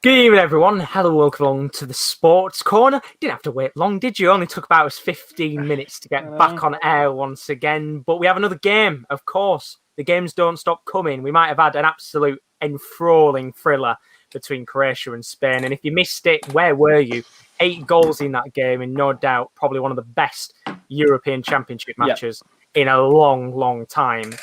Good evening, everyone. Hello, welcome along to the Sports Corner. Didn't have to wait long, did you? Only took about 15 minutes to get back on air once again. But we have another game, of course. The games don't stop coming. We might have had an absolute enthralling thriller between Croatia and Spain. And if you missed it, where were you? 8 goals in that game, and no doubt probably one of the best European Championship matches in a long, long time.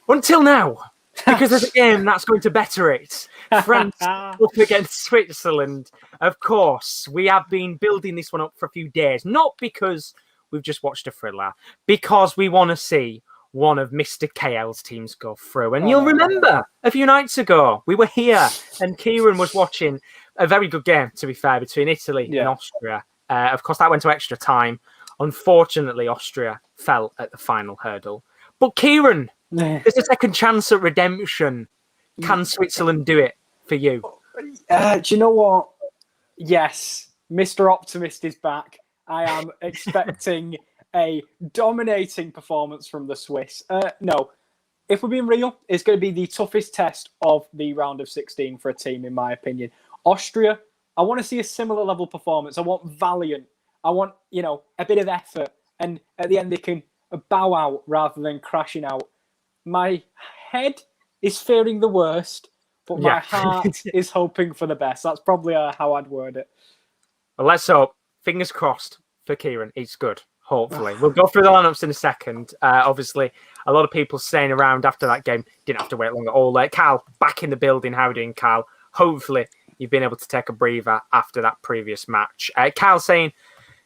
Until now. Because there's a game that's going to better it. France up against Switzerland. Of course, we have been building this one up for a few days. Not because we've just watched a thriller. Because we want to see one of Mr. KL's teams go through. And you'll remember, a few nights ago, we were here and Kieran was watching a very good game, to be fair, between Italy and Austria. Of course, that went to extra time. Unfortunately, Austria fell at the final hurdle. But Kieran... there's a second chance at redemption. Can Switzerland do it for you? Do you know what? Yes, Mr. Optimist is back. I am expecting a dominating performance from the Swiss. No, if we're being real, it's going to be the toughest test of the round of 16 for a team, in my opinion. Austria, I want to see a similar level performance. I want valiant. I want, a bit of effort. And at the end, they can bow out rather than crashing out. My head is fearing the worst, but my heart is hoping for the best. That's probably how I'd word it. Well, let's hope. Fingers crossed for Kieran. It's good, hopefully. We'll go through the lineups in a second. Obviously, a lot of people staying around after that game. Didn't have to wait long at all. Carl, back in the building. How are you doing, Carl? Hopefully, you've been able to take a breather after that previous match. Carl saying...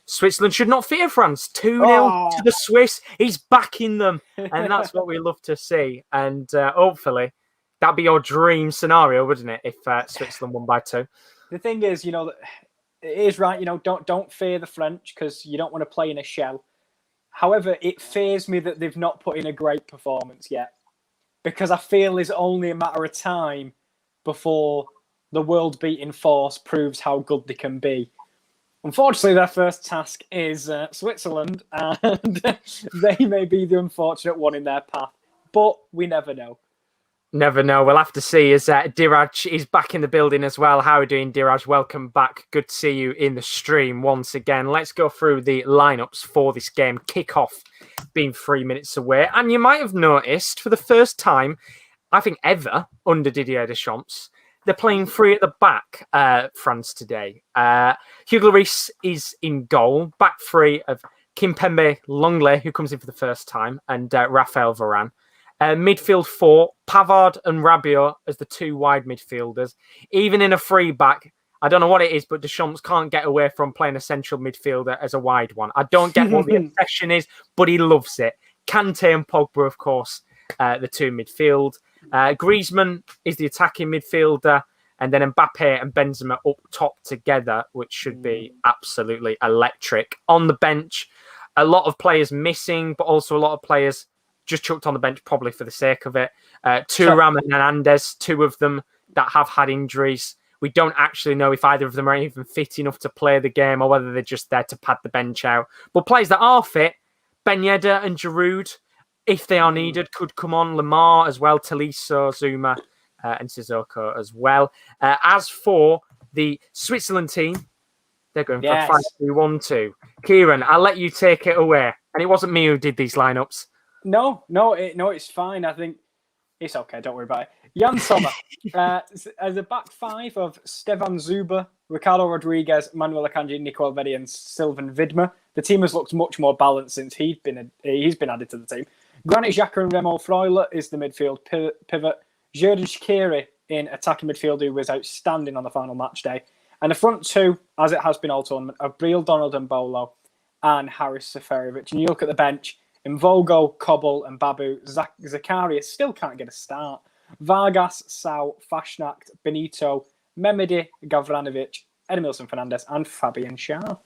Switzerland should not fear France. 2-0 to the Swiss. He's backing them. And that's what we love to see. And hopefully, that'd be your dream scenario, wouldn't it, if Switzerland won by 2? The thing is, it is right. Don't fear the French because you don't want to play in a shell. However, it fears me that they've not put in a great performance yet. Because I feel it's only a matter of time before the world-beating force proves how good they can be. Unfortunately, their first task is Switzerland, and they may be the unfortunate one in their path. But we never know. Never know. We'll have to see as Diraj is back in the building as well. How are you doing, Diraj? Welcome back. Good to see you in the stream once again. Let's go through the lineups for this game. Kickoff being 3 minutes away. And you might have noticed, for the first time, I think ever, under Didier Deschamps, they're playing 3 at the back, France, today. Hugo Lloris is in goal. Back 3 of Kimpembe Longley, who comes in for the first time, and Raphael Varane. Midfield 4, Pavard and Rabiot as the 2 wide midfielders. Even in a free back, I don't know what it is, but Deschamps can't get away from playing a central midfielder as a wide one. I don't get what the obsession is, but he loves it. Kante and Pogba, of course, the 2 midfield. Griezmann is the attacking midfielder, and then Mbappe and Benzema up top together, which should be absolutely electric. On the bench, a lot of players missing, but also a lot of players just chucked on the bench probably for the sake of it. Thuram and Hernandez, 2 of them that have had injuries. We don't actually know if either of them are even fit enough to play the game or whether they're just there to pad the bench out. But players that are fit, Ben Yedder and Giroud, if they are needed, could come on. Lamar as well, Tolisso, Zuma, and Sissoko as well. As for the Switzerland team, they're going for a 5-2-1-2. Kieran, I'll let you take it away. And it wasn't me who did these lineups. No, it's fine. I think it's okay. Don't worry about it. Jan Sommer, as a back 5 of Stefan Zuber, Ricardo Rodriguez, Manuel Akanji, Nico Elvedi, and Sylvain Widmer. The team has looked much more balanced since he's been added to the team. Granit Xhaka and Remo Freuler is the midfield pivot. Xherdan Shaqiri in attacking midfield, who was outstanding on the final match day. And the front 2, as it has been all tournament, are Breel Donald and Bolo and Haris Seferovic. And you look at the bench, Mvogo, Kobel and Babu. Zakaria still can't get a start. Vargas, Sau, Fashnacht, Benito, Memedi, Gavranovic, Edmilson Fernandez and Fabian Schär.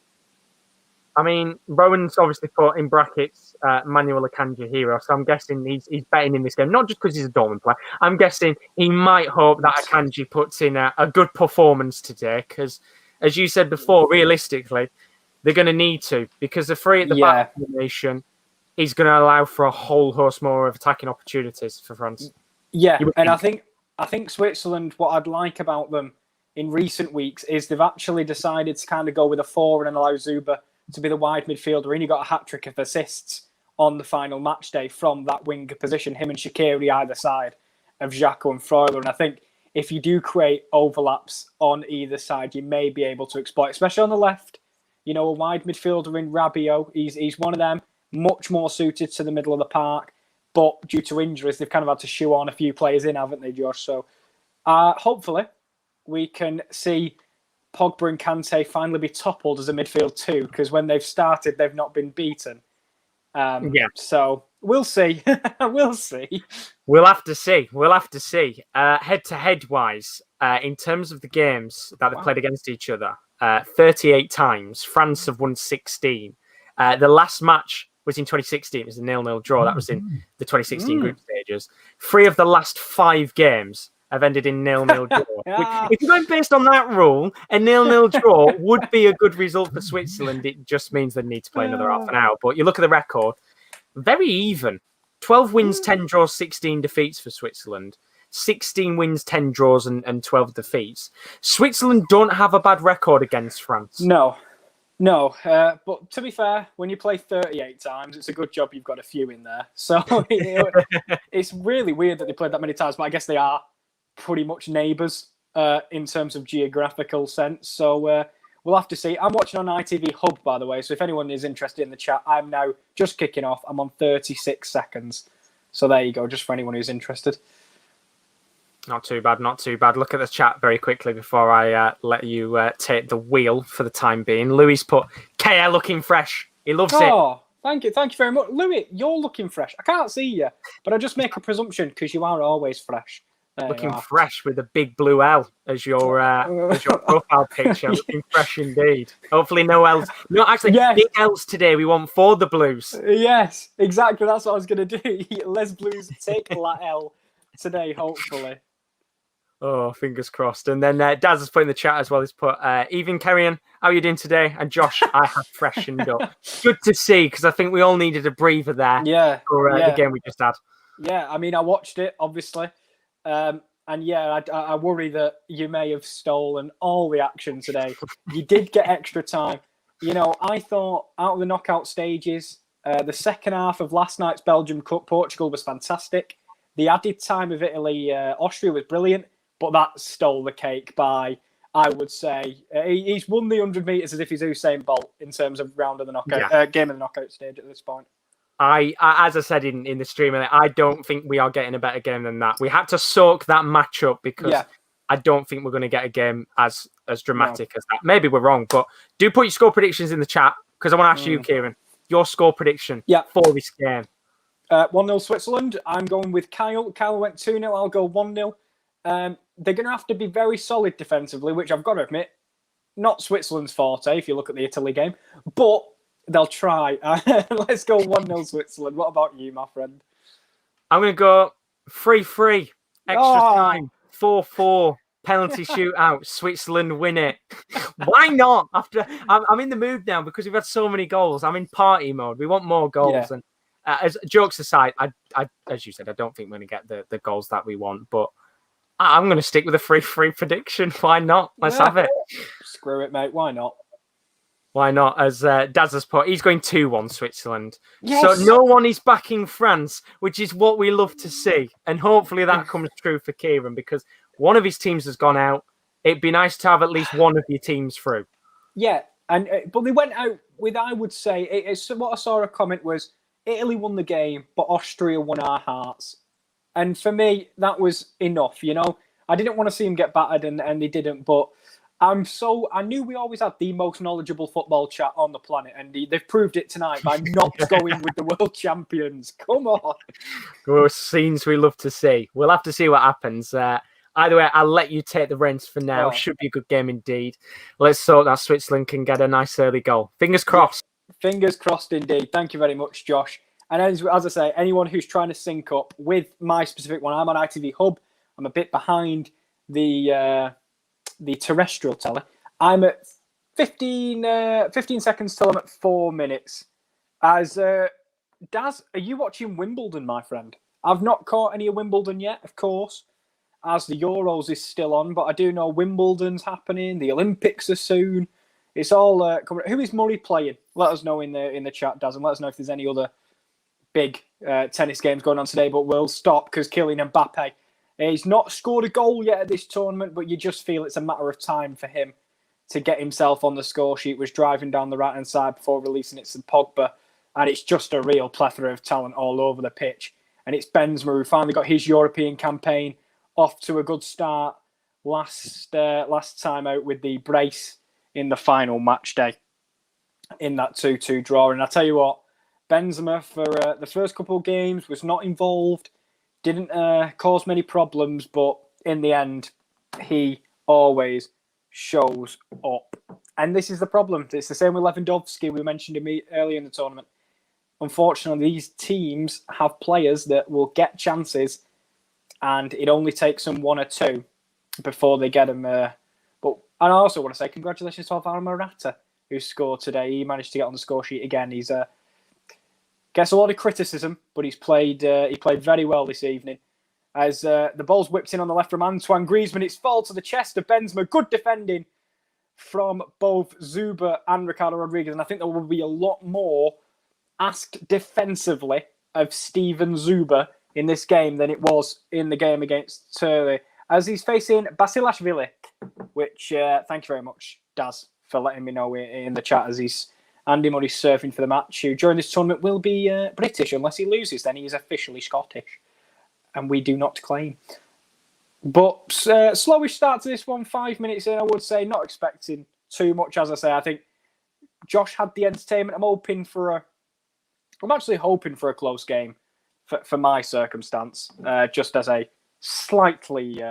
I mean, Rowan's obviously put in brackets Manuel Akanji hero, so I'm guessing he's betting in this game, not just because he's a Dortmund player. I'm guessing he might hope that Akanji puts in a good performance today, because, as you said before, realistically, they're going to need to, because the 3 at the back formation is going to allow for a whole host more of attacking opportunities for France. Yeah, and I think Switzerland, what I'd like about them in recent weeks is they've actually decided to kind of go with a 4 and allow Zuba to be the wide midfielder. And he got a hat-trick of assists on the final match day from that winger position, him and Shaqiri either side of Xhaka and Freuler. And I think if you do create overlaps on either side, you may be able to exploit, especially on the left. You know, a wide midfielder in Rabiot, he's one of them, much more suited to the middle of the park. But due to injuries, they've kind of had to shoe on a few players in, haven't they, Josh? So hopefully we can see Pogba and Kante finally be toppled as a midfield too, because when they've started, they've not been beaten. So we'll see. We'll see. We'll have to see. We'll have to see. Head-to-head wise, in terms of the games that they've played against each other, 38 times. France have won 16. The last match was in 2016. It was a 0-0 draw. That was in the 2016 group stages. 3 of the last 5 games have ended in 0-0 draw. If you're going based on that rule, a 0-0 draw would be a good result for Switzerland. It just means they need to play another half an hour. But you look at the record, very even. 12 wins, 10 draws, 16 defeats for Switzerland. 16 wins, 10 draws, and 12 defeats. Switzerland don't have a bad record against France. No. But to be fair, when you play 38 times, it's a good job you've got a few in there. So it's really weird that they played that many times, but I guess they are pretty much neighbours in terms of geographical sense. So we'll have to see. I'm watching on ITV Hub, by the way. So if anyone is interested in the chat, I'm now just kicking off. I'm on 36 seconds. So there you go, just for anyone who's interested. Not too bad, not too bad. Look at the chat very quickly before I let you take the wheel for the time being. Louis put, KL looking fresh. He loves it. Oh, thank you very much. Louis, you're looking fresh. I can't see you, but I just make a presumption because you are always fresh. Looking fresh with a big blue L as your profile picture. Looking fresh indeed. Hopefully no L's. No, actually, big L's today. We want for the Blues. Yes, exactly. That's what I was going to do. Les Blues take La L today, hopefully. Oh, fingers crossed. And then Daz has put in the chat as well. He's put, even Kieran, how are you doing today? And Josh, I have freshened up. Good to see, because I think we all needed a breather there for the game we just had. Yeah, I mean, I watched it, obviously. And yeah, I worry that you may have stolen all the action today. You did get extra time. You know, I thought out of the knockout stages, the second half of last night's Belgium Cup, Portugal was fantastic. The added time of Italy, Austria was brilliant. But that stole the cake by, I would say, he's won the 100 metres as if he's Usain Bolt in terms of round of the knockout, game of the knockout stage at this point. As I said in the stream, I don't think we are getting a better game than that. We had to soak that match up because I don't think we're going to get a game as dramatic as that. Maybe we're wrong, but do put your score predictions in the chat because I want to ask you, Kieran, your score prediction for this game. 1-0 Switzerland. I'm going with Kyle. Kyle went 2-0. I'll go 1-0. They're going to have to be very solid defensively, which I've got to admit, not Switzerland's forte if you look at the Italy game, but they'll try. Let's go 1-0 Switzerland. What about you, my friend? I'm going to go 3-3, extra time, 4-4, penalty shootout, Switzerland win it. Why not? After I'm in the mood now because we've had so many goals. I'm in party mode. We want more goals. And as jokes aside, I as you said, I don't think we're going to get the goals that we want, but I'm going to stick with a 3-3 prediction. Why not? Let's have it. Screw it, mate. Why not? Why not? As Daz has put, he's going 2-1 Switzerland. Yes. So no one is backing France, which is what we love to see. And hopefully that comes true for Kieran because one of his teams has gone out. It'd be nice to have at least one of your teams through. Yeah, and but they went out with, I would say, what I saw a comment was, Italy won the game, but Austria won our hearts. And for me, that was enough, you know. I didn't want to see him get battered, and they didn't. But I knew we always had the most knowledgeable football chat on the planet, and they've proved it tonight by not going with the world champions. Come on. Well, scenes we love to see. We'll have to see what happens. Either way, I'll let you take the reins for now. Should be a good game indeed. Let's hope that Switzerland can get a nice early goal. Fingers crossed. Fingers crossed indeed. Thank you very much, Josh. And as I say, anyone who's trying to sync up with my specific one, I'm on ITV Hub. I'm a bit behind the terrestrial telly. I'm at 15 seconds till I'm at 4 minutes. As Daz, are you watching Wimbledon, my friend? I've not caught any of Wimbledon yet, of course. as the Euros is still on, but I do know Wimbledon's happening. The Olympics are soon. It's all coming. Who is Murray playing? Let us know in the chat, Daz, and let us know if there's any other big tennis games going on today. But we'll stop because Kylian Mbappe, he's not scored a goal yet at this tournament, but you just feel it's a matter of time for him to get himself on the score sheet. Was driving down the right-hand side before releasing it to Pogba, and it's just a real plethora of talent all over the pitch. And it's Benzema who finally got his European campaign off to a good start last time out with the brace in the final match day in that 2-2 draw. And I tell you what, Benzema for the first couple of games was not involved, didn't cause many problems, but in the end, he always shows up. And this is the problem. It's the same with Lewandowski. We mentioned him earlier in the tournament. Unfortunately, these teams have players that will get chances, and it only takes them one or two before they get them. But I also want to say congratulations to Alvaro Morata, who scored today. He managed to get on the score sheet again. He's gets a lot of criticism, but he played very well this evening. As the ball's whipped in on the left from Antoine Griezmann, it's fall to the chest of Benzema. Good defending from both Zuba and Ricardo Rodriguez, and I think there will be a lot more asked defensively of Steven Zuba in this game than it was in the game against Turley, as he's facing Basilashvili, which thank you very much, Daz, for letting me know in the chat, as he's Andy Murray's surfing for the match, who during this tournament will be British unless he loses. Then he is officially Scottish, and we do not claim. But slowish start to this one, 5 minutes in, I would say, not expecting too much. As I say, I think Josh had the entertainment. I'm actually hoping for a close game for my circumstance, just as a slightly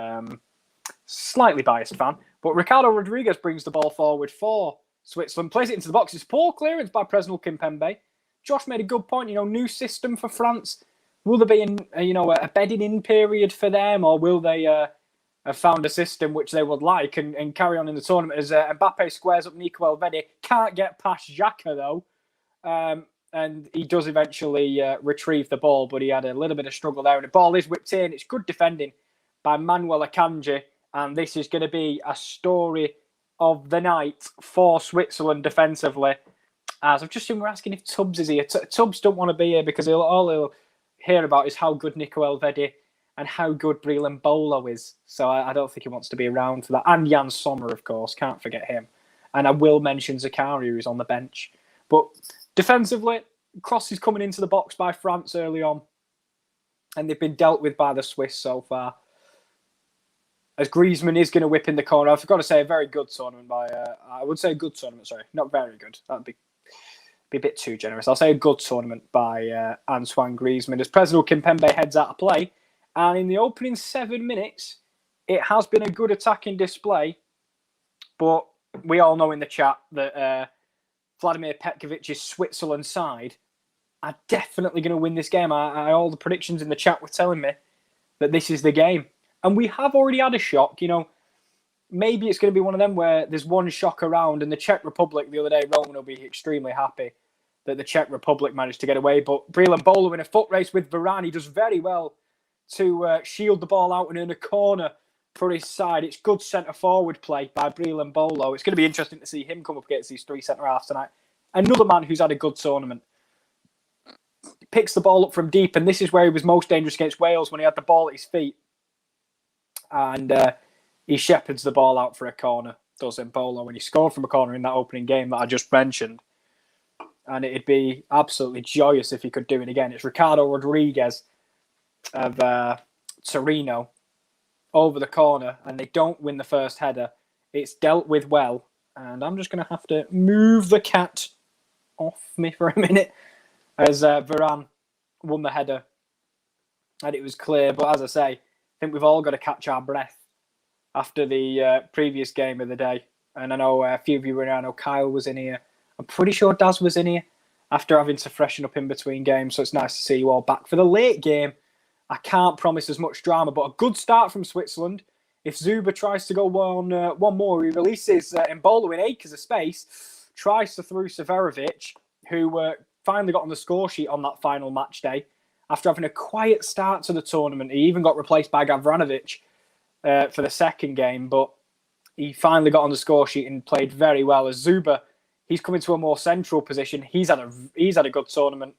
biased fan. But Ricardo Rodriguez brings the ball forward for Switzerland, plays it into the box. It's poor clearance by Presnel Kimpembe. Josh made a good point. New system for France. Will there be a bedding in period for them, or will they have found a system which they would like and carry on in the tournament? As Mbappe squares up Nico Elvedi, can't get past Xhaka though. And he does eventually retrieve the ball, but he had a little bit of struggle there. And the ball is whipped in. It's good defending by Manuel Akanji. And this is going to be a story of the night for Switzerland defensively. As I've just seen, we're asking if Tubbs is here. Tubbs don't want to be here because all he'll hear about is how good Nico Elvedi and how good Breland Bolo is. So I don't think he wants to be around for that. And Jan Sommer, of course. Can't forget him. And I will mention Zakaria, who's on the bench. But defensively, crosses coming into the box by France early on, and they've been dealt with by the Swiss so far. As Griezmann is going to whip in the corner, I've got to say a very good tournament by. I would say a good tournament. Sorry, not very good. That'd be a bit too generous. I'll say a good tournament by Antoine Griezmann. As Presnel Kimpembe heads out of play, and in the opening 7 minutes, it has been a good attacking display, but we all know in the chat that. Vladimir Petkovic's Switzerland side are definitely going to win this game. All the predictions in the chat were telling me that this is the game. And we have already had a shock. Maybe it's going to be one of them where there's one shock around, and the Czech Republic the other day, Roman will be extremely happy that the Czech Republic managed to get away. But Breland Bolo in a foot race with Varane, he does very well to shield the ball out and in a corner for his side. It's good centre-forward play by Breland Bolo. It's going to be interesting to see him come up against these three centre-halves tonight. Another man who's had a good tournament. Picks the ball up from deep, and this is where he was most dangerous against Wales, when he had the ball at his feet. And he shepherds the ball out for a corner, does Bolo, when he scored from a corner in that opening game that I just mentioned. And it'd be absolutely joyous if he could do it again. It's Ricardo Rodriguez of Torino over the corner, and they don't win the first header. It's dealt with well, and I'm just going to have to move the cat off me for a minute as Varane won the header, and it was clear. But as I say, I think we've all got to catch our breath after the previous game of the day. And I know a few of you were here. I know Kyle was in here. I'm pretty sure Daz was in here after having to freshen up in between games. So it's nice to see you all back for the late game. I can't promise as much drama, but a good start from Switzerland. If Zuba tries to go one more, he releases Embolo in acres of space, tries to through Severovic, who finally got on the score sheet on that final match day. After having a quiet start to the tournament, he even got replaced by Gavranovic. for the second game, but he finally got on the score sheet and played very well. As Zuba, he's coming to a more central position. He's had a good tournament.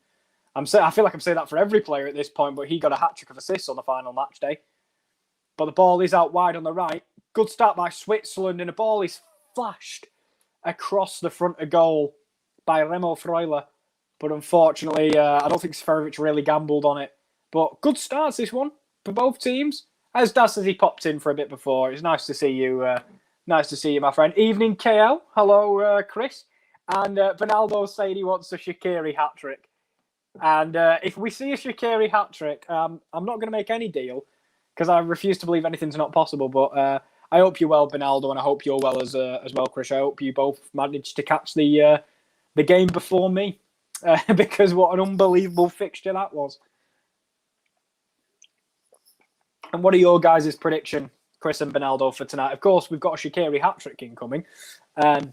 I feel like I'm saying that for every player at this point, but he got a hat-trick of assists on the final match day. But the ball is out wide on the right. Good start by Switzerland, and the ball is flashed across the front of goal by Remo Freuler. But unfortunately, I don't think Seferovic really gambled on it. But good starts, this one, for both teams. As Daz says, he popped in for a bit before. It's nice to see you. Nice to see you, my friend. Evening, KL. Hello, Chris. And Bernaldo saying he wants a Shaqiri hat-trick. And if we see a Shaqiri hat-trick, I'm not going to make any deal because I refuse to believe anything's not possible. But I hope you're well, Bernaldo, and I hope you're well as well, Chris. I hope you both managed to catch the game before me because what an unbelievable fixture that was. And what are your guys' prediction, Chris and Bernaldo, for tonight? Of course, we've got a Shaqiri hat-trick incoming. But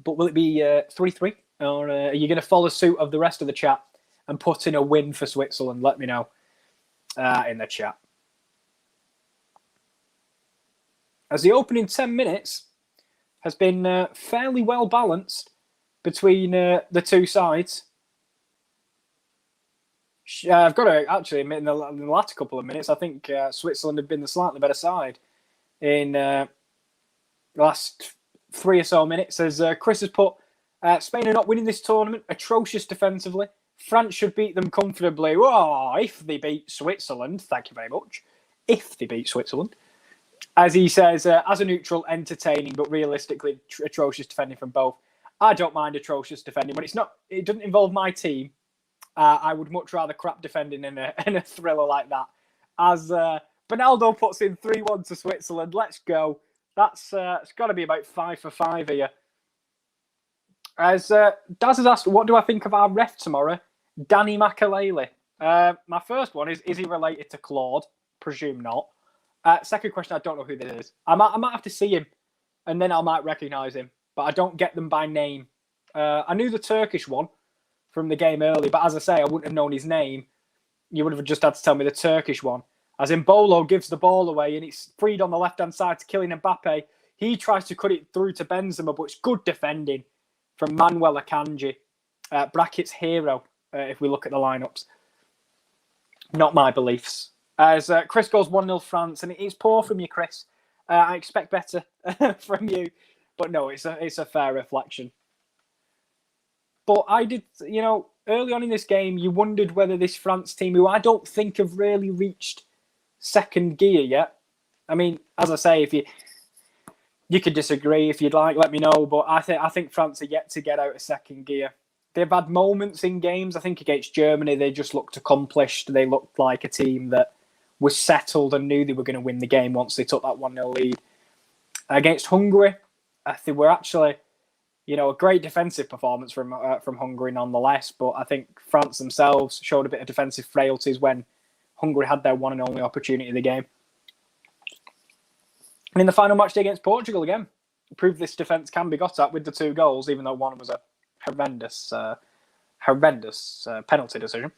will it be 3-3? Or are you going to follow suit of the rest of the chat and put in a win for Switzerland? Let me know in the chat. As the opening 10 minutes has been fairly well balanced between the two sides. I've got to actually admit, in the last couple of minutes, I think Switzerland have been the slightly better side in the last 3 or so minutes. As Chris has put, Spain are not winning this tournament, atrocious defensively. France should beat them comfortably. Oh, if they beat Switzerland, thank you very much. If they beat Switzerland. As he says, as a neutral, entertaining, but realistically atrocious defending from both. I don't mind atrocious defending, but it doesn't involve my team. I would much rather crap defending in a thriller like that. As Bernaldo puts in 3-1 to Switzerland. Let's go. That's it's got to be about 5 for 5 here. As Daz has asked, what do I think of our ref tomorrow? Danny Makalele. My first one is he related to Claude? Presume not. Second question, I don't know who this is. I might have to see him, and then I might recognise him, but I don't get them by name. I knew the Turkish one from the game early, but as I say, I wouldn't have known his name. You would have just had to tell me the Turkish one. As in, Bolo gives the ball away, and it's freed on the left-hand side to Kylian Mbappe. He tries to cut it through to Benzema, but it's good defending from Manuel Akanji. Brackets hero, if we look at the lineups. Not my beliefs. As Chris goes 1-0 France, and it's poor from you, Chris. I expect better from you. But no, it's a fair reflection. But I did, early on in this game, you wondered whether this France team, who I don't think have really reached second gear yet. I mean, as I say, if you could disagree if you'd like, let me know. But I think France are yet to get out of second gear. They've had moments in games. I think against Germany, they just looked accomplished. They looked like a team that was settled and knew they were going to win the game once they took that 1-0 lead. Against Hungary, I think we're actually, a great defensive performance from Hungary nonetheless. But I think France themselves showed a bit of defensive frailties when Hungary had their one and only opportunity of the game. And in the final match day against Portugal again, proved this defence can be got at with the 2 goals, even though one was a horrendous penalty decision.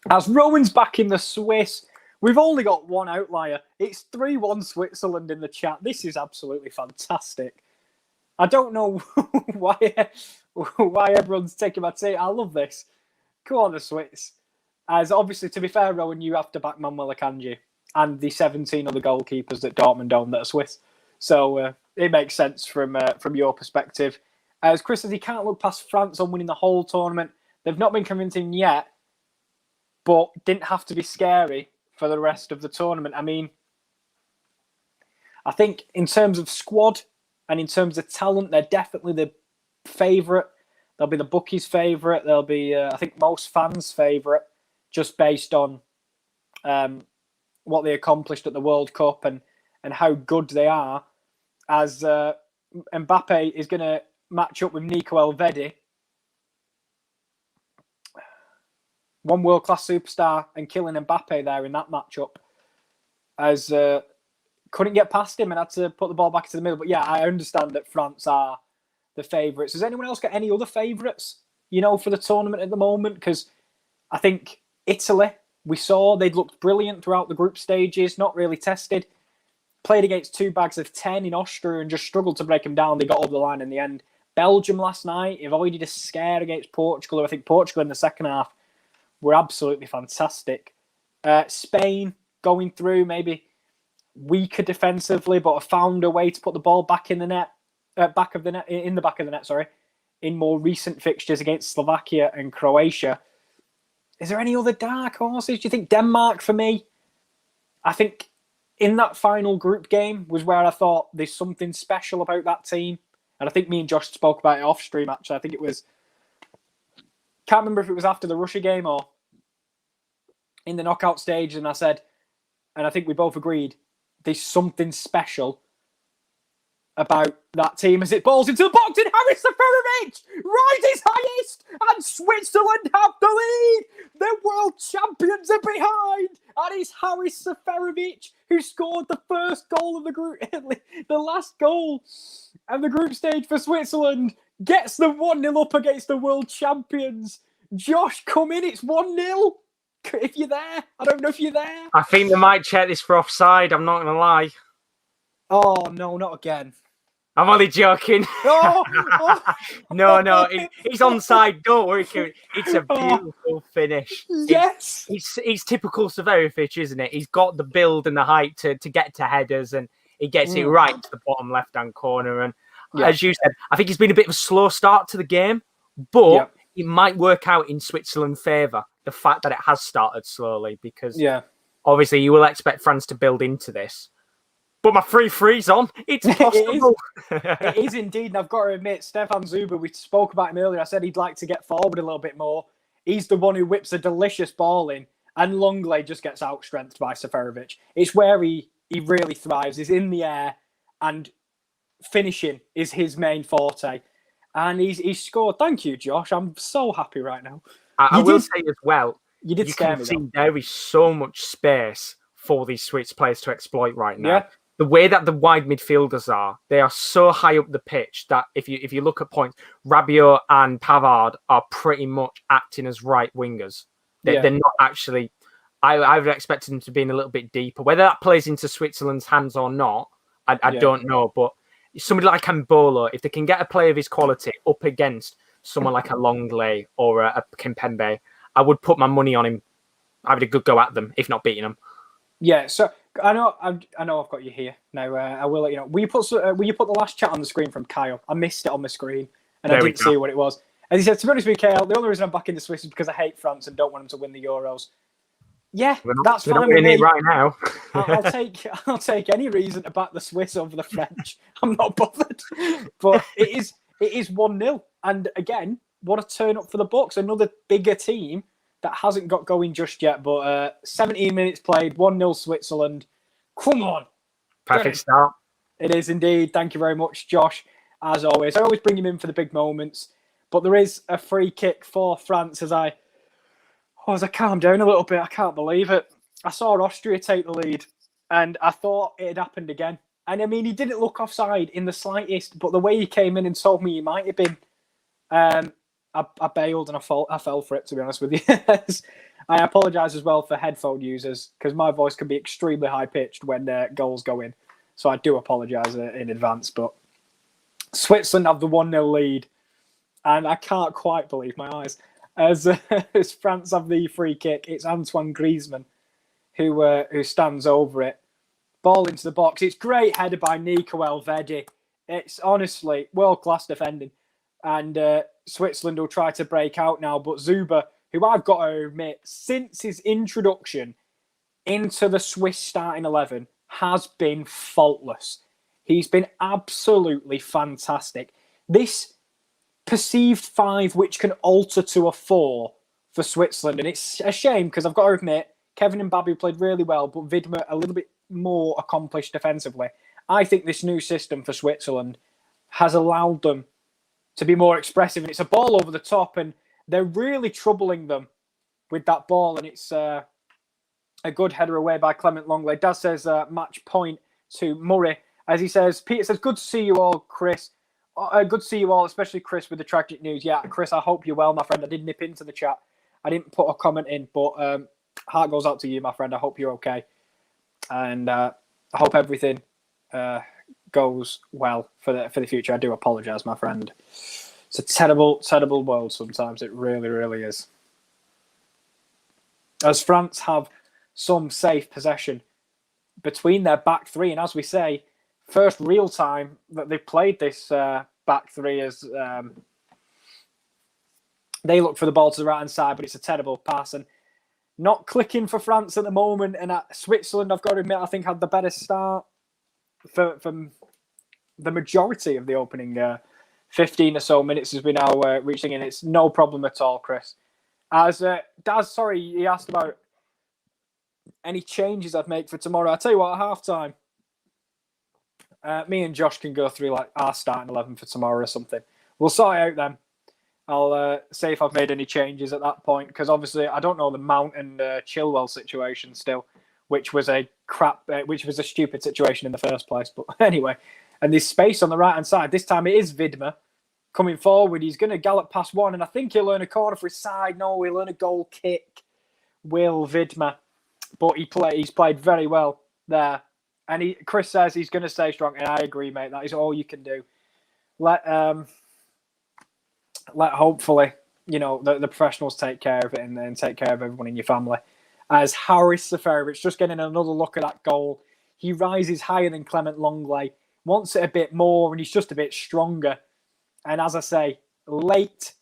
As Rowan's back in the Swiss, we've only got one outlier. It's 3-1 Switzerland in the chat. This is absolutely fantastic. I don't know why everyone's taking my take. I love this. Go on, the Swiss. As obviously, to be fair, Rowan, you have to back Manuel Akanji and the 17 other goalkeepers that Dortmund own that are Swiss. So it makes sense from your perspective. As Chris says, he can't look past France on winning the whole tournament. They've not been convincing yet, but didn't have to be scary for the rest of the tournament. I mean, I think in terms of squad and in terms of talent, they're definitely the favourite. They'll be the bookies' favourite. They'll be, I think, most fans' favourite, just based on what they accomplished at the World Cup and how good they are. As Mbappe is going to match up with Nico Elvedi, one world-class superstar, and Kylian Mbappe there in that matchup. As couldn't get past him and had to put the ball back into the middle. But yeah, I understand that France are the favourites. Has anyone else got any other favourites, for the tournament at the moment? Because I think Italy, we saw they'd looked brilliant throughout the group stages, not really tested. played against 2 bags of 10 in Austria and just struggled to break them down. They got over the line in the end. Belgium last night avoided a scare against Portugal. I think Portugal in the second half were absolutely fantastic. Spain going through, maybe weaker defensively, but have found a way to put the ball back in the net, in the back of the net. Sorry, in more recent fixtures against Slovakia and Croatia. Is there any other dark horses? Do you think Denmark for me? I think in that final group game was where I thought there's something special about that team. And I think me and Josh spoke about it off stream, actually. I think it was, can't remember if it was after the Russia game or in the knockout stage. And I said, and I think we both agreed, there's something special about that team as it balls into the box, and Haris Seferovic rises highest, and Switzerland have the lead. The world champions are behind, and it's Haris Seferovic who scored the first goal of the group, the last goal of the group stage for Switzerland. Gets the 1-0 up against the world champions. Josh, come in, it's 1-0. If you're there, I don't know if you're there. I think they might check this for offside. I'm not going to lie. Oh, no, not again. I'm only joking. No, no, he's onside. Don't worry, Kieran. It's a beautiful finish. Yes. It's typical Seferovic, isn't it? He's got the build and the height to get to headers, and he gets it right to the bottom left-hand corner. And as you said, I think he's been a bit of a slow start to the game, but it might work out in Switzerland's favour, the fact that it has started slowly, because obviously you will expect France to build into this. But my 3-3's on. It's possible. It is indeed. And I've got to admit, Stefan Zuber, we spoke about him earlier. I said he'd like to get forward a little bit more. He's the one who whips a delicious ball in, and Longley just gets outstrengthed by Seferovic. It's where he really thrives. He's in the air, and finishing is his main forte. And he's scored. Thank you, Josh. I'm so happy right now. I will say as well, you can see there is so much space for these Swiss players to exploit right now. Yeah. The way that the wide midfielders are, they are so high up the pitch that if you look at points, Rabiot and Pavard are pretty much acting as right wingers. They're not actually. I would expect them to be in a little bit deeper. Whether that plays into Switzerland's hands or not, I don't know. But somebody like Mbolo, if they can get a player of his quality up against someone like a Longley or a Kimpembe, I would put my money on him having a good go at them, if not beating them. Yeah, so I know I've got you here. Now I will let you know. Will you put the last chat on the screen from Kyle? I missed it on the screen and I didn't see what it was. As he said, to be honest with you, Kyle, the only reason I'm back in the Swiss is because I hate France and don't want them to win the Euros. Yeah, that's fine with me. Right now. I'll take any reason to back the Swiss over the French. I'm not bothered. But it is 1-0, and again, what a turn up for the Bucks. Another bigger team that hasn't got going just yet, but 17 minutes played, 1-0 Switzerland. Come on. Perfect start. It is indeed. Thank you very much, Josh. As always, I always bring him in for the big moments, but there is a free kick for France as I calm down a little bit. I can't believe it. I saw Austria take the lead, and I thought it had happened again. And I mean, he didn't look offside in the slightest, but the way he came in and told me he might have been, I bailed and I fell for it, to be honest with you. I apologise as well for headphone users, because my voice can be extremely high-pitched when goals go in. So I do apologise in advance. But Switzerland have the 1-0 lead, and I can't quite believe my eyes. As France have the free kick, it's Antoine Griezmann who stands over it. Ball into the box. It's great header by Nico Elvedi. It's honestly world-class defending. And Switzerland will try to break out now. But Zuber, who I've got to admit, since his introduction into the Swiss starting 11, has been faultless. He's been absolutely fantastic. This perceived 5, which can alter to a 4 for Switzerland. And it's a shame, because I've got to admit, Kevin and Babu played really well, but Widmer a little bit more accomplished defensively. I think this new system for Switzerland has allowed them to be more expressive. And it's a ball over the top, and they're really troubling them with that ball. And it's a good header away by Clement Longley. Daz says match point to Murray. As he says, Peter says, good to see you all, Chris. Good to see you all, especially Chris with the tragic news. Yeah, Chris, I hope you're well, my friend. I did nip into the chat. I didn't put a comment in, but heart goes out to you, my friend. I hope you're okay. And I hope everything goes well for the future. I do apologise, my friend. It's a terrible world sometimes. It really, really is. As France have some safe possession between their back three, and as we say, first real time that they've played this back three as they look for the ball to the right hand side, but it's a terrible pass and not clicking for France at the moment. And Switzerland, I've got to admit, I think had the better start from the majority of the opening 15 or so minutes as we now reaching in. It's no problem at all, Chris. As Daz, sorry, he asked about any changes I'd make for tomorrow. I'll tell you what, at halftime, me and Josh can go through like our starting 11 for tomorrow or something. We'll sort it out then. I'll say if I've made any changes at that point, because obviously I don't know the Mount and Chilwell situation still, which was a stupid situation in the first place. But anyway, and there's space on the right hand side. This time it is Vidma coming forward. He's going to gallop past one, and I think he'll earn a corner for his side. No, he'll earn a goal kick. Will Vidma, but he's played very well there. And Chris says he's going to stay strong, and I agree, mate. That is all you can do. Let hopefully, the professionals take care of it and take care of everyone in your family. As Haris Seferovic just getting another look at that goal. He rises higher than Clement Longley, wants it a bit more, and he's just a bit stronger. And as I say, late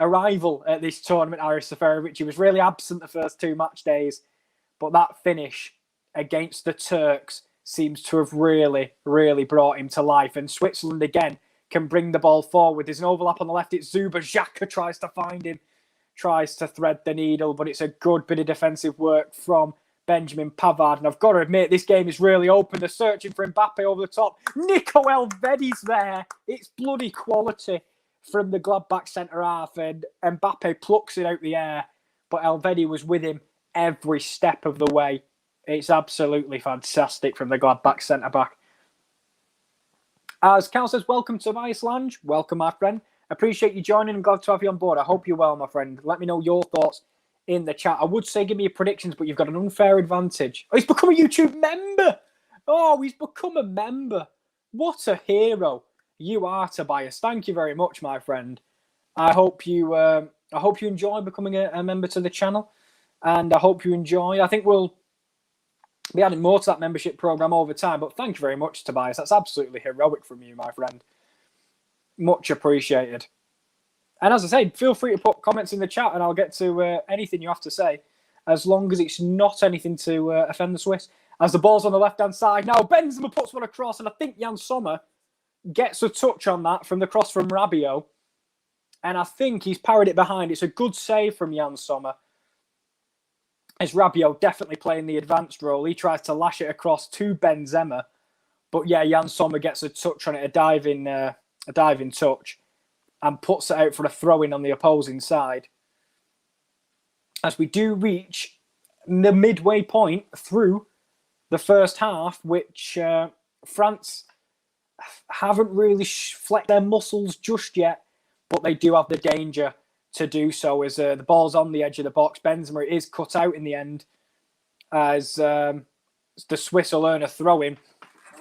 arrival at this tournament, Haris Seferovic. He was really absent the first 2 match days, but that finish against the Turks seems to have really, really brought him to life. And Switzerland again can bring the ball forward. There's an overlap on the left. It's Zuba. Xhaka tries to find him, tries to thread the needle, but it's a good bit of defensive work from Benjamin Pavard. And I've got to admit, this game is really open. They're searching for Mbappe over the top. Nico Elvedi's there. It's bloody quality from the Gladbach centre-half. And Mbappe plucks it out the air, but Elvedi was with him every step of the way. It's absolutely fantastic from the Gladbach centre-back. As Cal says, welcome to Tobias Lange. Welcome, my friend. Appreciate you joining and glad to have you on board. I hope you're well, my friend. Let me know your thoughts in the chat. I would say give me your predictions, but you've got an unfair advantage. Oh, he's become a YouTube member. Oh, he's become a member. What a hero you are, Tobias. Thank you very much, my friend. I hope you enjoy becoming a member to the channel, and I hope you enjoy. I think we'll be adding more to that membership program over time. But thank you very much, Tobias. That's absolutely heroic from you, my friend. Much appreciated. And as I said, feel free to put comments in the chat and I'll get to anything you have to say, as long as it's not anything to offend the Swiss. As the ball's on the left-hand side. Now, Benzema puts one across, and I think Jan Sommer gets a touch on that from the cross from Rabiot. And I think he's parried it behind. It's a good save from Jan Sommer. As Rabiot definitely playing the advanced role. He tries to lash it across to Benzema. But yeah, Jan Sommer gets a touch on it, a diving touch, and puts it out for a throw-in on the opposing side. As we do reach the midway point through the first half, which France haven't really flexed their muscles just yet, but they do have the danger to do so as the ball's on the edge of the box. Benzema is cut out in the end as the Swiss will earn a throw-in.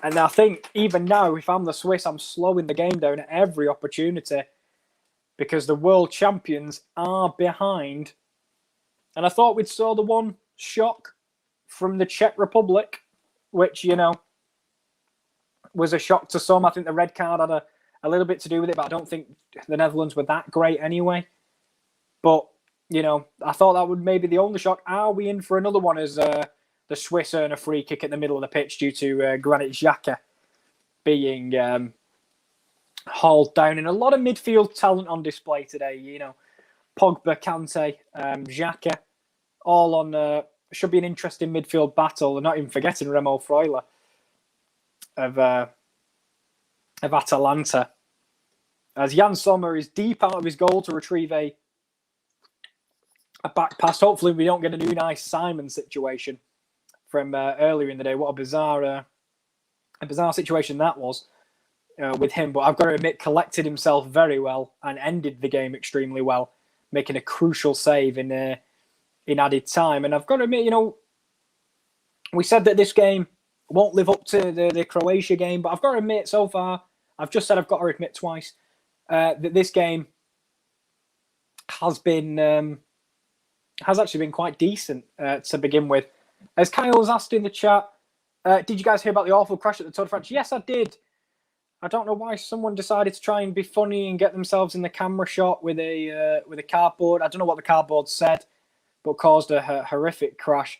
And I think even now, if I'm the Swiss, I'm slowing the game down at every opportunity because the world champions are behind. And I thought we'd saw the one shock from the Czech Republic, which, was a shock to some. I think the red card had a little bit to do with it, but I don't think the Netherlands were that great anyway. But, I thought that would maybe the only shock. Are we in for another one as the Swiss earn a free kick at the middle of the pitch due to Granit Xhaka being hauled down? And a lot of midfield talent on display today. Pogba, Kante, Xhaka, all on should be an interesting midfield battle. And not even forgetting Remo Freuler of Atalanta. As Jan Sommer is deep out of his goal to retrieve a back pass. Hopefully we don't get a new nice Simon situation from earlier in the day. What a bizarre situation that was with him. But I've got to admit, collected himself very well and ended the game extremely well, making a crucial save in added time. And I've got to admit, we said that this game Won't live up to the Croatia game, but I've got to admit, so far, I've just said I've got to admit twice that this game has actually been quite decent to begin with. As Kyle's asked in the chat, did you guys hear about the awful crash at the Tour de France? Yes, I did. I don't know why someone decided to try and be funny and get themselves in the camera shot with a cardboard. I don't know what the cardboard said, but caused a horrific crash.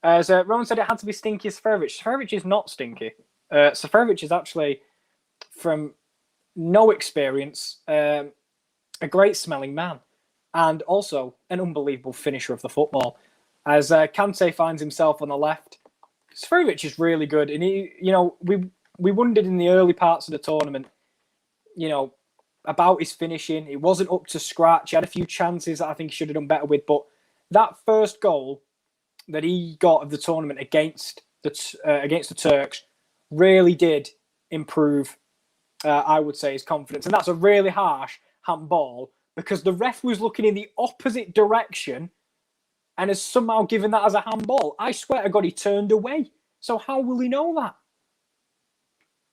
As Rowan said, it had to be stinky Seferovic. Seferovic is not stinky. Seferovic is actually, from no experience, a great smelling man, and also an unbelievable finisher of the football. As Kante finds himself on the left, Seferovic is really good, and we wondered in the early parts of the tournament, about his finishing. It wasn't up to scratch. He had a few chances that I think he should have done better with, but that first goal that he got of the tournament against the Turks really did improve, I would say, his confidence. And that's a really harsh handball because the ref was looking in the opposite direction and has somehow given that as a handball. I swear to God, he turned away. So how will he know that?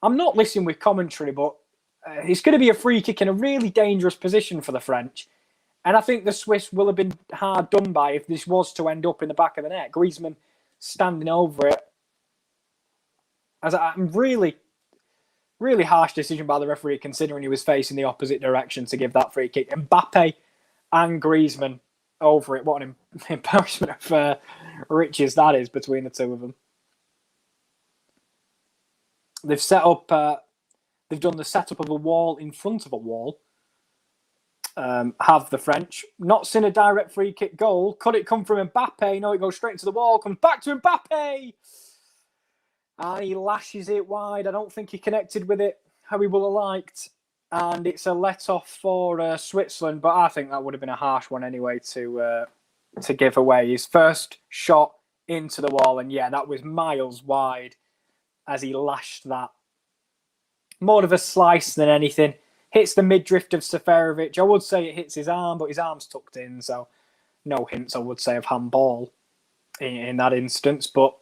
I'm not listening with commentary, but it's going to be a free kick in a really dangerous position for the French. And I think the Swiss will have been hard done by if this was to end up in the back of the net. Griezmann standing over it. As I'm really, really harsh decision by the referee considering he was facing the opposite direction to give that free kick. Mbappe and Griezmann over it. What an embarrassment of riches that is between the two of them. They've set up. They've done the setup of a wall in front of a wall. Have the French not seen a direct free kick goal? Could it come from Mbappe? No, it goes straight into the wall. Comes back to Mbappe, and he lashes it wide. I don't think he connected with it how he would have liked, and it's a let off for Switzerland. But I think that would have been a harsh one anyway to give away his first shot into the wall, and yeah, that was miles wide as he lashed that. More of a slice than anything. Hits the midriff of Seferovic. I would say it hits his arm, but his arm's tucked in, so no hints, I would say, of handball in that instance. But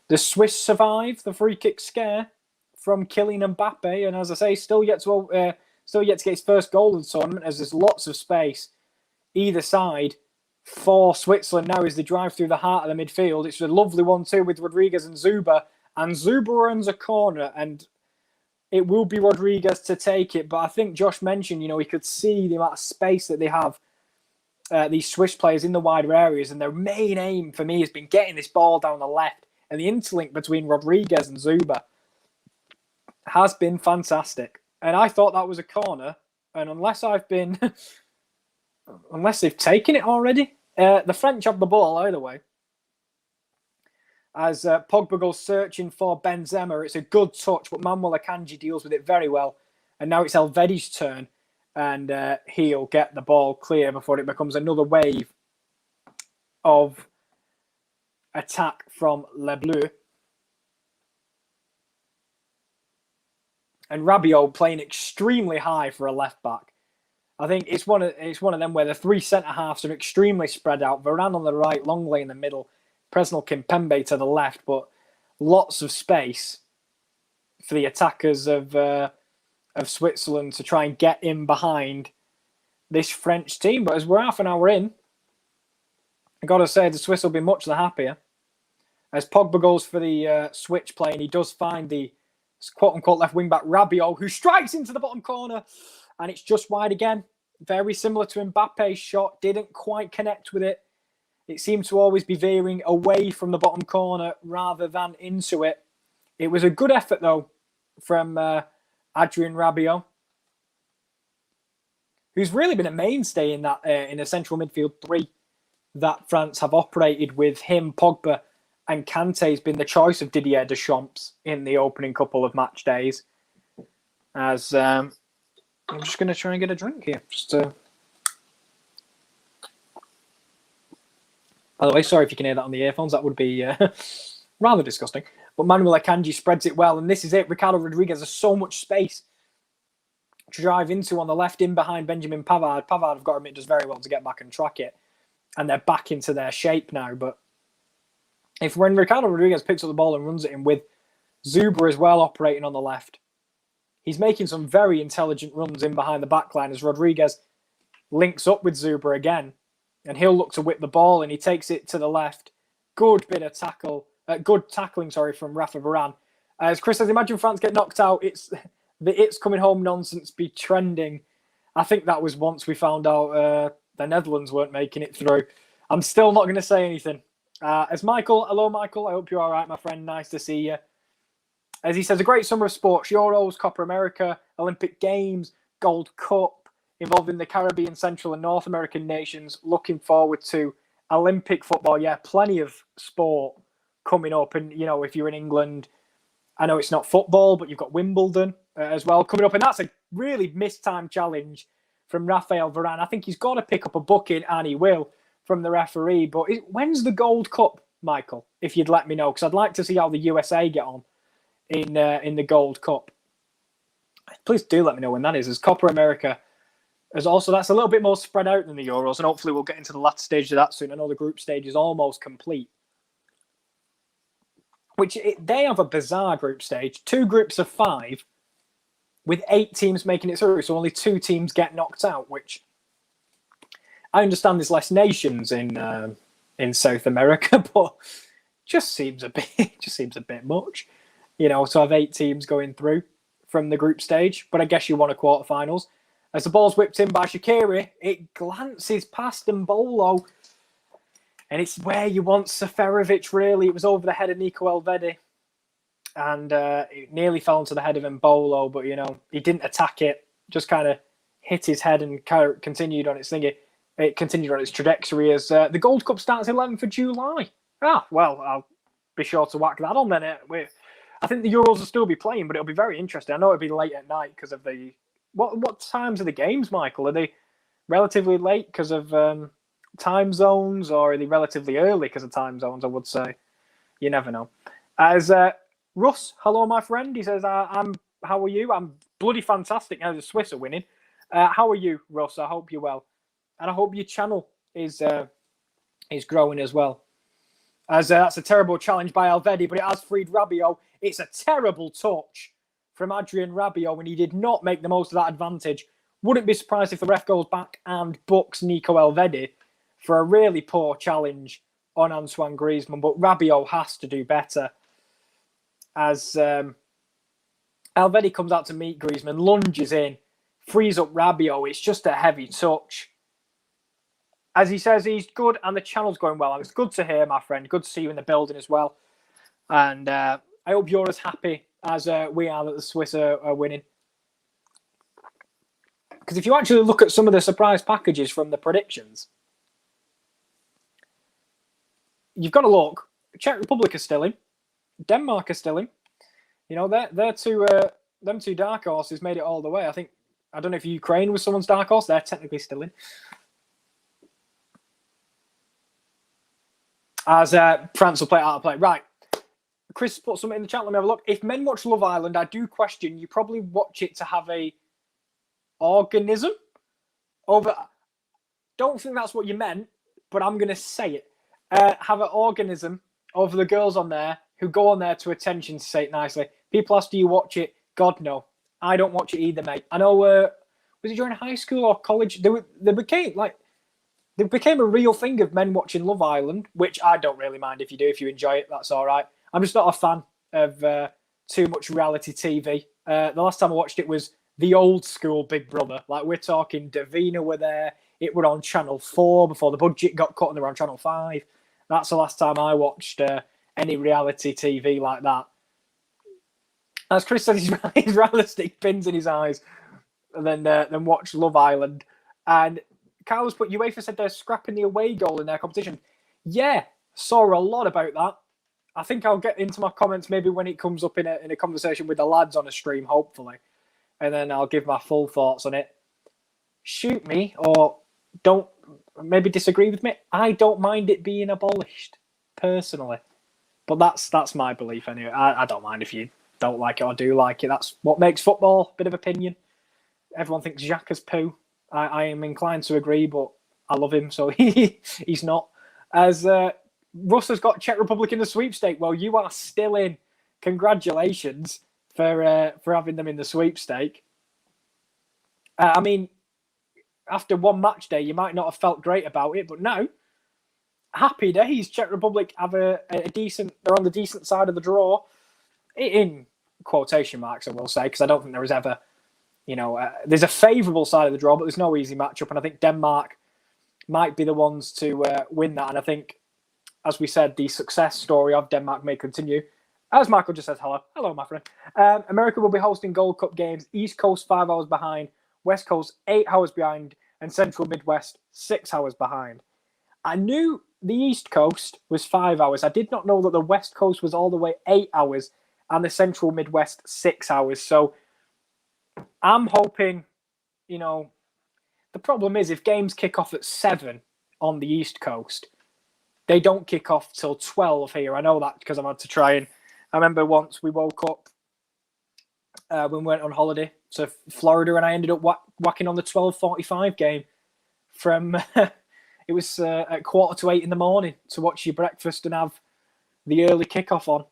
the Swiss survive the free kick scare from Kylian Mbappe, and as I say, still yet to get his first goal of the tournament, as there's lots of space either side for Switzerland now as they drive through the heart of the midfield. It's a lovely 1-2 with Rodriguez and Zuber, and Zuber earns a corner, and it will be Rodriguez to take it, but I think Josh mentioned, he could see the amount of space that they have, these Swiss players in the wider areas, and their main aim for me has been getting this ball down the left, and the interlink between Rodriguez and Zuber has been fantastic. And I thought that was a corner, and unless they've taken it already, the French have the ball either way. As Pogba goes searching for Benzema, it's a good touch, but Manuel Akanji deals with it very well. And now it's Elvedi's turn, and he'll get the ball clear before it becomes another wave of attack from Les Bleus. And Rabiot playing extremely high for a left back. I think it's one of them where the three centre halves are extremely spread out. Varane on the right, Longley in the middle, Presnel Kimpembe to the left, but lots of space for the attackers of Switzerland to try and get in behind this French team. But as we're half an hour in, I've got to say the Swiss will be much the happier. As Pogba goes for the switch play, and he does find the quote-unquote left wing-back Rabiot, who strikes into the bottom corner, and it's just wide again. Very similar to Mbappe's shot, didn't quite connect with it. It seemed to always be veering away from the bottom corner rather than into it. It was a good effort, though, from Adrien Rabiot, who's really been a mainstay in that in a central midfield three that France have operated with. Him, Pogba, and Kante has been the choice of Didier Deschamps in the opening couple of match days. As I'm just going to try and get a drink here. By the way, sorry if you can hear that on the earphones. That would be rather disgusting. But Manuel Akanji spreads it well. And this is it. Ricardo Rodriguez has so much space to drive into on the left in behind Benjamin Pavard. Pavard, I've got to admit, does very well to get back and track it. And they're back into their shape now. But if when Ricardo Rodriguez picks up the ball and runs it in with Zuber as well operating on the left, he's making some very intelligent runs in behind the back line as Rodriguez links up with Zuber again, and he'll look to whip the ball, and he takes it to the left. Good bit of good tackling, from Rafa Varane. As Chris says, imagine France get knocked out. It's coming home nonsense be trending. I think that was once we found out the Netherlands weren't making it through. I'm still not going to say anything. As Michael, hello Michael, I hope you're all right, my friend. Nice to see you. As he says, a great summer of sports, Euros, Copa America, Olympic Games, Gold Cup, involving the Caribbean, Central and North American nations. Looking forward to Olympic football. Yeah, plenty of sport coming up. And, if you're in England, I know it's not football, but you've got Wimbledon as well coming up. And that's a really mistimed challenge from Raphael Varane. I think he's got to pick up a booking, and he will, from the referee. But when's the Gold Cup, Michael, if you'd let me know? Because I'd like to see how the USA get on in the Gold Cup. Please do let me know when that is. As Copa America, as also that's a little bit more spread out than the Euros, and hopefully we'll get into the latter stage of that soon. I know the group stage is almost complete. They have a bizarre group stage. 2 groups of 5 with 8 teams making it through. So only 2 teams get knocked out, which I understand there's less nations in South America, but just seems a bit much. To have 8 teams going through from the group stage. But I guess you want a quarterfinals. As the ball's whipped in by Shaqiri, it glances past Mbolo. And it's where you want Seferovic, really. It was over the head of Nico Elvedi. And it nearly fell into the head of Mbolo, but, he didn't attack it. Just kind of hit his head and continued on its thingy. It continued on its trajectory as the Gold Cup starts 11th of July. Well, I'll be sure to whack that on then. I think the Euros will still be playing, but it'll be very interesting. I know it'll be late at night because of the... What times are the games, Michael? Are they relatively late because of time zones, or are they relatively early because of time zones, I would say? You never know. As Russ, hello, my friend. He says, how are you? I'm bloody fantastic now the Swiss are winning. How are you, Russ? I hope you're well. And I hope your channel is growing as well. As that's a terrible challenge by Elvedi, but it has freed Rabiot. It's a terrible touch from Adrian Rabiot, and he did not make the most of that advantage. Wouldn't be surprised if the ref goes back and books Nico Elvedi for a really poor challenge on Antoine Griezmann, but Rabiot has to do better. As Elvedi comes out to meet Griezmann, lunges in, frees up Rabiot. It's just a heavy touch. As he says, he's good and the channel's going well. And it's good to hear, my friend. Good to see you in the building as well. And I hope you're as happy as we are that the Swiss are winning. Because if you actually look at some of the surprise packages from the predictions, you've got to look. Czech Republic are still in. Denmark are still in. They're them two dark horses made it all the way. I don't know if Ukraine was someone's dark horse. They're technically still in. As France will play out of play. Right. Chris put something in the chat. Let me have a look. If men watch Love Island, I do question you probably watch it to have a organism over. Don't think that's what you meant, but I'm going to say it. Have an organism over the girls on there who go on there to attention, to say it nicely. People ask, do you watch it? God, no. I don't watch it either, mate. I know, was it during high school or college? They became a real thing of men watching Love Island, which I don't really mind if you do. If you enjoy it, that's all right. I'm just not a fan of too much reality TV. The last time I watched it was the old school Big Brother. Like, we're talking Davina were there. It were on Channel 4 before the budget got cut and they were on Channel 5. That's the last time I watched any reality TV like that. As Chris said, he's rather stick pins in his eyes than watch Love Island. And Carlos put, UEFA said they're scrapping the away goal in their competition. Yeah, saw a lot about that. I think I'll get into my comments maybe when it comes up in a conversation with the lads on a stream, hopefully. And then I'll give my full thoughts on it. Shoot me or don't maybe disagree with me. I don't mind it being abolished, personally. But that's my belief anyway. I don't mind if you don't like it or do like it. That's what makes football. Bit of opinion. Everyone thinks Xhaka's poo. I am inclined to agree, but I love him, so he's not. As Russia's got Czech Republic in the sweepstake. Well, you are still in. Congratulations for having them in the sweepstake. I mean, after one match day, you might not have felt great about it, but no. Happy days. Czech Republic have a decent. They're on the decent side of the draw, in quotation marks, I will say, because I don't think there was ever, there's a favourable side of the draw, but there's no easy matchup, and I think Denmark might be the ones to win that. And I think, as we said, the success story of Denmark may continue. As Michael just says, hello, my friend. America will be hosting Gold Cup games. East Coast 5 hours behind, West Coast 8 hours behind, and Central Midwest 6 hours behind. I knew the East Coast was 5 hours. I did not know that the West Coast was all the way 8 hours and the Central Midwest 6 hours. So I'm hoping, the problem is if games kick off at 7 on the East Coast, they don't kick off till 12 here. I know that because I've had to try and I remember once we woke up when we went on holiday to Florida and I ended up whacking on the 12:45 game from... It was at 7:45 in the morning to watch your breakfast and have the early kickoff on,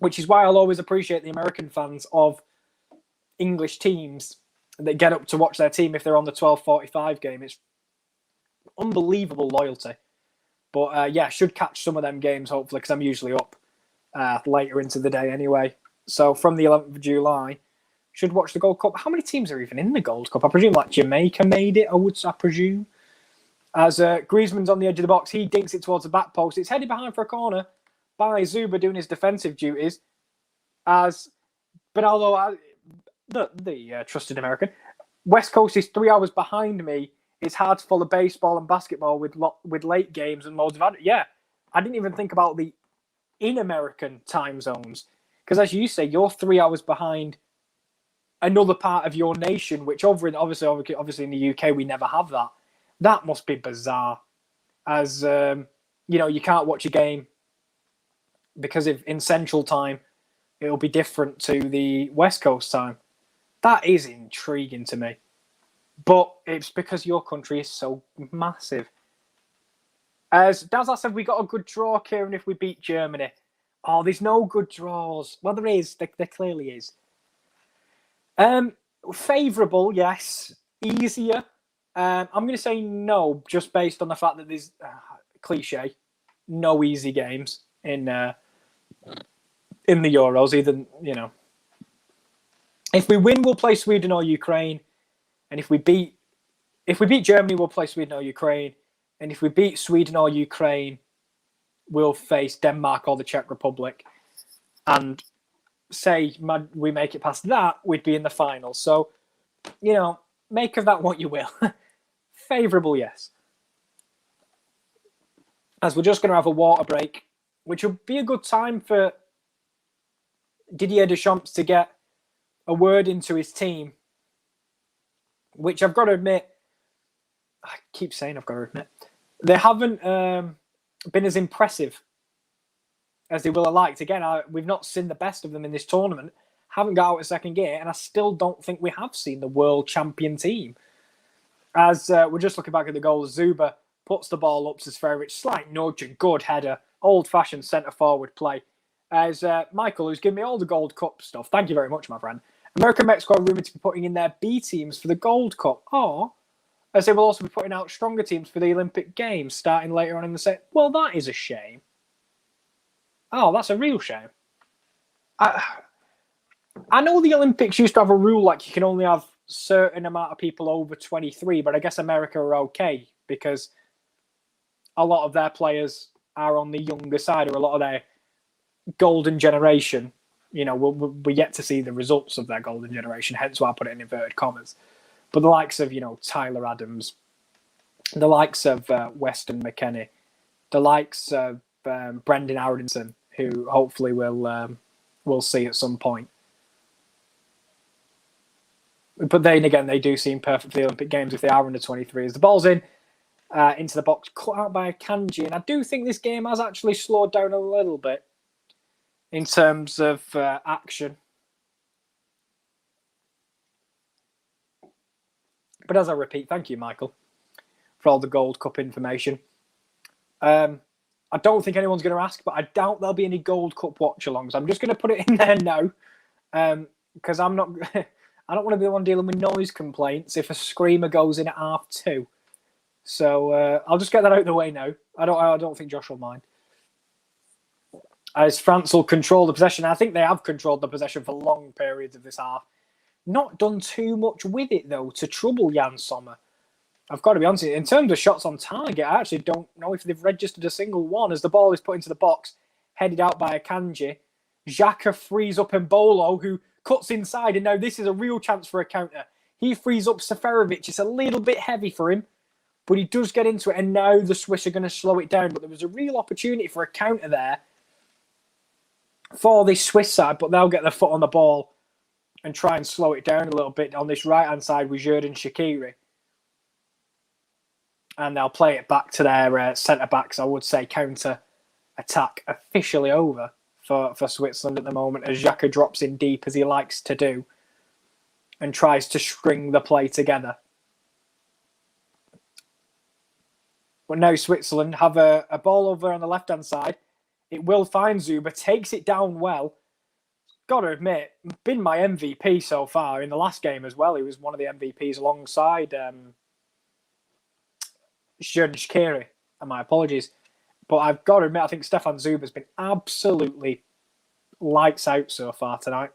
which is why I'll always appreciate the American fans of English teams that get up to watch their team if they're on the 12:45 game. It's unbelievable loyalty. But should catch some of them games hopefully because I'm usually up later into the day anyway. So from the 11th of July, should watch the Gold Cup. How many teams are even in the Gold Cup? I presume like Jamaica made it, I presume. As Griezmann's on the edge of the box, he dinks it towards the back post. It's headed behind for a corner by Zuba doing his defensive duties. As Bernardo, the trusted American, West Coast is 3 hours behind me. It's hard to follow baseball and basketball with late games and modes of... Yeah, I didn't even think about the in-American time zones. Because as you say, you're 3 hours behind another part of your nation, which obviously in the UK, we never have that. That must be bizarre. As, you can't watch a game because in Central Time, it'll be different to the West Coast time. That is intriguing to me. But it's because your country is so massive. As Dazza said, we got a good draw, Kieran, if we beat Germany. Oh, there's no good draws. Well, there is. There clearly is. Favourable, yes. Easier. I'm going to say no, just based on the fact that there's cliche, no easy games in the Euros. Either if we win, we'll play Sweden or Ukraine, and if we beat Germany, we'll play Sweden or Ukraine, and if we beat Sweden or Ukraine, we'll face Denmark or the Czech Republic, and say we make it past that, we'd be in the final. So, make of that what you will. Favourable, yes. As we're just going to have a water break, which will be a good time for Didier Deschamps to get a word into his team, which I've got to admit, I keep saying I've got to admit, they haven't been as impressive as they will have liked. Again, we've not seen the best of them in this tournament, haven't got out of second gear, and I still don't think we have seen the world champion team. As we're just looking back at the goal, Zuba puts the ball up to Sferovic, slight nudge and good header, old-fashioned centre-forward play. As Michael, who's given me all the Gold Cup stuff, thank you very much, my friend. America and Mexico are rumoured to be putting in their B teams for the Gold Cup, or as they will also be putting out stronger teams for the Olympic Games starting later on in the set. Well, that is a shame. Oh, that's a real shame. I know the Olympics used to have a rule like you can only have certain amount of people over 23, but I guess America are okay because a lot of their players are on the younger side, or a lot of their golden generation. We're yet to see the results of their golden generation, hence why I put it in inverted commas. But the likes of, Tyler Adams, the likes of Weston McKennie, the likes of Brendan Aronson, who hopefully we'll see at some point. But then again, they do seem perfect for the Olympic Games if they are under 23. As the ball's into the box, cut out by Kanji. And I do think this game has actually slowed down a little bit in terms of action. But as I repeat, thank you, Michael, for all the Gold Cup information. I don't think anyone's going to ask, but I doubt there'll be any Gold Cup watch-alongs. I'm just going to put it in there now, because I'm not. I don't want to be the one dealing with noise complaints if a screamer goes in at 2:30. So I'll just get that out of the way now. I don't think Josh will mind. As France will control the possession. I think they have controlled the possession for long periods of this half. Not done too much with it, though, to trouble Jan Sommer. I've got to be honest, in terms of shots on target, I actually don't know if they've registered a single one as the ball is put into the box, headed out by Akanji. Xhaka frees up Embolo, who cuts inside, and now this is a real chance for a counter. He frees up Seferovic. It's a little bit heavy for him, but he does get into it, and now the Swiss are going to slow it down. But there was a real opportunity for a counter there for this Swiss side, but they'll get their foot on the ball and try and slow it down a little bit on this right-hand side with Xherdan Shaqiri. And they'll play it back to their centre-backs. I would say counter-attack officially over for Switzerland at the moment as Xhaka drops in deep as he likes to do and tries to string the play together. But now Switzerland have a ball over on the left-hand side. It will find Zuba, takes it down well. Got to admit, been my MVP so far in the last game as well. He was one of the MVPs alongside Xherdan Shaqiri, and my apologies. But I've got to admit, I think Stefan Zuba's been absolutely lights out so far tonight.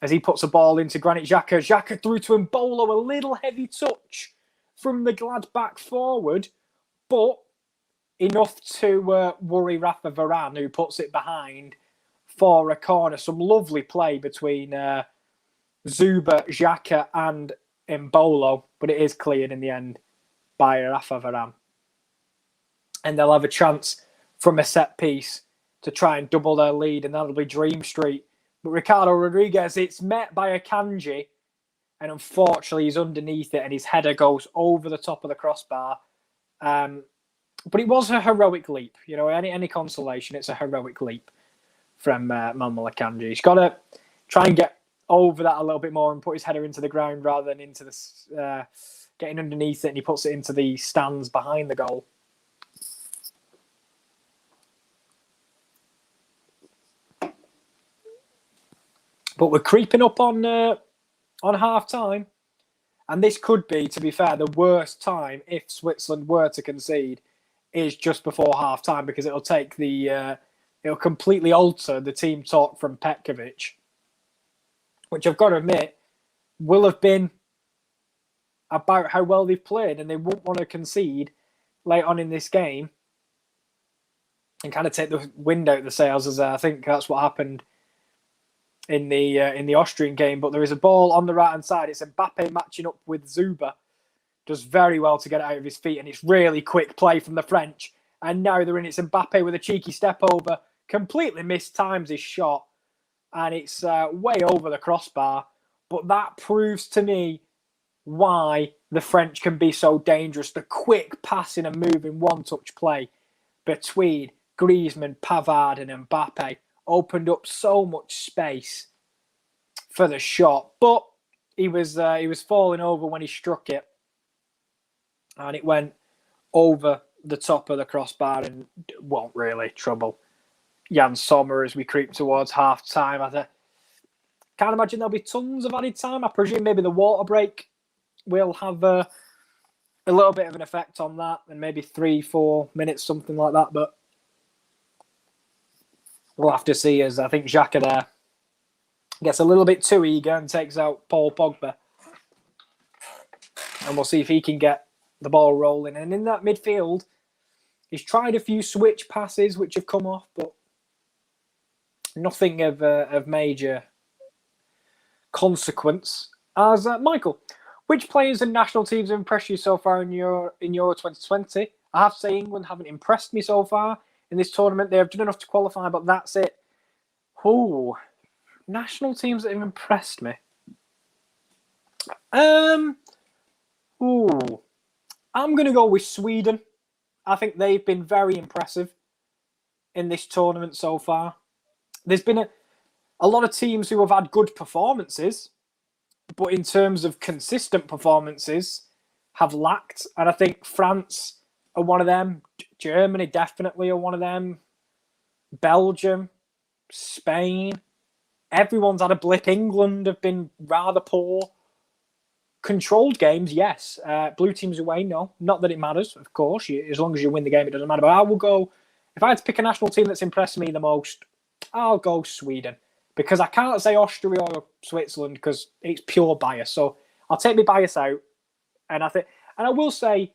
As he puts a ball into Granit Xhaka. Xhaka through to Embolo, a little heavy touch from the Gladbach forward, but enough to worry Rafa Varane, who puts it behind for a corner. Some lovely play between Zuba, Xhaka and Embolo, but it is cleared in the end by Rafa Varane. And they'll have a chance from a set piece to try and double their lead, and that'll be Dream Street. But Ricardo Rodriguez, it's met by Akanji, and unfortunately he's underneath it, and his header goes over the top of the crossbar. But it was a heroic leap. You know, any consolation, it's a heroic leap from Manuel Akanji. He's got to try and get over that a little bit more and put his header into the ground rather than into the getting underneath it, and he puts it into the stands behind the goal. But we're creeping up on half time, and this could be, to be fair, the worst time if Switzerland were to concede is just before half time, because it'll take it'll completely alter the team talk from Petkovic, which I've got to admit will have been about how well they've played, and they won't want to concede late on in this game and kind of take the wind out of the sails, as I think that's what happened in the Austrian game. But there is a ball on the right-hand side. It's Mbappe matching up with Zuba. Does very well to get it out of his feet, and it's really quick play from the French. And now they're in. It's Mbappe with a cheeky step over. Completely mistimes his shot, and it's way over the crossbar. But that proves to me why the French can be so dangerous. The quick passing and moving one-touch play between Griezmann, Pavard and Mbappe opened up so much space for the shot. But he was falling over when he struck it, and it went over the top of the crossbar and won't really trouble Jan Sommer as we creep towards half time. I can't imagine there'll be tons of added time. I presume maybe the water break will have a little bit of an effect on that, and maybe 3-4 minutes, something like that. But we'll have to see, as I think Xhaka there gets a little bit too eager and takes out Paul Pogba. And we'll see if he can get the ball rolling. And in that midfield, he's tried a few switch passes which have come off, but nothing of major consequence. As Michael, which players and national teams have impressed you so far in Euro 2020? I have to say England haven't impressed me so far in this tournament. They have done enough to qualify, but that's it. Oh, national teams that have impressed me. I'm going to go with Sweden. I think they've been very impressive in this tournament so far. There's been a lot of teams who have had good performances, but in terms of consistent performances, have lacked. And I think France are one of them. Germany definitely are one of them. Belgium, Spain. Everyone's had a blip. England have been rather poor. Controlled games, yes. Blue teams away, no. Not that it matters, of course. As long as you win the game, it doesn't matter. But I will go, if I had to pick a national team that's impressed me the most, I'll go Sweden. Because I can't say Austria or Switzerland because it's pure bias. So I'll take my bias out. And I will say,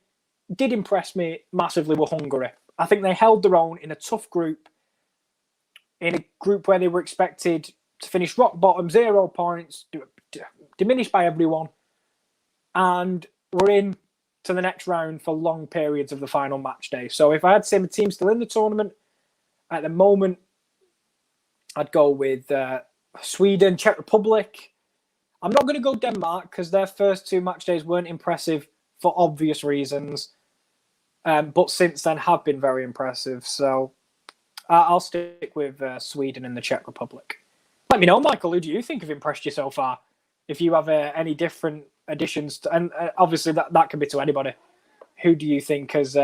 did impress me massively were Hungary. I think they held their own in a tough group, in a group where they were expected to finish rock bottom, 0 points, diminished by everyone. And we're in to the next round for long periods of the final match day. So if I had to say my team still in the tournament, at the moment, I'd go with Sweden, Czech Republic. I'm not going to go Denmark because their first 2 match days weren't impressive for obvious reasons. But since then have been very impressive. So I'll stick with Sweden and the Czech Republic. Let me know, Michael, who do you think have impressed you so far? If you have any different additions, and obviously that can be to anybody. Who do you think has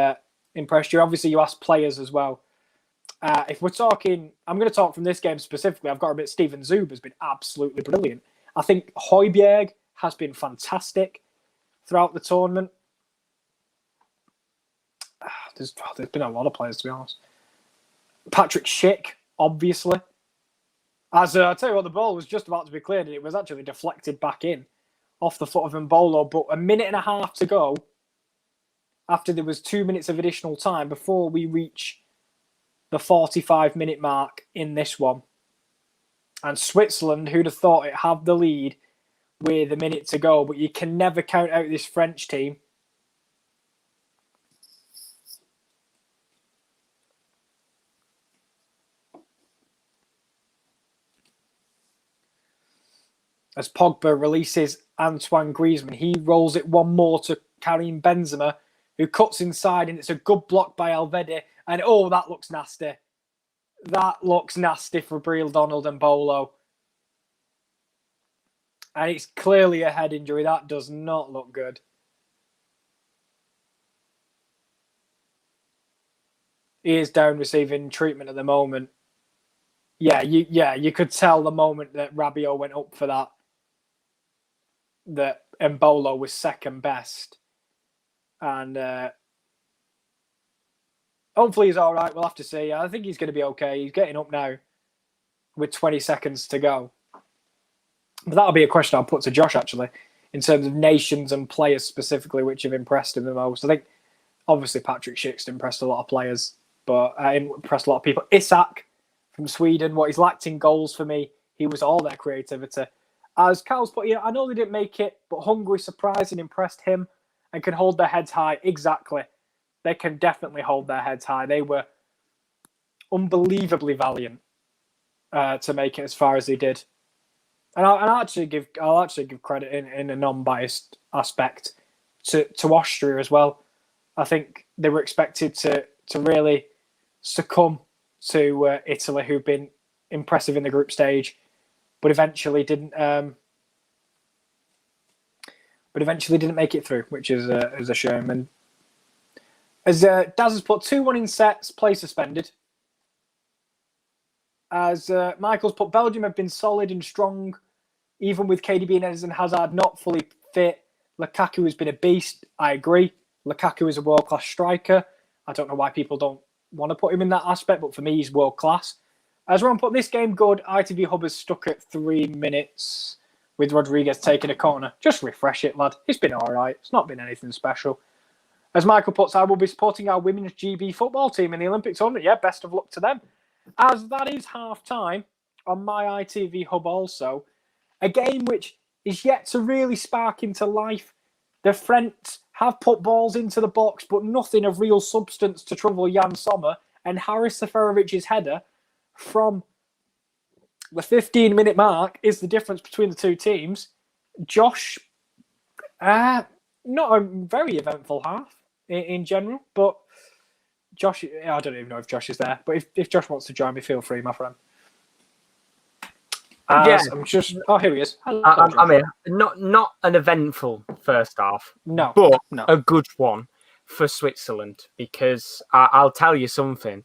impressed you? Obviously, you asked players as well. If we're talking, I'm going to talk from this game specifically. I've got to admit, Steven Zub has been absolutely brilliant. I think Højbjerg has been fantastic throughout the tournament. There's been a lot of players, to be honest. Patrick Schick, obviously. As I tell you what, the ball was just about to be cleared, and it was actually deflected back in off the foot of Mbolo. But a minute and a half to go, after there was 2 minutes of additional time before we reach the 45-minute mark in this one. And Switzerland, who'd have thought it, have the lead with a minute to go. But you can never count out this French team. As Pogba releases Antoine Griezmann, he rolls it one more to Karim Benzema, who cuts inside, and it's a good block by Alvedi. And oh, that looks nasty. That looks nasty for Breel Donald and Bolo. And it's clearly a head injury. That does not look good. He is down receiving treatment at the moment. Yeah, you could tell the moment that Rabiot went up for that Mbolo was second best. And hopefully he's all right. We'll have to see. I think he's going to be okay. He's getting up now with 20 seconds to go. But that'll be a question I'll put to Josh, actually, in terms of nations and players specifically, which have impressed him the most. I think, obviously, Patrick Schick's impressed a lot of players, but impressed a lot of people. Isak from Sweden, what he's lacked in goals for me, he was all their creativity. As Carl's put, I know they didn't make it, but Hungary surprised and impressed him and can hold their heads high. Exactly. They can definitely hold their heads high. They were unbelievably valiant to make it as far as they did. And I'll actually give credit in a non-biased aspect to Austria as well. I think they were expected to really succumb to Italy, who've been impressive in the group stage, but eventually didn't make it through, which is a shame. And as Daz has put, 2-1 in sets, play suspended. As Michael's put, Belgium have been solid and strong, even with KDB and Eden Hazard not fully fit. Lukaku has been a beast. I agree. Lukaku is a world-class striker. I don't know why people don't want to put him in that aspect, but for me, he's world-class. As Ron put, this game good. ITV Hub is stuck at 3 minutes with Rodriguez taking a corner. Just refresh it, lad. It's been all right. It's not been anything special. As Michael puts, I will be supporting our women's GB football team in the Olympic tournament. Yeah, best of luck to them. As that is half-time on my ITV Hub also, a game which is yet to really spark into life. The French have put balls into the box, but nothing of real substance to trouble Jan Sommer, and Haris Seferovic's header from the 15-minute mark is the difference between the two teams. Josh, not a very eventful half in general, but Josh, I don't even know if Josh is there, but if Josh wants to join me, feel free, my friend. Yeah. Here he is. Hello, I'm here. Not an eventful first half, No, but no. a good one. for Switzerland, because I'll tell you something.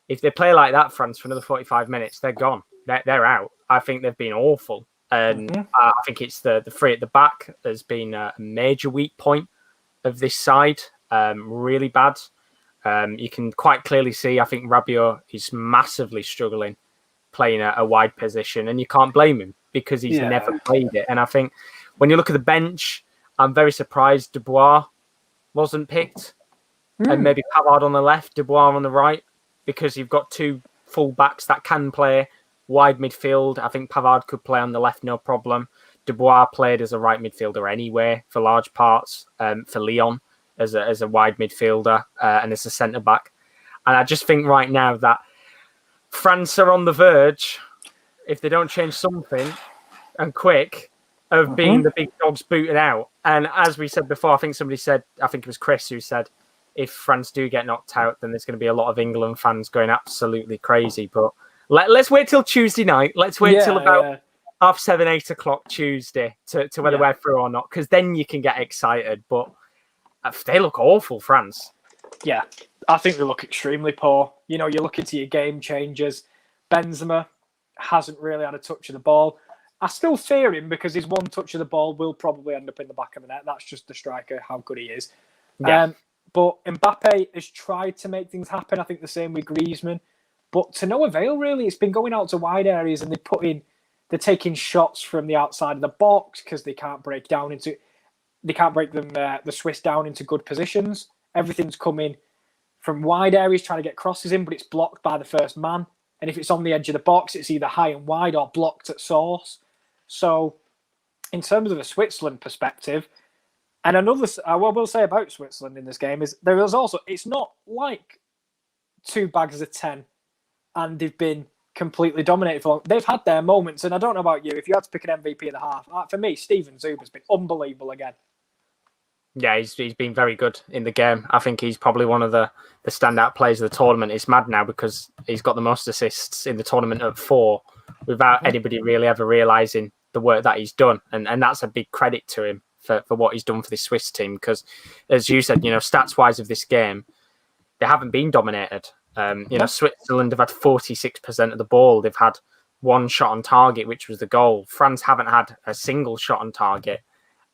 If they play like that, France, for another 45 minutes, they're gone. They're out. I think they've been awful. And I think it's the three at the back has been a major weak point of this side. Really bad. You can quite clearly see, I think Rabiot is massively struggling playing a wide position, and you can't blame him because he's never played it. And I think when you look at the bench, I'm very surprised Dubois wasn't picked, and maybe Pavard on the left, Dubois on the right, because you've got two full backs that can play wide midfield. I think Pavard could play on the left, no problem. Dubois played as a right midfielder anyway for large parts for Lyon as a wide midfielder and as a centre back. And I just think right now that France are on the verge, if they don't change something and quick, of being the big dogs booted out. And as we said before, I think somebody said, I think it was Chris who said, if France do get knocked out, then there's going to be a lot of England fans going absolutely crazy. But let's wait till Tuesday night. Let's wait till about 7:30, 8 o'clock Tuesday to whether we're through or not, because then you can get excited. But they look awful, France. Yeah, I think they look extremely poor. You know, you look into your game changers. Benzema hasn't really had a touch of the ball. I still fear him because his one touch of the ball will probably end up in the back of the net. That's just the striker, how good he is. Yeah. But Mbappe has tried to make things happen. I think the same with Griezmann. But to no avail, really. It's been going out to wide areas and they're taking shots from the outside of the box because they can't break the Swiss down into good positions. Everything's coming from wide areas trying to get crosses in, but it's blocked by the first man. And if it's on the edge of the box, it's either high and wide or blocked at source. So in terms of a Switzerland perspective, and another, what we'll say about Switzerland in this game is there is also, it's not like 2 bags of 10 and they've been completely dominated for long. They've had their moments, and I don't know about you, if you had to pick an MVP of the half, for me, Steven Zuber's been unbelievable again. Yeah, he's been very good in the game. I think he's probably one of the standout players of the tournament. It's mad now because he's got the most assists in the tournament at 4 without anybody really ever realising the work that he's done. And that's a big credit to him for what he's done for the Swiss team because, as you said, stats-wise of this game, they haven't been dominated. Switzerland have had 46% of the ball. They've had 1 shot on target, which was the goal. France haven't had a single shot on target.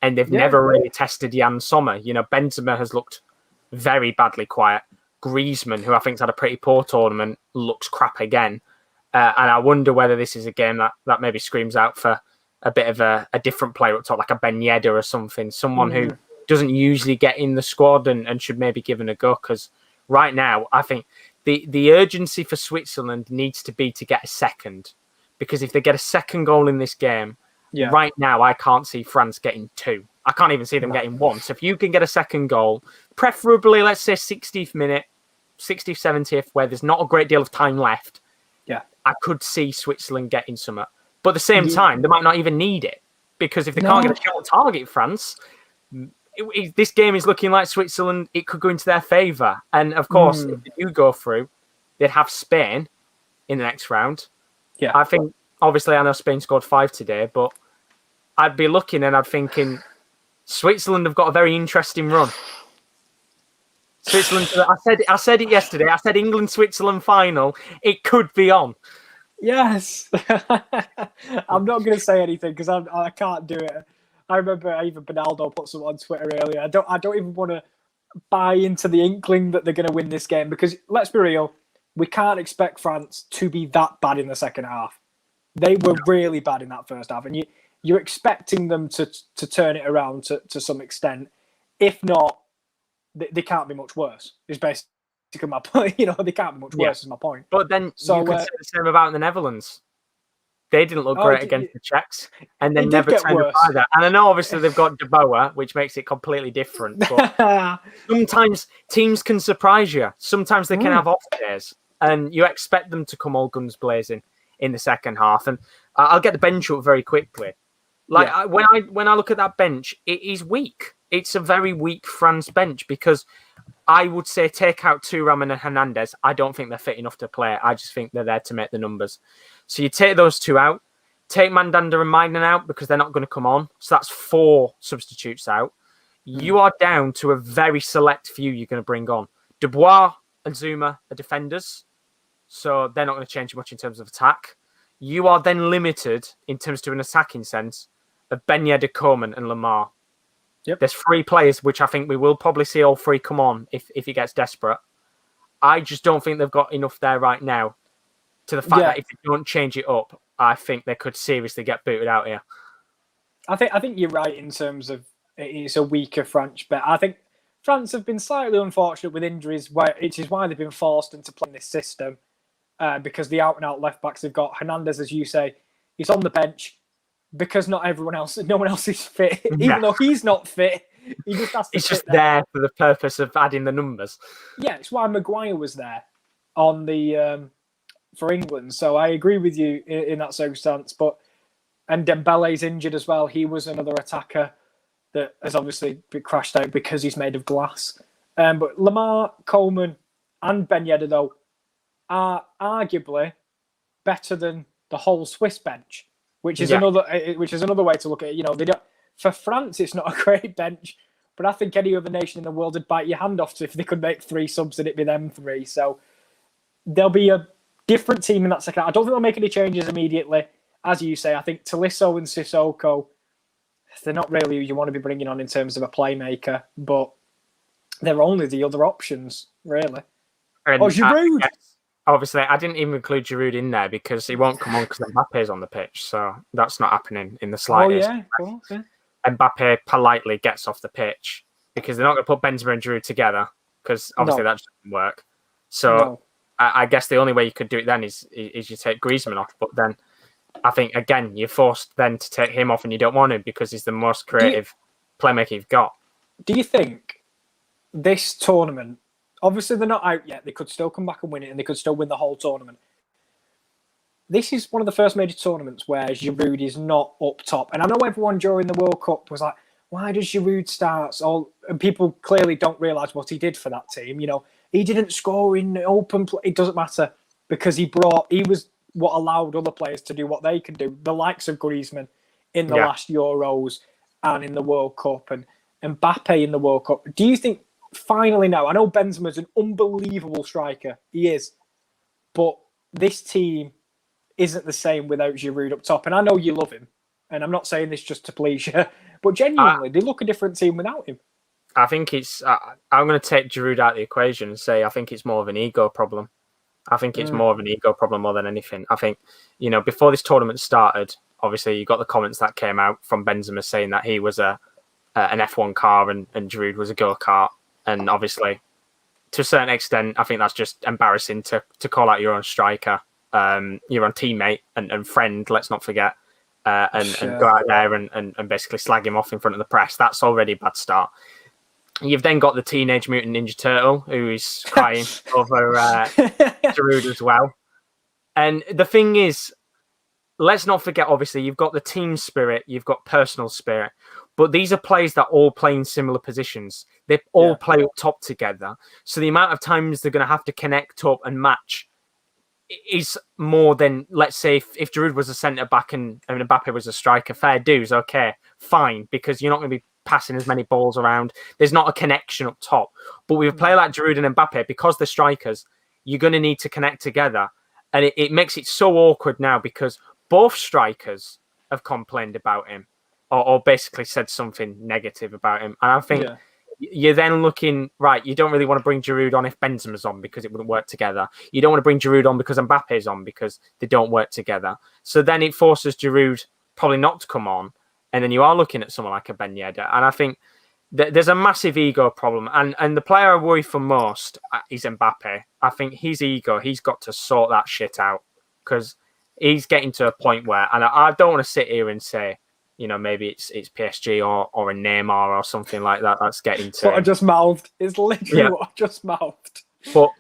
And they've never really tested Jan Sommer. Benzema has looked very badly quiet. Griezmann, who I think's had a pretty poor tournament, looks crap again. And I wonder whether this is a game that maybe screams out for a bit of a different player up top, like a Ben Yedder or something. Someone who doesn't usually get in the squad and should maybe give it a go. Because right now, I think the urgency for Switzerland needs to be to get a second. Because if they get a second goal in this game, right now, I can't see France getting 2. I can't even see them getting 1. So if you can get a second goal, preferably, let's say 60th minute, 60th, 70th, where there's not a great deal of time left, I could see Switzerland getting some. But at the same time, they might not even need it. Because if they can't get a shot on target, France, this game is looking like Switzerland, it could go into their favour. And of course, if they do go through, they'd have Spain in the next round. Yeah, I think, obviously, I know Spain scored 5 today, but I'd be looking and I'd thinking Switzerland have got a very interesting run. Switzerland, I said it yesterday. I said England-Switzerland final. It could be on. Yes. I'm not going to say anything because I can't do it. I remember even Benaldo put something on Twitter earlier. I don't even want to buy into the inkling that they're going to win this game because let's be real, we can't expect France to be that bad in the second half. They were really bad in that first half, and you're expecting them to turn it around to some extent. If not, they can't be much worse. Is basically my point. They can't be much worse. Is my point. But then you could say the same about the Netherlands. They didn't look great against the Czechs, and they never turned up either. And I know, obviously, they've got Deboa, which makes it completely different. But sometimes teams can surprise you. Sometimes they can have off days, and you expect them to come all guns blazing in the second half. And I'll get the bench up very quickly. When I look at that bench, it is weak. It's a very weak France bench because I would say take out Thuram and Hernandez. I don't think they're fit enough to play. I just think they're there to make the numbers. So you take those 2 out, take Mandanda and Maignan out because they're not going to come on. So that's 4 substitutes out. You are down to a very select few you're going to bring on. Dubois and Zuma are defenders, so they're not going to change much in terms of attack. You are then limited in terms to an attacking sense of Ben Yedder, Coleman, and Lamar. Yep. There's 3 players, which I think we will probably see all 3 come on if it gets desperate. I just don't think they've got enough there right now to the fact that if they don't change it up, I think they could seriously get booted out here. I think you're right in terms of it's a weaker France, but I think France have been slightly unfortunate with injuries, which is why they've been forced into playing this system, because the out-and-out left-backs have got Hernandez, as you say, he's on the bench because no one else is fit. Even though he's not fit, he just has to It's sit just there for the purpose of adding the numbers. Yeah, it's why Maguire was there on the for England. So I agree with you in that circumstance. And Dembele's injured as well. He was another attacker that has obviously been crashed out because he's made of glass. But Lamar, Coleman, and Ben Yedder, though, are arguably better than the whole Swiss bench, which is another way to look at it. You know, they don't. For France, it's not a great bench, but I think any other nation in the world would bite your hand off if they could make 3 subs and it'd be them 3. So there'll be a different team in that second. I don't think they'll make any changes immediately. As you say, I think Tolisso and Sissoko, they're not really who you want to be bringing on in terms of a playmaker, but they're only the other options, really. And Giroud. Obviously, I didn't even include Giroud in there because he won't come on because Mbappe's on the pitch, so that's not happening in the slightest. Oh, yeah, of course, yeah. Mbappe politely gets off the pitch because they're not going to put Benzema and Giroud together because obviously that doesn't work. So I guess the only way you could do it then is you take Griezmann off, but then I think, again, you're forced then to take him off and you don't want him because he's the most creative playmaker you've got. Do you think this tournament, obviously they're not out yet, they could still come back and win it and they could still win the whole tournament. This is one of the first major tournaments where Giroud is not up top. And I know everyone during the World Cup was like, why does Giroud start? And people clearly don't realise what he did for that team. You know, he didn't score in open play. It doesn't matter because he was what allowed other players to do what they can do. The likes of Griezmann in the last Euros and in the World Cup and Mbappe in the World Cup. Do you think finally now, I know Benzema's an unbelievable striker. He is. But this team isn't the same without Giroud up top. And I know you love him. And I'm not saying this just to please you. But genuinely, they look a different team without him. I think it's... I'm going to take Giroud out of the equation and say I think it's more of an ego problem. I think it's more of an ego problem more than anything. I think, you know, before this tournament started, obviously you got the comments that came out from Benzema saying that he was an F1 car and Giroud was a go-kart. And obviously, to a certain extent, I think that's just embarrassing to call out your own striker, your own teammate and friend, let's not forget, and go out there and basically slag him off in front of the press. That's already a bad start. You've then got the Teenage Mutant Ninja Turtle, who is crying over Giroud as well. And the thing is, let's not forget, obviously, you've got the team spirit, you've got personal spirit, but these are players that all play in similar positions. They all play up top together. So the amount of times they're going to have to connect up and match is more than, let's say, if Giroud was a centre-back and Mbappe was a striker, fair dues, okay, fine, because you're not going to be passing as many balls around. There's not a connection up top. But with a player like Giroud and Mbappe, because they're strikers, you're going to need to connect together. And it makes it so awkward now because both strikers have complained about him or basically said something negative about him. And I think you're then looking, right, you don't really want to bring Giroud on if Benzema's on because it wouldn't work together. You don't want to bring Giroud on because Mbappe's on because they don't work together. So then it forces Giroud probably not to come on. And then you are looking at someone like a Ben Yedder. And I think there's a massive ego problem. And the player I worry for most is Mbappe. I think his ego, he's got to sort that shit out because he's getting to a point where, and I don't want to sit here and say, you know, maybe it's PSG or a Neymar or something like that. That's getting to... What I just mouthed. It's literally what I just mouthed. But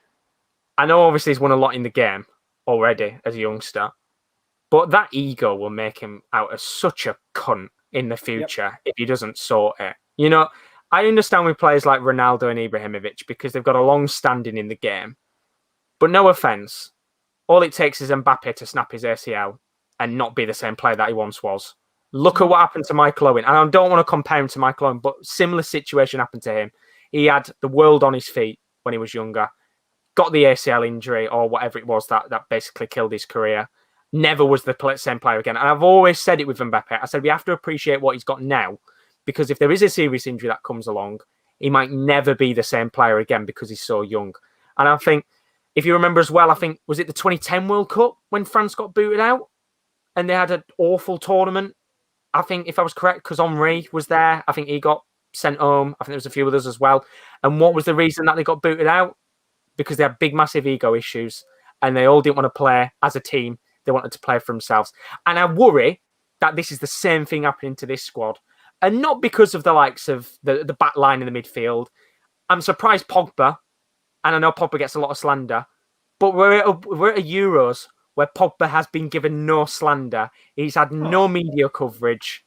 I know obviously he's won a lot in the game already as a youngster. But that ego will make him out as such a cunt in the future if he doesn't sort it. You know, I understand with players like Ronaldo and Ibrahimovic because they've got a long standing in the game. But no offence, all it takes is Mbappe to snap his ACL and not be the same player that he once was. Look at what happened to Michael Owen. And I don't want to compare him to Michael Owen, but similar situation happened to him. He had the world on his feet when he was younger, got the ACL injury or whatever it was that basically killed his career. Never was the same player again. And I've always said it with Mbappe. I said we have to appreciate what he's got now, because if there is a serious injury that comes along, he might never be the same player again because he's so young. And I think, if you remember as well, I think, was it the 2010 World Cup when France got booted out and they had an awful tournament? I think, if I was correct, because Henry was there, I think he got sent home. I think there was a few others as well. And what was the reason that they got booted out? Because they had big, massive ego issues and they all didn't want to play as a team. They wanted to play for themselves. And I worry that this is the same thing happening to this squad. And not because of the likes of the back line in the midfield. I'm surprised Pogba, and I know Pogba gets a lot of slander, but we're at a Euros where Pogba has been given no slander. He's had no media coverage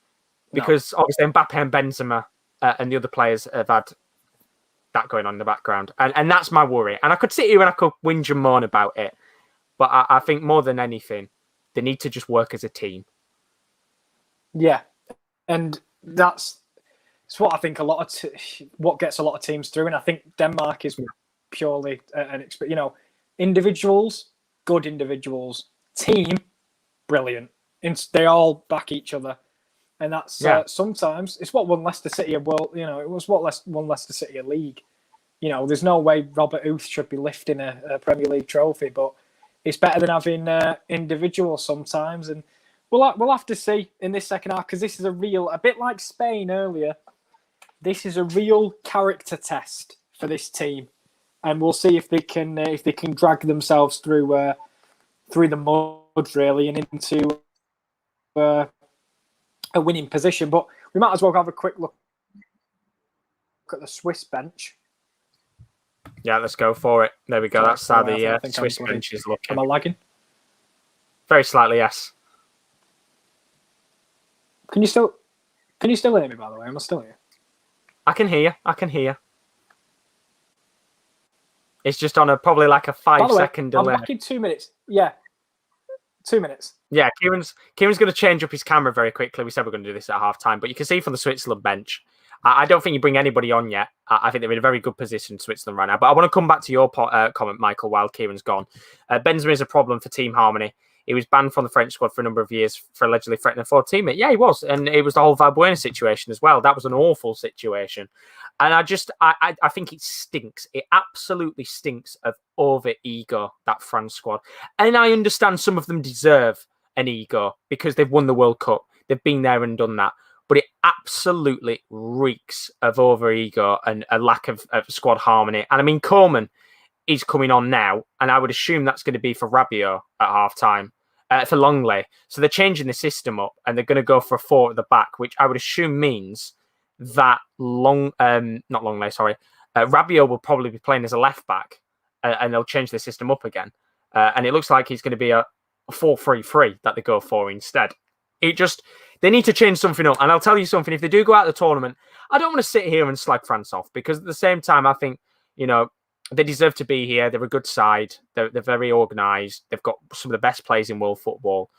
because obviously Mbappe and Benzema and the other players have had that going on in the background. And that's my worry. And I could sit here and I could whinge and moan about it. But I think more than anything, they need to just work as a team. Yeah. And it's what I think what gets a lot of teams through. And I think Denmark is purely individuals, good individuals, team, brilliant. They all back each other. And that's sometimes it's what won Leicester City a world. It was what won Leicester City a league. There's no way Robert Huth should be lifting a Premier League trophy, but it's better than having individuals sometimes. And we'll have to see in this second half, because this is a bit like Spain earlier. This is a real character test for this team, and we'll see if they can drag themselves through the mud really and into a winning position. But we might as well have a quick look at the Swiss bench. Yeah, let's go for it. There we go. That's how the Swiss bench is looking. Am I lagging? Very slightly, yes. Can you still hear me, by the way? Am I still here? I can hear you. It's just on probably like a 5-second delay. I'm back in 2 minutes. Yeah. 2 minutes. Yeah, Kieran's going to change up his camera very quickly. We said we're going to do this at half time, but you can see from the Switzerland bench, I don't think you bring anybody on yet. I think they're in a very good position, Switzerland, right now. But I want to come back to your comment, Michael, while Kieran's gone. Benzema is a problem for team harmony. He was banned from the French squad for a number of years for allegedly threatening a forward teammate. Yeah, he was. And it was the whole Valbuena situation as well. That was an awful situation. And I think it stinks. It absolutely stinks of over-ego, that France squad. And I understand some of them deserve an ego because they've won the World Cup. They've been there and done that. But it absolutely reeks of over-ego and a lack of squad harmony. And I mean, Coleman is coming on now, and I would assume that's going to be for Rabiot at half-time, for Longley. So they're changing the system up, and they're going to go for a 4 at the back, which I would assume means that Rabiot will probably be playing as a left-back, and they'll change the system up again. And it looks like he's going to be a 4-3-3 that they go for instead. They need to change something up. And I'll tell you something, if they do go out of the tournament, I don't want to sit here and slag France off, because at the same time, I think, they deserve to be here. They're a good side. They're very organised. They've got some of the best players in world football.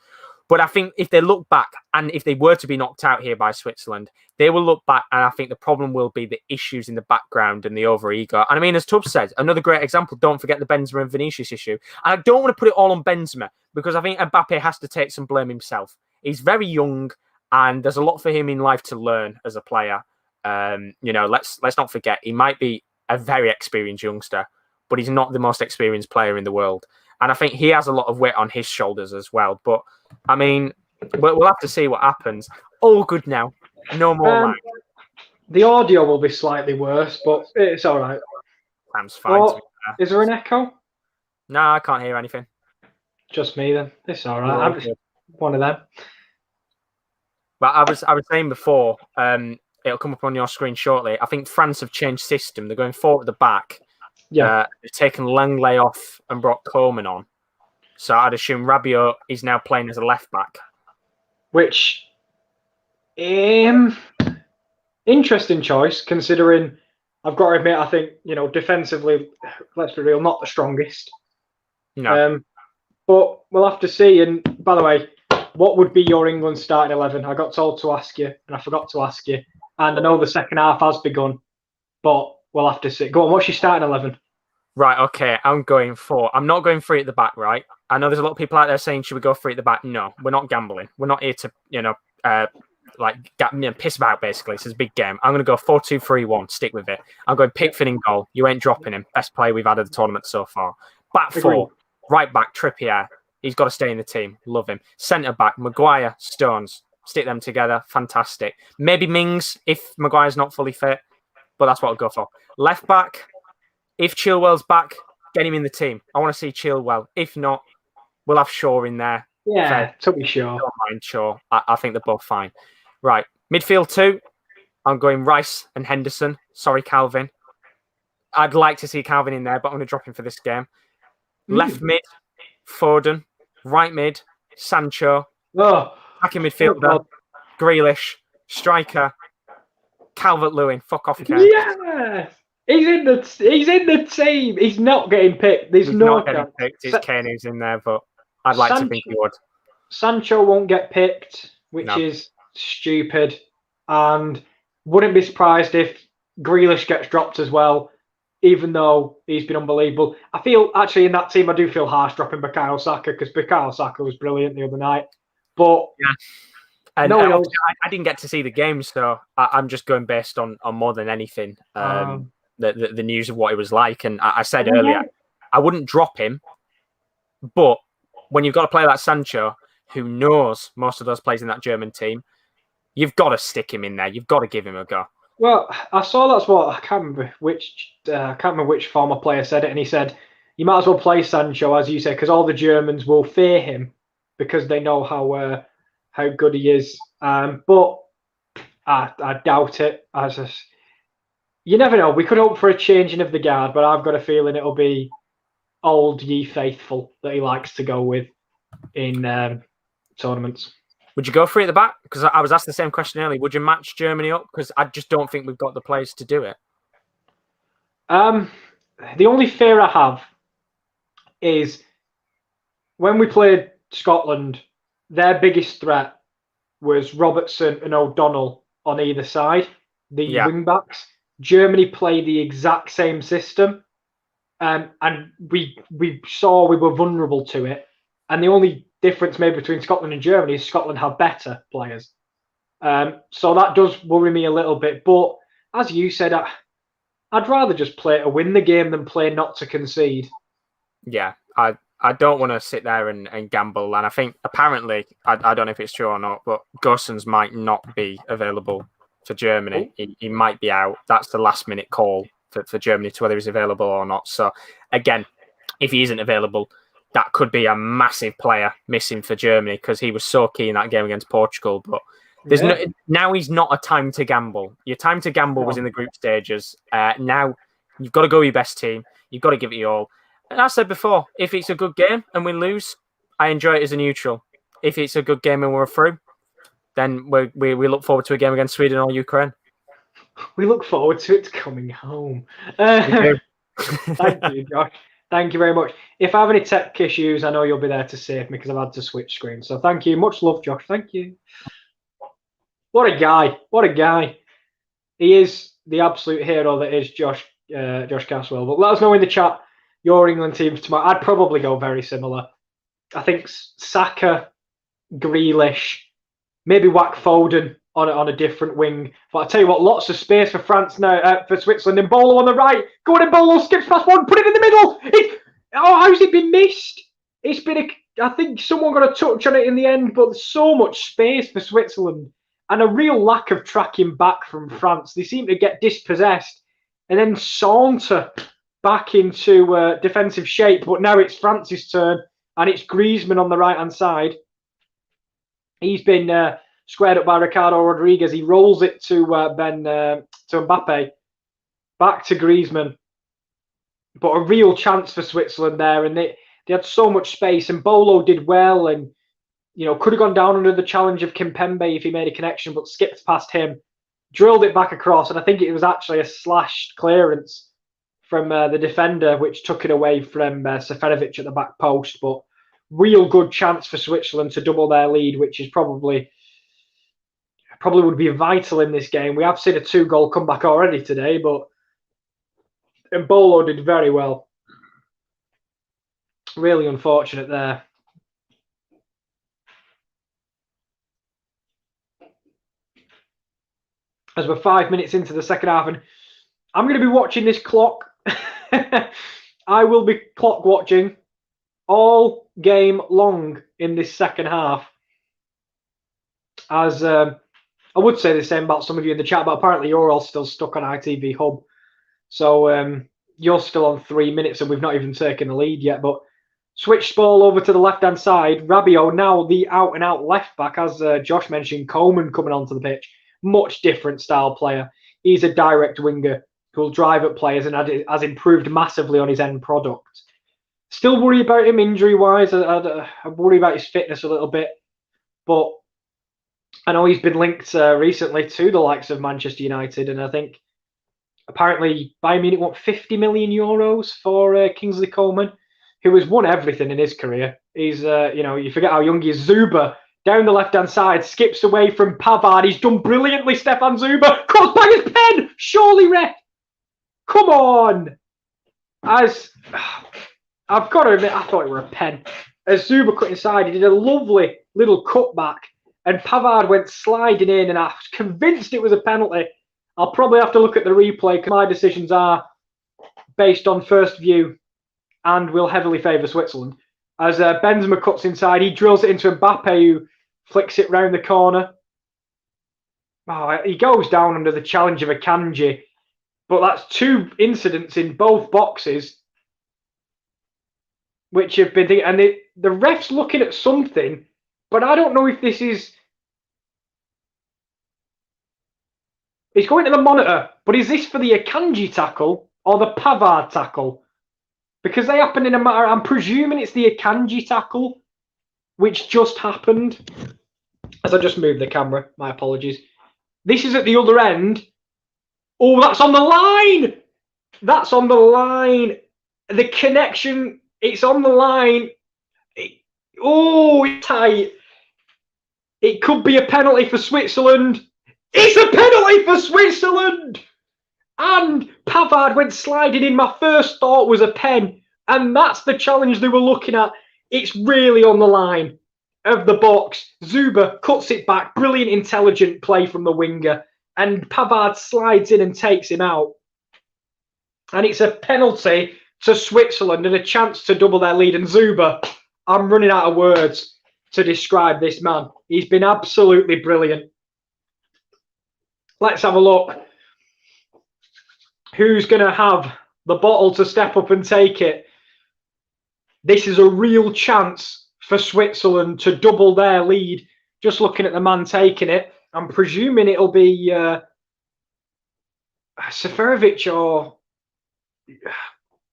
But I think if they look back, and if they were to be knocked out here by Switzerland, they will look back, and I think the problem will be the issues in the background and the over-ego. And I mean, as Tubbs said, another great example, don't forget the Benzema and Vinicius issue. And I don't want to put it all on Benzema, because I think Mbappe has to take some blame himself. He's very young, and there's a lot for him in life to learn as a player. Let's not forget, he might be a very experienced youngster, but he's not the most experienced player in the world. And I think he has a lot of weight on his shoulders as well. But, I mean, we'll have to see what happens. All good now. No more lag. The audio will be slightly worse, but it's all right. Sounds fine. Is there an echo? No, I can't hear anything. Just me then. It's all right. I'm just one of them. But I was saying before, it'll come up on your screen shortly. I think France have changed system. They're going 4 at the back. Yeah. They've taken Langley off and brought Coleman on. So I'd assume Rabiot is now playing as a left back. Which, interesting choice, considering I've got to admit, I think, defensively, let's be real, not the strongest. No. But we'll have to see. And by the way, what would be your England starting 11? I got told to ask you, and I forgot to ask you. And I know the second half has begun, but we'll have to see. Go on, what's your starting 11? Right, okay, I'm not going free at the back, right? I know there's a lot of people out there saying, should we go free at the back? No, we're not gambling. We're not here to, piss about, basically. This is a big game. I'm going to go 4-2-3-1. Stick with it. I'm going Pickford in goal. You ain't dropping him. Best player we've had of the tournament so far. Back four. Right back, Trippier. He's got to stay in the team. Love him. Centre back, Maguire, Stones. Stick them together. Fantastic. Maybe Mings if Maguire's not fully fit, but that's what I'll go for. Left back, if Chilwell's back, get him in the team. I want to see Chilwell. If not, we'll have Shaw in there. Yeah, to be sure. Don't mind Shaw. I think they're both fine. Right. Midfield 2, I'm going Rice and Henderson. Sorry, Calvin. I'd like to see Calvin in there, but I'm going to drop him for this game. Left mid, Foden. Right mid, Sancho. Back in midfielder, Grealish. Striker, Calvert-Lewin. Fuck off, Kane. Yeah! He's in the team. He's not getting picked. He's not getting picked. It's Kane who's in there, but I'd like to think he would. Sancho won't get picked, which is stupid. And wouldn't be surprised if Grealish gets dropped as well, even though he's been unbelievable. I feel, actually, in that team, I do feel harsh dropping Bukayo Saka, because Bukayo Saka was brilliant the other night. But and I didn't get to see the game, so I'm just going based on more than anything. The news of what it was like. And I said earlier, I wouldn't drop him. But when you've got a player like Sancho, who knows most of those players in that German team, you've got to stick him in there. You've got to give him a go. Well, I saw that's what, I can't remember which former player said it. And he said, you might as well play Sancho, as you said, because all the Germans will fear him because they know how good he is. But I doubt it. You never know. We could hope for a changing of the guard, but I've got a feeling it'll be old ye faithful that he likes to go with in tournaments. Would you go free at the back? Because I was asked the same question earlier. Would you match Germany up? Because I just don't think we've got the players to do it. The only fear I have is when we played Scotland, their biggest threat was Robertson and O'Donnell on either side, the wing backs. Germany play the exact same system, and we saw we were vulnerable to it. And the only difference maybe between Scotland and Germany is Scotland have better players. So that does worry me a little bit. But as you said, I'd rather just play to win the game than play not to concede. Yeah, I don't want to sit there and gamble. And I think apparently, I don't know if it's true or not, but Gosens might not be available for Germany. He might be out. That's the last minute call for Germany to whether he's available or not. So again, if he isn't available, that could be a massive player missing for Germany because he was so key in that game against Portugal. But there's now he's not a time to gamble. Your time to gamble was in the group stages. Now you've got to go with your best team. You've got to give it your all. And I said before, if it's a good game and we lose, I enjoy it as a neutral. If it's a good game and we're through, then we look forward to a game against Sweden or Ukraine. We look forward to it coming home. Thank you, Josh. Thank you very much. If I have any tech issues, I know you'll be there to save me because I've had to switch screens. So thank you. Much love, Josh. Thank you. What a guy. What a guy. He is the absolute hero that is Josh Caswell. But let us know in the chat your England team for tomorrow. I'd probably go very similar. I think Saka, Grealish, maybe whack Foden on a different wing. But I tell you what, lots of space for France now, for Switzerland. Embolo on the right. Go on, Embolo, skips past one, put it in the middle. How's it been missed? It's been I think someone got a touch on it in the end, but there's so much space for Switzerland and a real lack of tracking back from France. They seem to get dispossessed and then saunter back into defensive shape. But now it's France's turn, and it's Griezmann on the right-hand side. He's been squared up by Ricardo Rodriguez. He rolls it to Mbappe, back to Griezmann. But a real chance for Switzerland there, and they had so much space. And Bolo did well, and could have gone down under the challenge of Kimpembe if he made a connection, but skipped past him, drilled it back across, and I think it was actually a slashed clearance from the defender, which took it away from Seferovic at the back post. But real good chance for Switzerland to double their lead, which is probably would be vital in this game. We have seen a 2-goal comeback already today, but Mbolo did very well. Really unfortunate there. As we're 5 minutes into the second half, and I'm going to be watching this clock. I will be clock watching all game long in this second half. As I would say the same about some of you in the chat, but apparently you're all still stuck on ITV Hub. So you're still on 3 minutes and we've not even taken the lead yet. But switched ball over to the left-hand side. Rabiot now the out-and-out left-back, as Josh mentioned, Coleman coming onto the pitch. Much different style player. He's a direct winger who will drive at players and has improved massively on his end product. Still worry about him injury-wise. I worry about his fitness a little bit. But I know he's been linked recently to the likes of Manchester United, and I think apparently Bayern Munich want 50 million euros for Kingsley Coleman, who has won everything in his career. He's, you forget how young he is. Zuba down the left-hand side, skips away from Pavard. He's done brilliantly, Stefan Zuba. Cross by his pen! Surely, ref! Come on! I've got to admit, I thought it were a pen. As Zuba cut inside, he did a lovely little cutback, and Pavard went sliding in, and I was convinced it was a penalty. I'll probably have to look at the replay because my decisions are based on first view and will heavily favour Switzerland. As Benzema cuts inside, he drills it into Mbappe, who flicks it round the corner. Oh, he goes down under the challenge of Akanji. But that's 2 incidents in both boxes which have been... And the ref's looking at something, but I don't know if this is... It's going to the monitor, but is this for the Akanji tackle or the Pavard tackle? Because they happen in a matter... I'm presuming it's the Akanji tackle, which just happened. As I just moved the camera, my apologies. This is at the other end. Oh, that's on the line! That's on the line. The connection, it's on the line. It's tight. It could be a penalty for Switzerland. It's a penalty for Switzerland! And Pavard went sliding in. My first thought was a pen. And that's the challenge they were looking at. It's really on the line of the box. Zuba cuts it back. Brilliant, intelligent play from the winger. And Pavard slides in and takes him out. And it's a penalty to Switzerland and a chance to double their lead. And Zuba, I'm running out of words to describe this man. He's been absolutely brilliant. Let's have a look. Who's going to have the bottle to step up and take it? This is a real chance for Switzerland to double their lead. Just looking at the man taking it. I'm presuming it'll be Seferovic or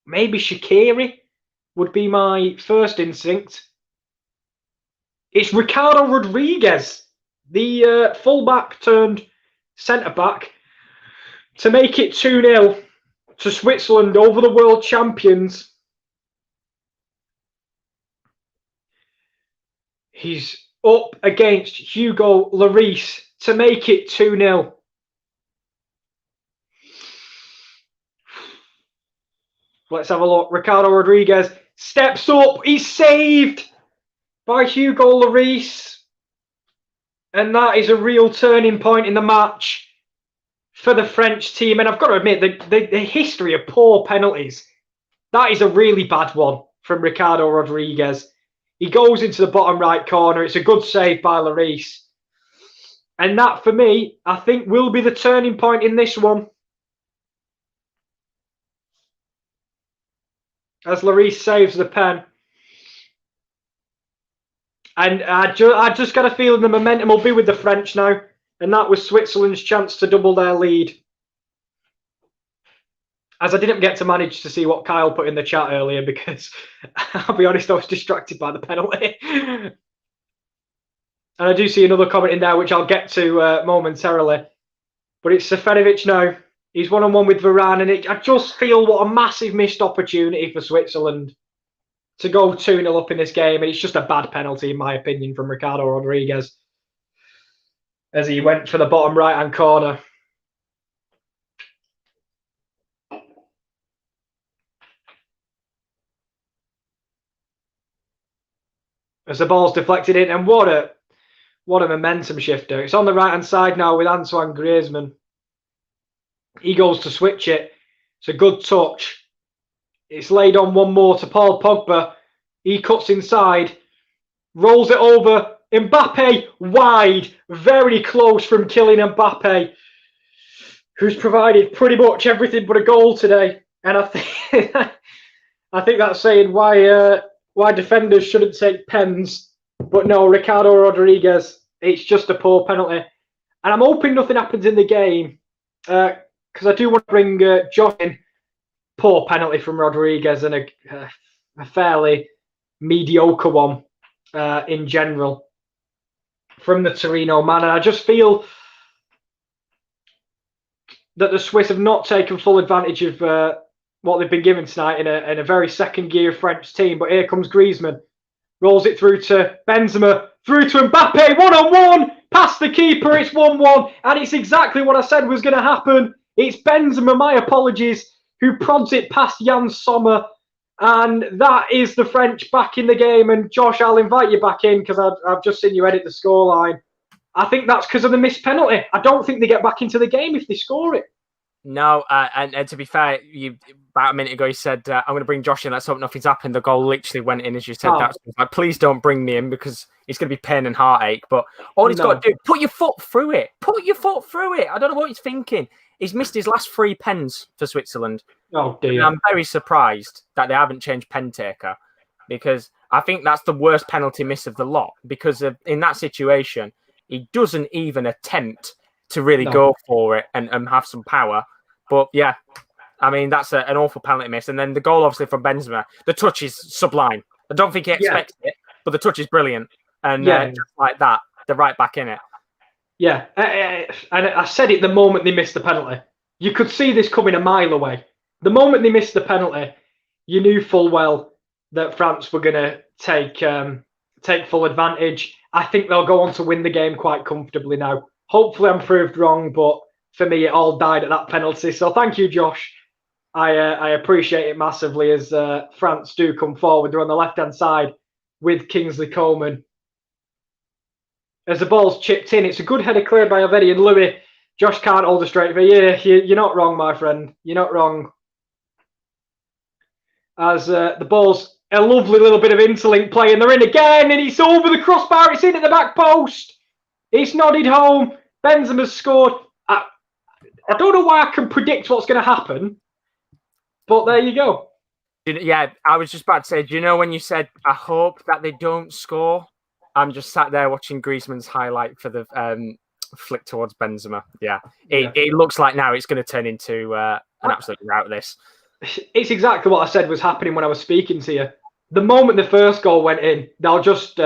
maybe Shaqiri would be my first instinct. It's Ricardo Rodriguez, the fullback turned centre-back, to make it 2-0 to Switzerland over the world champions. He's up against Hugo Lloris to make it 2-0. Let's have a look. Ricardo Rodriguez steps up. He's saved by Hugo Lloris. And that is a real turning point in the match for the French team. And I've got to admit, the history of poor penalties, that is a really bad one from Ricardo Rodriguez. He goes into the bottom right corner. It's a good save by Lloris. And that, for me, I think will be the turning point in this one. As Lloris saves the pen. And I just got a feeling the momentum will be with the French now. And that was Switzerland's chance to double their lead. As I didn't get to manage to see what Kyle put in the chat earlier because, I'll be honest, I was distracted by the penalty. And I do see another comment in there, which I'll get to momentarily. But it's Seferovic now. He's one-on-one with Varane. And I just feel what a massive missed opportunity for Switzerland to go 2-0 up in this game, and it's just a bad penalty, in my opinion, from Ricardo Rodriguez as he went for the bottom right-hand corner. As the ball's deflected in, and what a momentum shifter. It's on the right-hand side now with Antoine Griezmann. He goes to switch it. It's a good touch. It's laid on one more to Paul Pogba. He cuts inside, rolls it over. Mbappe wide, very close from Kylian Mbappe, who's provided pretty much everything but a goal today. And I think I think that's saying why defenders shouldn't take pens. But no, Ricardo Rodriguez, it's just a poor penalty. And I'm hoping nothing happens in the game because I do want to bring Josh in. Poor penalty from Rodriguez and a fairly mediocre one in general from the Torino man. And I just feel that the Swiss have not taken full advantage of what they've been given tonight in a very second-gear French team. But here comes Griezmann. Rolls it through to Benzema. Through to Mbappe. One-on-one. Past the keeper. It's 1-1. And it's exactly what I said was going to happen. It's Benzema, my apologies, who prods it past Jan Sommer. And that is the French back in the game. And Josh, I'll invite you back in because I've just seen you edit the scoreline. I think that's because of the missed penalty. I don't think they get back into the game if they score it. No, and to be fair, you about a minute ago you said I'm going to bring Josh in. Let's hope nothing's happened. The goal literally went in as you said that. Like, please don't bring me in because it's going to be pain and heartache. But all he's got to do, put your foot through it. Put your foot through it. I don't know what he's thinking. He's missed his last 3 pens for Switzerland. Oh dear! And I'm very surprised that they haven't changed pen taker because I think that's the worst penalty miss of the lot. Because in that situation, he doesn't even attempt to really go for it and have some power. But yeah, I mean, that's an awful penalty miss. And then the goal, obviously, from Benzema, the touch is sublime. I don't think he expected it, but the touch is brilliant. And just like that, they're right back in it. Yeah, and I said it the moment they missed the penalty. You could see this coming a mile away. The moment they missed the penalty, you knew full well that France were going to take full advantage. I think they'll go on to win the game quite comfortably now. Hopefully I'm proved wrong, but for me, it all died at that penalty. So thank you, Josh. I appreciate it massively as France do come forward. They're on the left-hand side with Kingsley Coman. As the ball's chipped in, it's a good header cleared by Avedi and Louis. Josh can't hold a straight. But yeah, you're not wrong, my friend. You're not wrong. As the ball's a lovely little bit of interlink play, and they're in again, and it's over the crossbar. It's in at the back post. It's nodded home. Benzema's scored. I don't know why I can predict what's going to happen, but there you go. Yeah, I was just about to say, do you know when you said, I hope that they don't score? I'm just sat there watching Griezmann's highlight for the flick towards Benzema. Yeah, it looks like now it's going to turn into an absolute rout, this. It's exactly what I said was happening when I was speaking to you. The moment the first goal went in, they'll just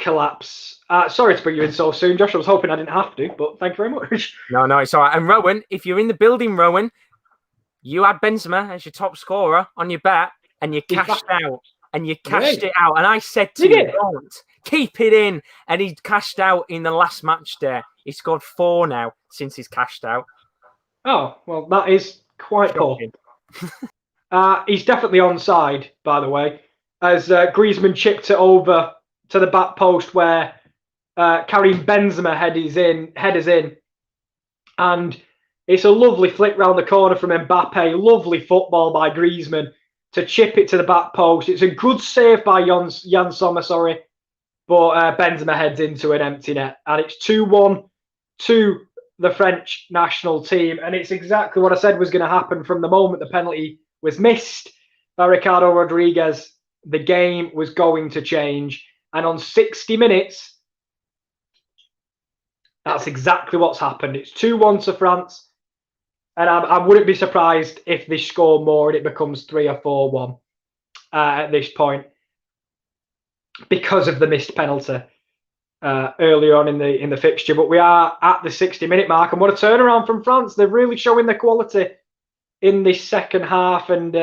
collapse. Sorry to bring you in so soon, Josh. I was hoping I didn't have to, but thank you very much. No, it's all right. And Rowan, if you're in the building, Rowan, you had Benzema as your top scorer on your bet, and you cashed out. And you cashed it out. And I said to you, don't. Keep it in. And he cashed out in the last match day. He scored 4 now since he's cashed out. Oh, well, that is quite poor. He's definitely onside, by the way, as Griezmann chipped it over to the back post where Karim Benzema headers in. And it's a lovely flick round the corner from Mbappe. Lovely football by Griezmann to chip it to the back post. It's a good save by Jan Sommer, but Benzema heads into an empty net. And it's 2-1 to the French national team. And it's exactly what I said was going to happen from the moment the penalty was missed by Ricardo Rodriguez. The game was going to change. And on 60 minutes, that's exactly what's happened. It's 2-1 to France. And I wouldn't be surprised if they score more and it becomes 3 or 4-1 at this point because of the missed penalty earlier on in the fixture. But we are at the 60-minute mark, and what a turnaround from France! They're really showing their quality in this second half, and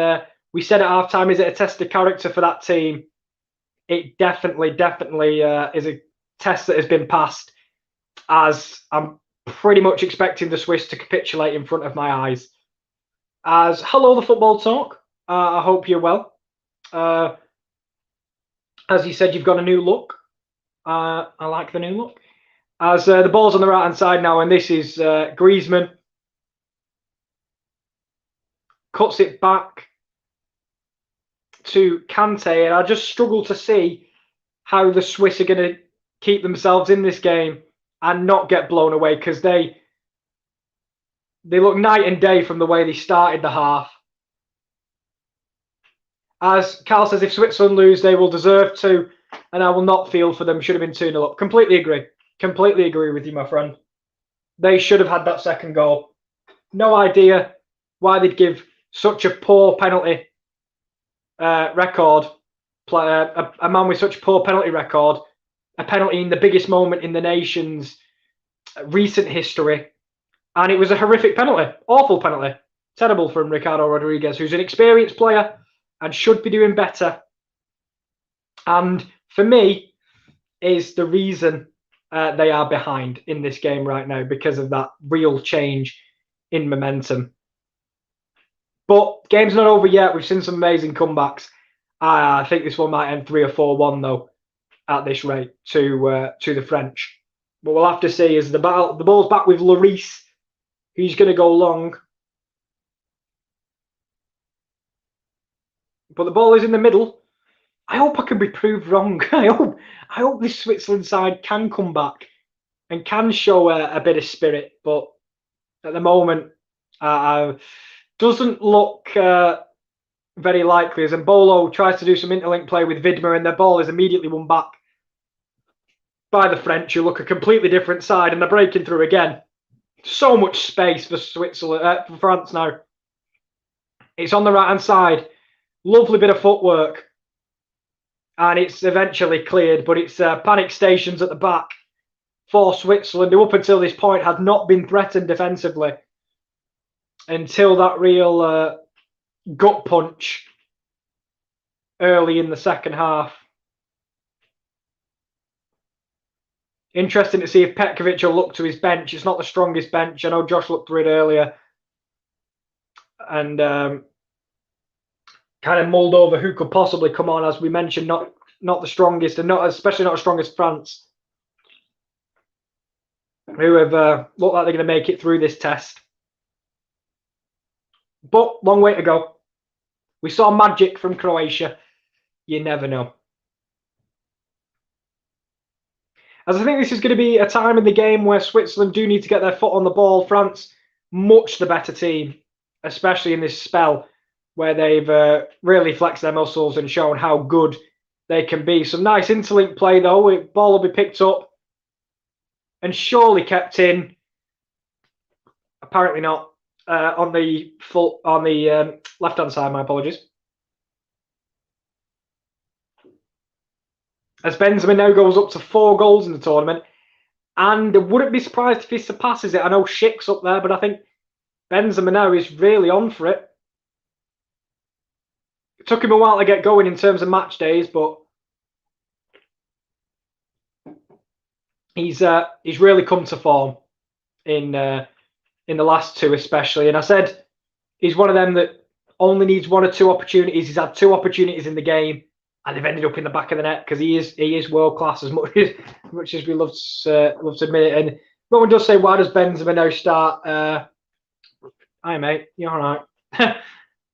We said at half-time, is it a test of character for that team? It definitely is a test that has been passed, as I'm pretty much expecting the Swiss to capitulate in front of my eyes. As hello, the football talk. I hope you're well. As you said, you've got a new look. I like the new look. As the ball's on the right-hand side now, and this is Griezmann. Cuts it back to Kante, and I just struggle to see how the Swiss are going to keep themselves in this game and not get blown away, because they look night and day from the way they started the half. As Carl says, if Switzerland lose, they will deserve to, and I will not feel for them. Should have been 2-0 up. Completely agree. Completely agree with you, my friend. They should have had that second goal. No idea why they'd give such a poor penalty record, a man with such a poor penalty record, a penalty in the biggest moment in the nation's recent history. And it was a horrific penalty. Awful penalty. Terrible from Ricardo Rodriguez, who's an experienced player and should be doing better. And for me, is the reason they are behind in this game right now, because of that real change in momentum. But game's not over yet. We've seen some amazing comebacks. I think this one might end 3 or 4-1 though, at this rate, to the French. But we'll have to see. As the ball's back with Lloris, who's going to go long. But the ball is in the middle. I hope I can be proved wrong. I hope this Switzerland side can come back and can show a bit of spirit. But at the moment, doesn't look very likely, as Mbolo tries to do some interlink play with Vidmer, and the ball is immediately won back by the French, who look a completely different side, and they're breaking through again. So much space for Switzerland, for France now. It's on the right-hand side. Lovely bit of footwork. And it's eventually cleared, but it's panic stations at the back for Switzerland, who up until this point had not been threatened defensively until that real gut punch early in the second half. Interesting to see if Petkovic will look to his bench. It's not the strongest bench. I know Josh looked through it earlier and kind of mulled over who could possibly come on. As we mentioned, not the strongest, and especially not as strong as France, who have looked like they're going to make it through this test. But long way to go. We saw magic from Croatia. You never know. As I think this is going to be a time in the game where Switzerland do need to get their foot on the ball. France, much the better team, especially in this spell where they've really flexed their muscles and shown how good they can be. Some nice interlink play though. Ball will be picked up and surely kept in. Apparently not. On the left-hand side, my apologies. As Benzema now goes up to 4 goals in the tournament, and I wouldn't be surprised if he surpasses it. I know Schick's up there, but I think Benzema now is really on for it. It took him a while to get going in terms of match days, but he's really come to form in the last 2 especially. And I said he's one of them that only needs 1 or 2 opportunities. He's had 2 opportunities in the game, and they've ended up in the back of the net, because he is world class, as much as we love to admit it. And Rowan does say, why does Benzema now start? Hi mate, you're all right.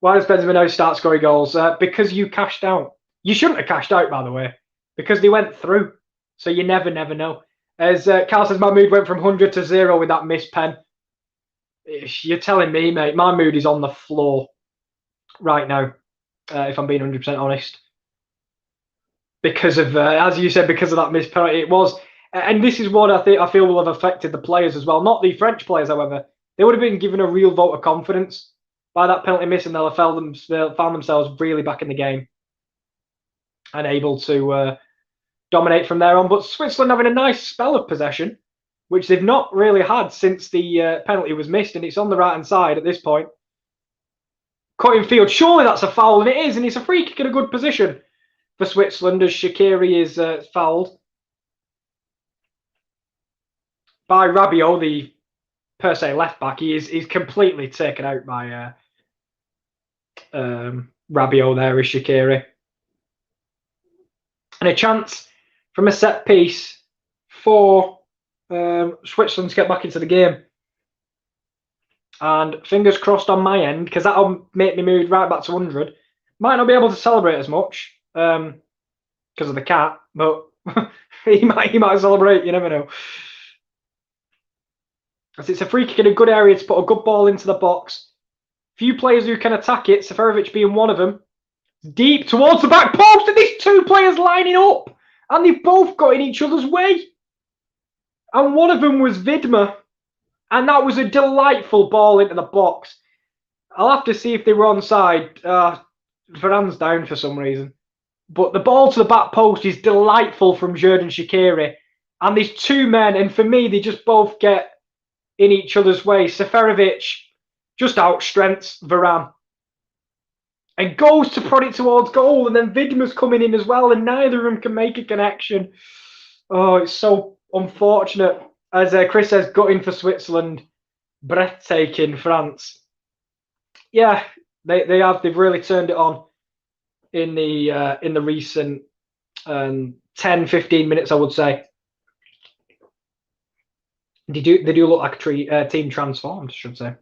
Why does Benzema now start scoring goals? Because you cashed out. You shouldn't have cashed out, by the way, because they went through. So you never know. As Carl says, my mood went from 100 to 0 with that missed pen. You're telling me, mate, my mood is on the floor right now, if I'm being 100% honest. Because of, as you said, because of that missed penalty. It was, and this is what I feel will have affected the players as well. Not the French players, however. They would have been given a real vote of confidence by that penalty miss, and they'll have found themselves really back in the game and able to dominate from there on. But Switzerland having a nice spell of possession, which they've not really had since the penalty was missed, and it's on the right-hand side at this point. cutting field. Surely that's a foul, and it is, and it's a free kick in a good position for Switzerland as Shaqiri is fouled by Rabiot, the per se left back. He's completely taken out by Rabiot there is Shaqiri. And a chance from a set piece for Switzerland to get back into the game. And fingers crossed on my end, because that'll make me move right back to 100. Might not be able to celebrate as much because of the cat, but he might celebrate. You never know. As it's a free kick in a good area to put a good ball into the box. Few players who can attack it, Seferovic being one of them. Deep towards the back post, and these two players lining up, and they've both got in each other's way. And one of them was Vidma, and that was a delightful ball into the box. I'll have to see if they were onside. Varane's down for some reason. But the ball to the back post is delightful from Xherdan Shaqiri. And these two men, and for me, they just both get in each other's way. Seferovic just outstrengths Varane and goes to prod it towards goal, and then Vidma's coming in as well, and neither of them can make a connection. Oh, it's so unfortunate. As Chris says, gutting for Switzerland, breathtaking France. Yeah, they've really turned it on in the recent 10-15 minutes, I would say. They do look like a team transformed, I should say,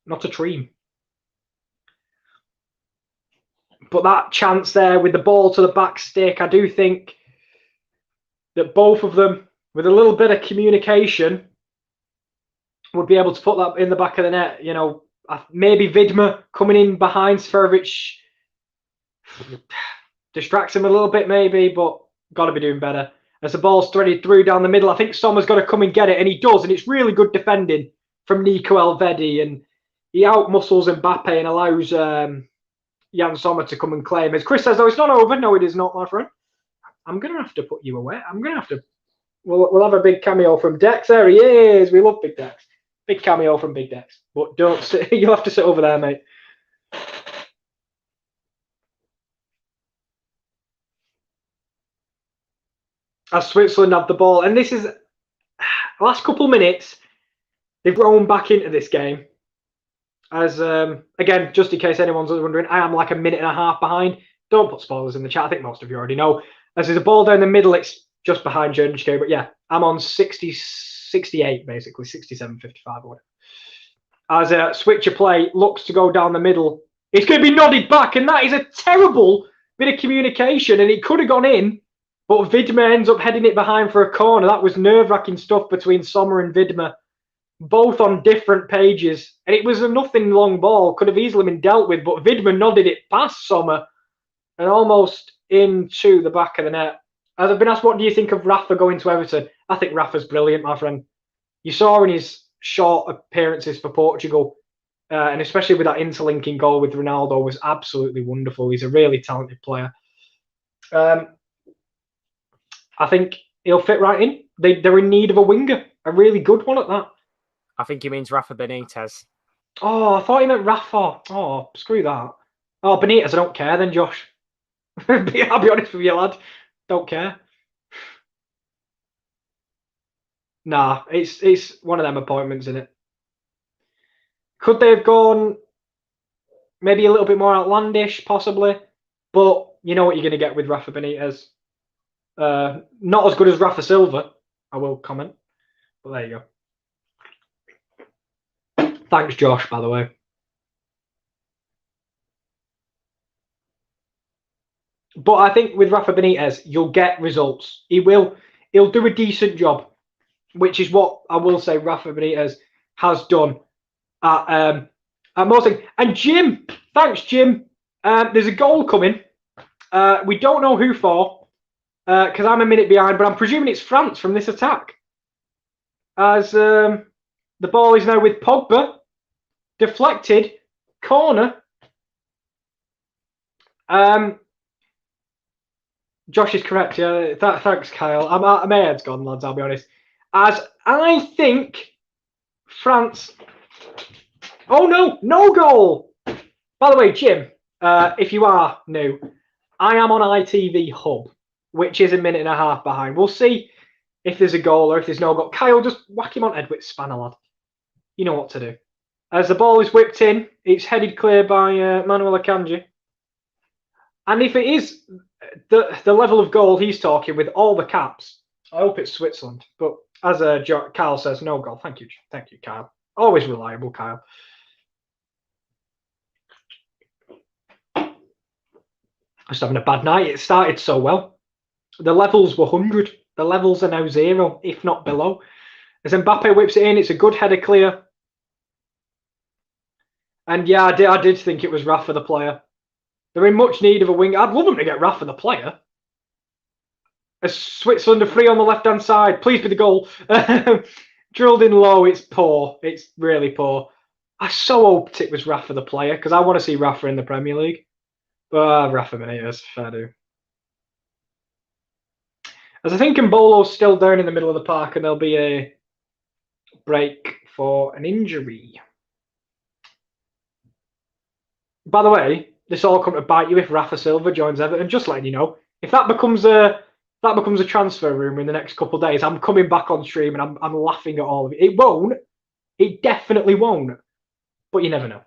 not a dream. But that chance there with the ball to the back stick, I do think that both of them, with a little bit of communication, would be able to put that in the back of the net. You know, maybe Vidma coming in behind Seferovic distracts him a little bit, maybe, but got to be doing better. As the ball's threaded through down the middle, I think Sommer's got to come and get it, and he does, and it's really good defending from Nico Elvedi, and he outmuscles Mbappe and allows Jan Sommer to come and claim. As Chris says, though, it's not over. No, it is not, my friend. I'm going to have to put you away. I'm going to have to... We'll have a big cameo from Dex. There he is. We love Big Dex. Big cameo from Big Dex. But don't sit... You'll have to sit over there, mate. As Switzerland have the ball. And this is... last couple of minutes, they've grown back into this game. As, again, just in case anyone's wondering, I am like a minute and a half behind. Don't put spoilers in the chat. I think most of you already know. As there's a ball down the middle, it's just behind Xherdan Shaqiri. But yeah, I'm on 68, basically. 67, 55 or whatever. As a switcher play looks to go down the middle, it's going to be nodded back. And that is a terrible bit of communication. And it could have gone in, but Vidma ends up heading it behind for a corner. That was nerve-wracking stuff between Sommer and Vidma. Both on different pages, and it was a nothing long ball, could have easily been dealt with, but Vidma nodded it past Sommer and almost into the back of the net. As I've been asked, what do you think of Rafa going to Everton? I think Rafa's brilliant, my friend. You saw in his short appearances for Portugal, and especially with that interlinking goal with Ronaldo, was absolutely wonderful. He's a really talented player. I think he'll fit right in. They're in need of a winger, a really good one at that. I think he means Rafa Benitez. Oh, I thought he meant Rafa. Oh, screw that. Oh, Benitez, I don't care then, Josh. I'll be honest with you, lad. Don't care. Nah, it's one of them appointments, isn't it? Could they have gone maybe a little bit more outlandish, possibly? But you know what you're going to get with Rafa Benitez. Not as good as Rafa Silva, I will comment. But there you go. Thanks, Josh, by the way. But I think with Rafa Benitez, you'll get results. He'll do a decent job, which is what I will say Rafa Benitez has done at most things. And Jim, thanks, Jim. There's a goal coming. We don't know who for, because I'm a minute behind, but I'm presuming it's France from this attack. As the ball is now with Pogba. Deflected. Corner. Josh is correct. Yeah, thanks, Kyle. My head's gone, lads, I'll be honest. As I think France... Oh, no. No goal. By the way, Jim, if you are new, I am on ITV Hub, which is a minute and a half behind. We'll see if there's a goal or if there's no goal. Kyle, just whack him on Edwit's spanner, lad. You know what to do. As the ball is whipped in, it's headed clear by Manuel Akanji. And if it is the level of goal he's talking with all the caps, I hope it's Switzerland. But as Kyle says, no goal. Thank you, Kyle. Always reliable, Kyle. Just having a bad night. It started so well. The levels were 100. The levels are now 0, if not below. As Mbappe whips it in, it's a good header clear. And yeah, I did think it was Rafa the player. They're in much need of a wing. I'd love them to get Rafa the player. As Switzerland are free on the left-hand side. Please be the goal. Drilled in low. It's poor. It's really poor. I so hoped it was Rafa the player because I want to see Rafa in the Premier League. But Rafa Benitez, fair do. As I think Mbolo's still down in the middle of the park and there'll be a break for an injury. By the way, this all come to bite you if Rafa Silva joins Everton. Just letting you know, if that becomes a transfer rumour in the next couple of days, I'm coming back on stream and I'm laughing at all of it. It won't. It definitely won't. But you never know.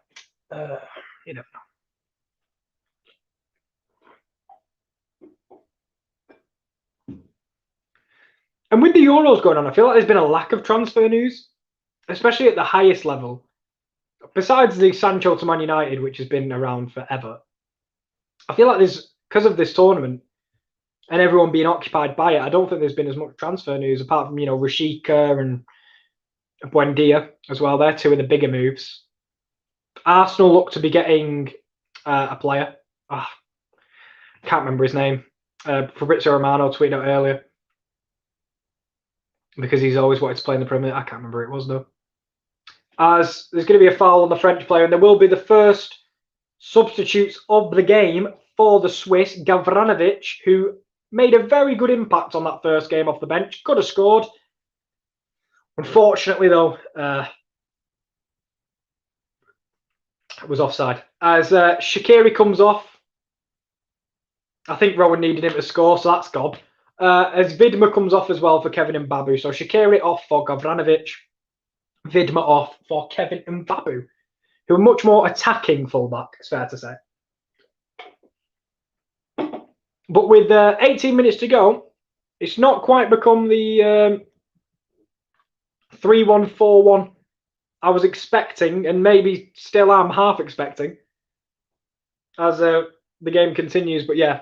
You never know. And with the Euros going on, I feel like there's been a lack of transfer news, especially at the highest level. Besides the Sancho to Man United, which has been around forever, I feel like there's, because of this tournament and everyone being occupied by it, I don't think there's been as much transfer news apart from, Rashika and Buendia as well. They're two of the bigger moves. Arsenal look to be getting a player. Can't remember his name. Fabrizio Romano tweeted out earlier because he's always wanted to play in the Premier League. I can't remember who it was though. As there's going to be a foul on the French player, and there will be the first substitutes of the game for the Swiss. Gavranovic, who made a very good impact on that first game off the bench, could have scored. Unfortunately, though, it was offside. As Shaqiri comes off, I think Rowan needed him to score, so that's gob. As Vidma comes off as well for Kevin Mbabu. So Shaqiri off for Gavranovic. Vidma off for Kevin Mbabu, who are much more attacking fullback, it's fair to say. But with 18 minutes to go, it's not quite become the 3-1-4-1 I was expecting, and maybe still am half expecting, as the game continues. But yeah.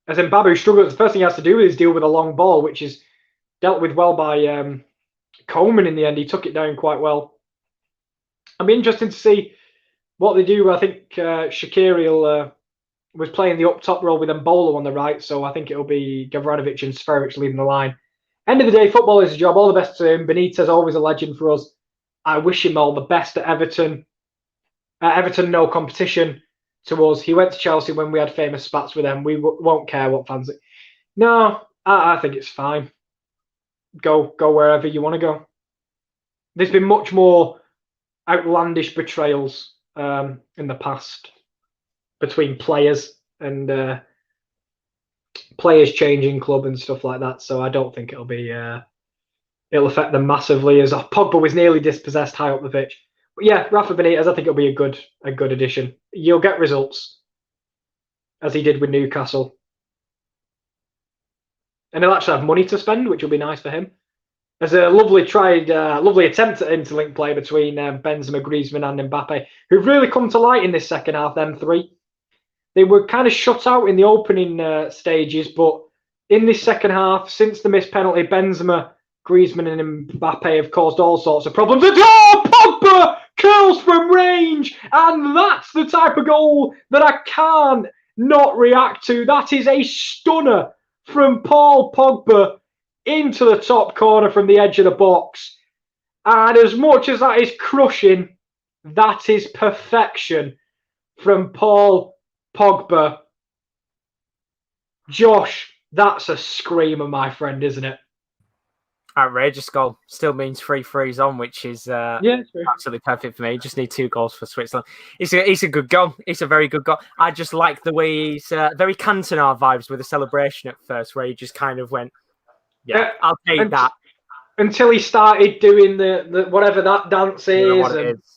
As Mbabu struggles, the first thing he has to do is deal with a long ball, which is dealt with well by Coleman in the end. He took it down quite well. I'll be interested to see what they do. I think Shaqiri was playing the up-top role with Embolo on the right, so I think it'll be Gavranovic and Sferovic leading the line. End of the day, football is a job. All the best to him. Benitez, always a legend for us. I wish him all the best at Everton. Everton, no competition to us. He went to Chelsea when we had famous spats with them. We won't care what fans. No, I think it's fine. Go wherever you want to go. There's been much more outlandish betrayals in the past between players and players changing club and stuff like that. So I don't think it'll affect them massively. As Pogba was nearly dispossessed high up the pitch. But yeah, Rafa Benitez, I think it'll be a good addition. You'll get results, as he did with Newcastle. And he'll actually have money to spend, which will be nice for him. There's a lovely attempt at interlink play between Benzema, Griezmann and Mbappe, who've really come to light in this second half, them three. They were kind of shut out in the opening stages, but in this second half, since the missed penalty, Benzema, Griezmann and Mbappe have caused all sorts of problems. Pogba curls from range, and that's the type of goal that I can't not react to. That is a stunner from Paul Pogba into the top corner from the edge of the box. And as much as that is crushing, that is perfection from Paul Pogba. Josh, that's a screamer, my friend, isn't it? Outrageous goal. Still means 3-3's on, which is Yeah, true. absolutely perfect for me. Just need 2 goals for Switzerland. It's a good goal. It's a very good goal. I just like the way he's very Cantona vibes with the celebration at first, where he just kind of went, "Yeah, I'll take that." Until he started doing the whatever that dance I don't know is. what it is.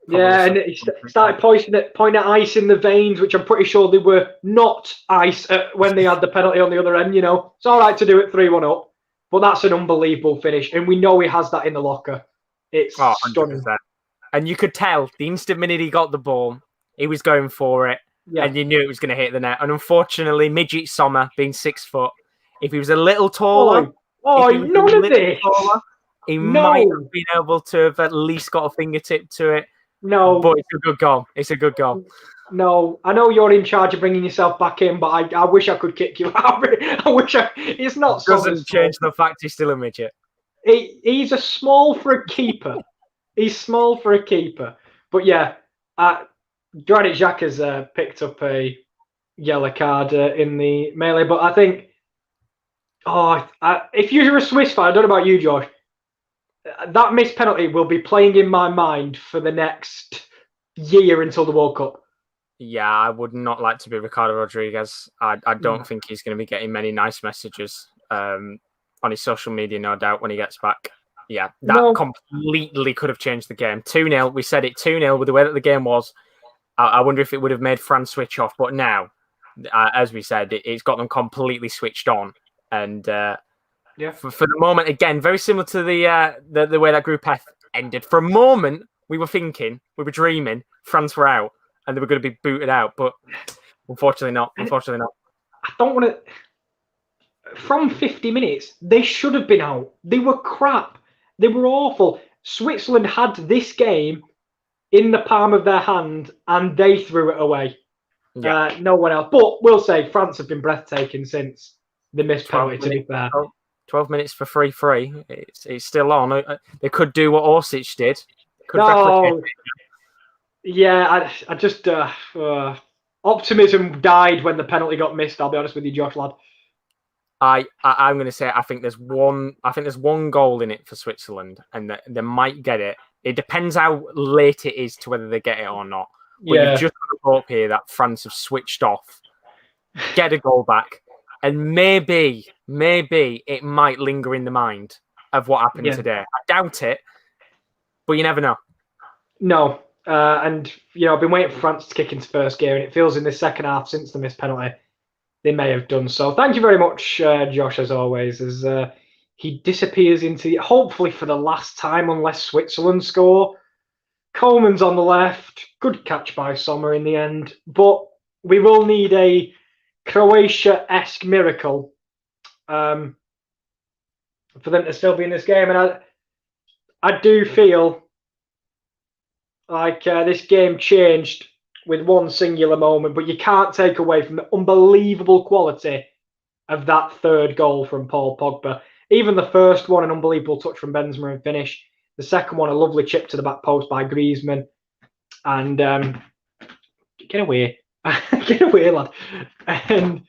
Yeah, and he started pointing at ice in the veins, which I'm pretty sure they were not ice when they had the penalty on the other end. You know, it's all right to do it 3-1 up, but that's an unbelievable finish, and we know he has that in the locker. It's stunning. 100%. And you could tell the instant minute he got the ball, he was going for it, and you knew it was going to hit the net. And unfortunately, midget Sommer, being 6 foot, if he was a little taller, none of this. He might have been able to have at least got a fingertip to it. No, but it's a good goal. It's a good goal. No, I know you're in charge of bringing yourself back in, but I wish I could kick you out. It's not. It doesn't change the fact he's still a midget. He's a small for a keeper. He's small for a keeper. But yeah, Granit Xhaka's picked up a yellow card in the melee. But I think, if you're a Swiss fan, I don't know about you, Josh, that missed penalty will be playing in my mind for the next year until the World Cup. Yeah, I would not like to be Ricardo Rodriguez. I don't think he's going to be getting many nice messages on his social media, no doubt, when he gets back. Yeah, that completely could have changed the game. 2-0, we said it, 2-0 with the way that the game was. I wonder if it would have made France switch off. But now, as we said, it's got them completely switched on. And for the moment, again, very similar to the way that Group F ended. For a moment, we were dreaming France were out and they were going to be booted out. But unfortunately not. I don't want to... From 50 minutes, they should have been out. They were crap. They were awful. Switzerland had this game in the palm of their hand and they threw it away. Yeah. No one else. But we'll say France have been breathtaking since the missed penalty, to be fair. 12 minutes for 3-3. It's still on. They could do what Orsic did. Yeah, I just... optimism died when the penalty got missed, I'll be honest with you, Josh, lad. I'm going to say I think there's one goal in it for Switzerland, and they might get it. It depends how late it is to whether they get it or not. But you've just got to hope here that France have switched off, get a goal back, and maybe it might linger in the mind of what happened today. I doubt it, but you never know. No, and I've been waiting for France to kick into first gear, and it feels in the second half since the missed penalty they may have done so. Thank you very much, Josh, as always, as he disappears into, hopefully for the last time, unless Switzerland score. Coleman's on the left. Good catch by Sommer in the end. But we will need a Croatia-esque miracle for them to still be in this game. And I do feel like this game changed with one singular moment, but you can't take away from the unbelievable quality of that third goal from Paul Pogba. Even the first one, an unbelievable touch from Benzema and finish. The second one, a lovely chip to the back post by Griezmann. And get away. Get away, lad. And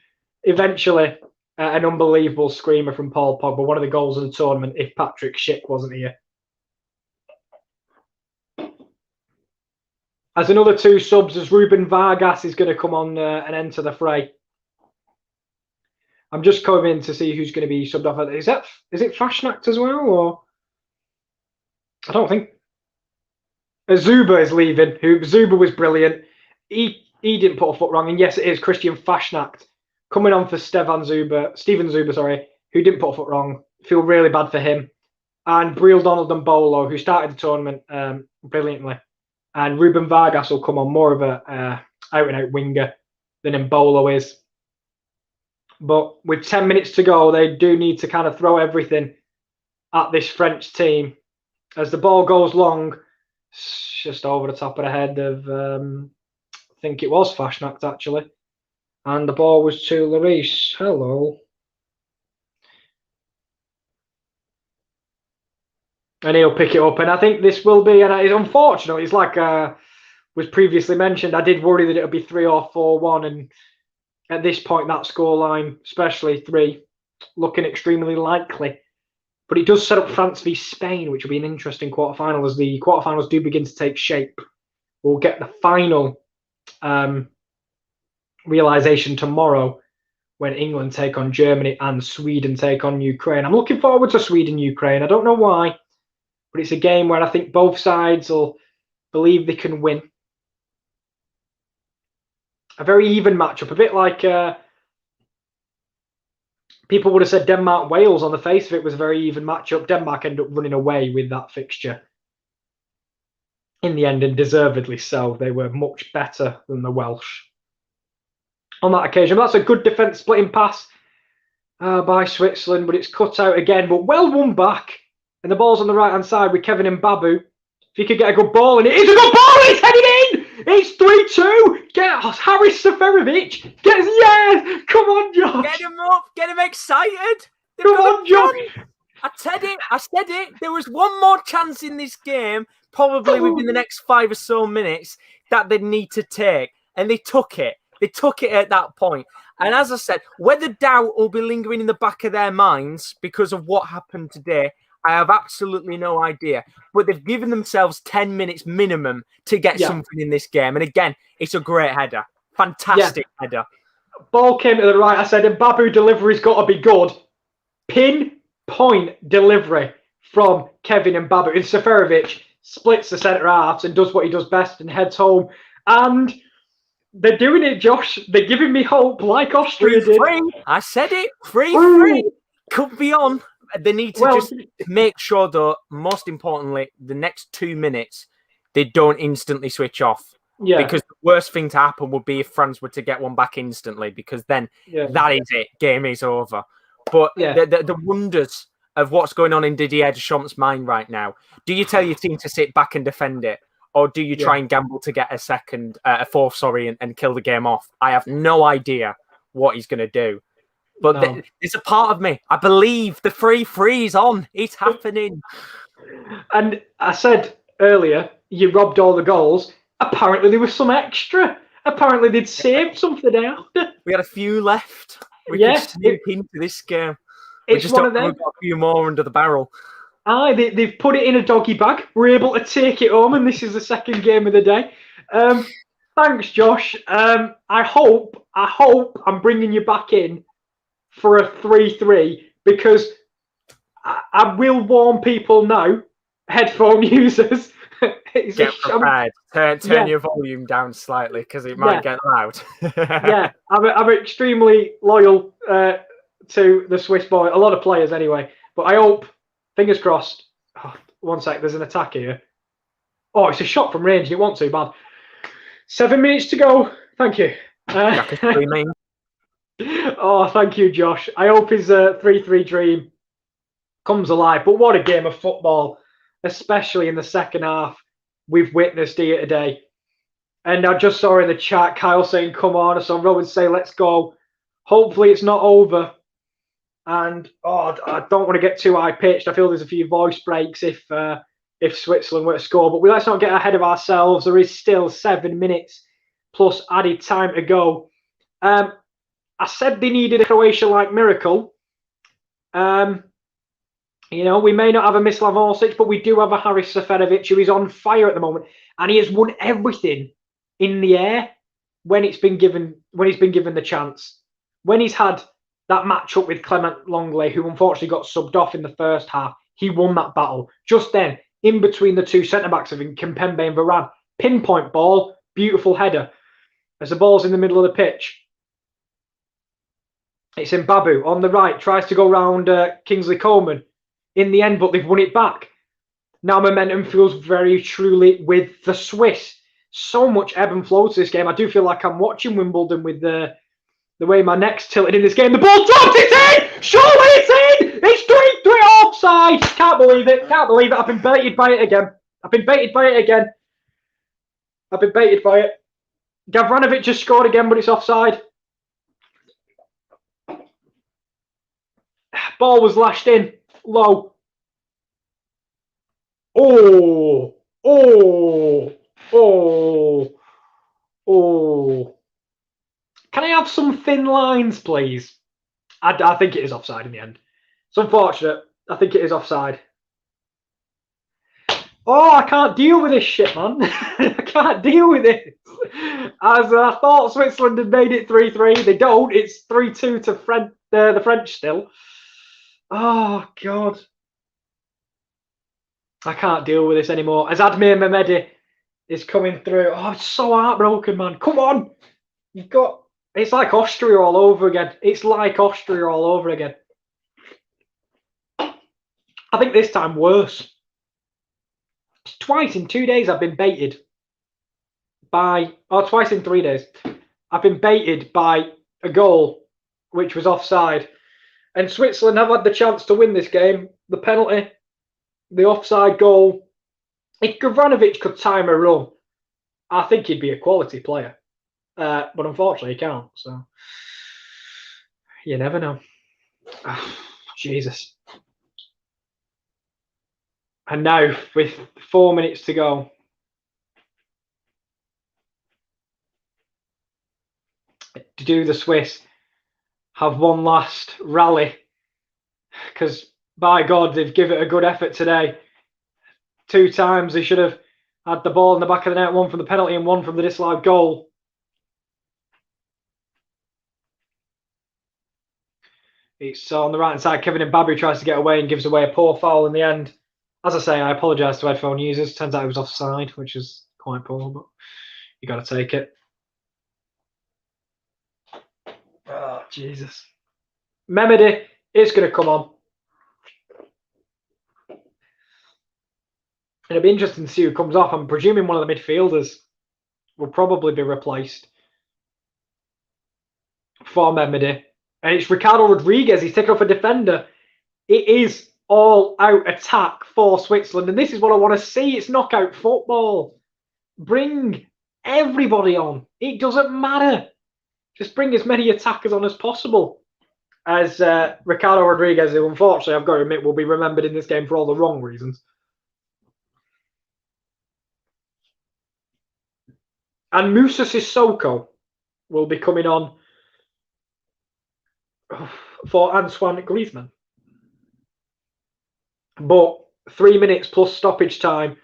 eventually, an unbelievable screamer from Paul Pogba, one of the goals of the tournament, if Patrick Schick wasn't here. As another 2 subs, as Ruben Vargas is going to come on and enter the fray. I'm just coming in to see who's going to be subbed off. Is it Fashnacht as well, or I don't think Zuba is leaving. Zuba was brilliant. He didn't put a foot wrong, and yes, it is Christian Fashnacht coming on for Steven Zuba, who didn't put a foot wrong. Feel really bad for him. And Briel Donald and Bolo, who started the tournament brilliantly. And Ruben Vargas will come on, more of a out-and-out winger than Embolo is. But with 10 minutes to go, they do need to kind of throw everything at this French team. As the ball goes long, just over the top of the head of, I think it was Fashnacht, actually. And the ball was to Lloris. Hello. And he'll pick it up. And I think this will be, and it's unfortunate, it's like was previously mentioned, I did worry that it would be 3 or 4-1. And at this point, that scoreline, especially 3, looking extremely likely. But it does set up France v Spain, which will be an interesting quarterfinal as the quarterfinals do begin to take shape. We'll get the final realization tomorrow when England take on Germany and Sweden take on Ukraine. I'm looking forward to Sweden-Ukraine. I don't know why, but it's a game where I think both sides will believe they can win. A very even matchup, a bit like people would have said Denmark-Wales. On the face of it was a very even matchup. Denmark ended up running away with that fixture in the end, and deservedly so. They were much better than the Welsh on that occasion. But that's a good defence splitting pass by Switzerland, but it's cut out again. But well won back. And the ball's on the right-hand side with Kevin Mbabu. If he could get a good ball in it, it's a good ball! It's headed in! It's 3-2! Get Haris Seferovic! Yes! Come on, Josh! Get him up! Get him excited! Come on, Josh! I said it. There was one more chance in this game, probably within the next 5 or so minutes, that they'd need to take. And they took it. They took it at that point. And as I said, whether doubt will be lingering in the back of their minds because of what happened today, I have absolutely no idea. But they've given themselves 10 minutes minimum to get something in this game. And again, it's a great header. Fantastic header. Ball came to the right. I said, Mbabu delivery's got to be good. Pinpoint delivery from Kevin Mbabu. And Seferovic splits the centre halves and does what he does best and heads home. And they're doing it, Josh. They're giving me hope, like Austria did. I said it. 3-3. Could be on. They need to just make sure, though, most importantly, the next 2 minutes, they don't instantly switch off. Yeah. Because the worst thing to happen would be if France were to get one back instantly, because then that is it. Game is over. But the wonders of what's going on in Didier Dechamp's mind right now. Do you tell your team to sit back and defend it? Or do you try and gamble to get a fourth, and kill the game off? I have no idea what he's going to do. But there's a part of me. I believe the 3-3 is on. It's happening. And I said earlier, you robbed all the goals. Apparently there was some extra. Apparently they'd saved something after. We had a few left. We could sneak into this game. It's one of them. We've got a few more under the barrel. They've put it in a doggy bag. We're able to take it home, and this is the second game of the day. Thanks, Josh. I hope I'm bringing you back in for a 3-3, because I will warn people now, headphone users. Get prepared. Turn your volume down slightly, because it might get loud. I'm extremely loyal to the Swiss boy. A lot of players anyway. But I hope, fingers crossed. Oh, one sec, there's an attack here. Oh, it's a shot from range. It wasn't too bad. 7 minutes to go. Thank you. Oh, thank you, Josh. I hope his 3-3 dream comes alive. But what a game of football, especially in the second half, we've witnessed here today. And I just saw in the chat Kyle saying, come on. I saw Rowan say, let's go. Hopefully it's not over. And I don't want to get too high-pitched. I feel there's a few voice breaks if Switzerland were to score. But let's not get ahead of ourselves. There is still 7 minutes plus added time to go. I said they needed a Croatia-like miracle. We may not have a Mislav Orsic, but we do have a Haris Seferovic who is on fire at the moment, and he has won everything in the air when he's been given the chance. When he's had that matchup with Clement Longley, who unfortunately got subbed off in the first half, he won that battle. Just then, in between the two centre-backs of Kimpembe and Varane, pinpoint ball, beautiful header. As the ball's in the middle of the pitch, it's Mbabu on the right, tries to go round Kingsley Coman in the end, but they've won it back. Now momentum feels very truly with the Swiss. So much ebb and flow to this game. I do feel like I'm watching Wimbledon with the way my neck's tilted in this game. The ball drops, it's in! Surely it's in! It's 3-3 offside! Can't believe it. I've been baited by it again. Gavranovic just scored again, but it's offside. Ball was lashed in low. Oh. Can I have some thin lines, please? I think it is offside in the end. It's unfortunate. I think it is offside. Oh, I can't deal with this shit, man. I can't deal with it. As I thought Switzerland had made it 3-3. They don't. It's 3-2 to the French still. Oh, God. I can't deal with this anymore. As Admir Mehmedi is coming through. Oh, I'm so heartbroken, man. Come on. You've got... It's like Austria all over again. It's like Austria all over again. I think this time worse. Twice in 2 days I've been baited by... Or twice in 3 days. I've been baited by a goal which was offside. And Switzerland have had the chance to win this game. The penalty, the offside goal. If Gavranovic could time a run, I think he'd be a quality player. But unfortunately, he can't. So you never know. Oh, Jesus. And now, with 4 minutes to go, do the Swiss have one last rally? Because, by God, they've given it a good effort today. 2 times they should have had the ball in the back of the net, one from the penalty and one from the disallowed goal. It's on the right-hand side. Kevin Mbabu tries to get away and gives away a poor foul in the end. As I say, I apologise to headphone users. Turns out it was offside, which is quite poor, but you got to take it. Oh, Jesus. Mehmedi is going to come on. It'll be interesting to see who comes off. I'm presuming one of the midfielders will probably be replaced for Mehmedi. And it's Ricardo Rodriguez. He's taken off a defender. It is all-out attack for Switzerland. And this is what I want to see. It's knockout football. Bring everybody on. It doesn't matter. Just bring as many attackers on as possible. As Ricardo Rodriguez, who unfortunately, I've got to admit, will be remembered in this game for all the wrong reasons. And Moussa Sissoko will be coming on for Antoine Griezmann. But 3 minutes plus stoppage time.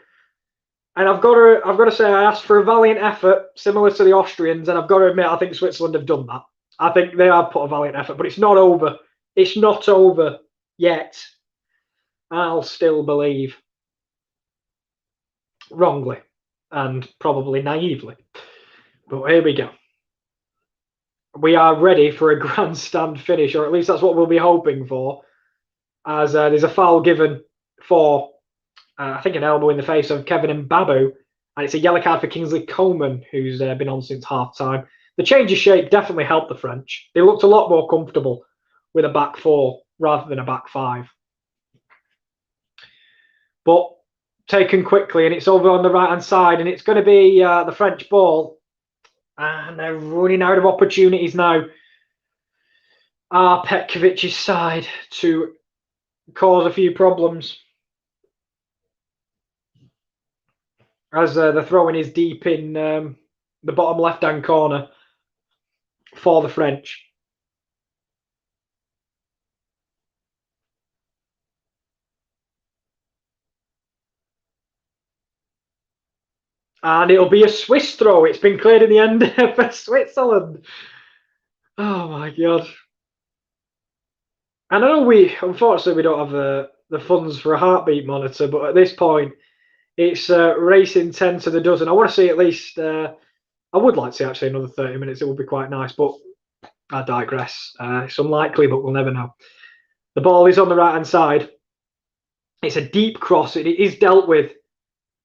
And I've got to say, I asked for a valiant effort, similar to the Austrians, and I've got to admit, I think Switzerland have done that. I think they have put a valiant effort, but it's not over. It's not over yet. I'll still believe, wrongly and probably naively. But here we go. We are ready for a grandstand finish, or at least that's what we'll be hoping for, as there's a foul given for, I think, an elbow in the face of Kevin Mbabu, and it's a yellow card for Kingsley Coman, who's been on since half-time. The change of shape definitely helped the French. They looked a lot more comfortable with a back four rather than a back five. But taken quickly, and it's over on the right-hand side, and it's going to be the French ball. And they're running out of opportunities now. Petkovic's side to cause a few problems. As the throw-in is deep in the bottom left-hand corner for the French. And it'll be a Swiss throw. It's been cleared in the end for Switzerland. Oh, my God. And I know unfortunately, we don't have the funds for a heartbeat monitor, but at this point, it's racing 10 to the dozen. I want to see at least, I would like to see actually another 30 minutes. It would be quite nice, but I digress. It's unlikely, but we'll never know. The ball is on the right-hand side. It's a deep cross. It is dealt with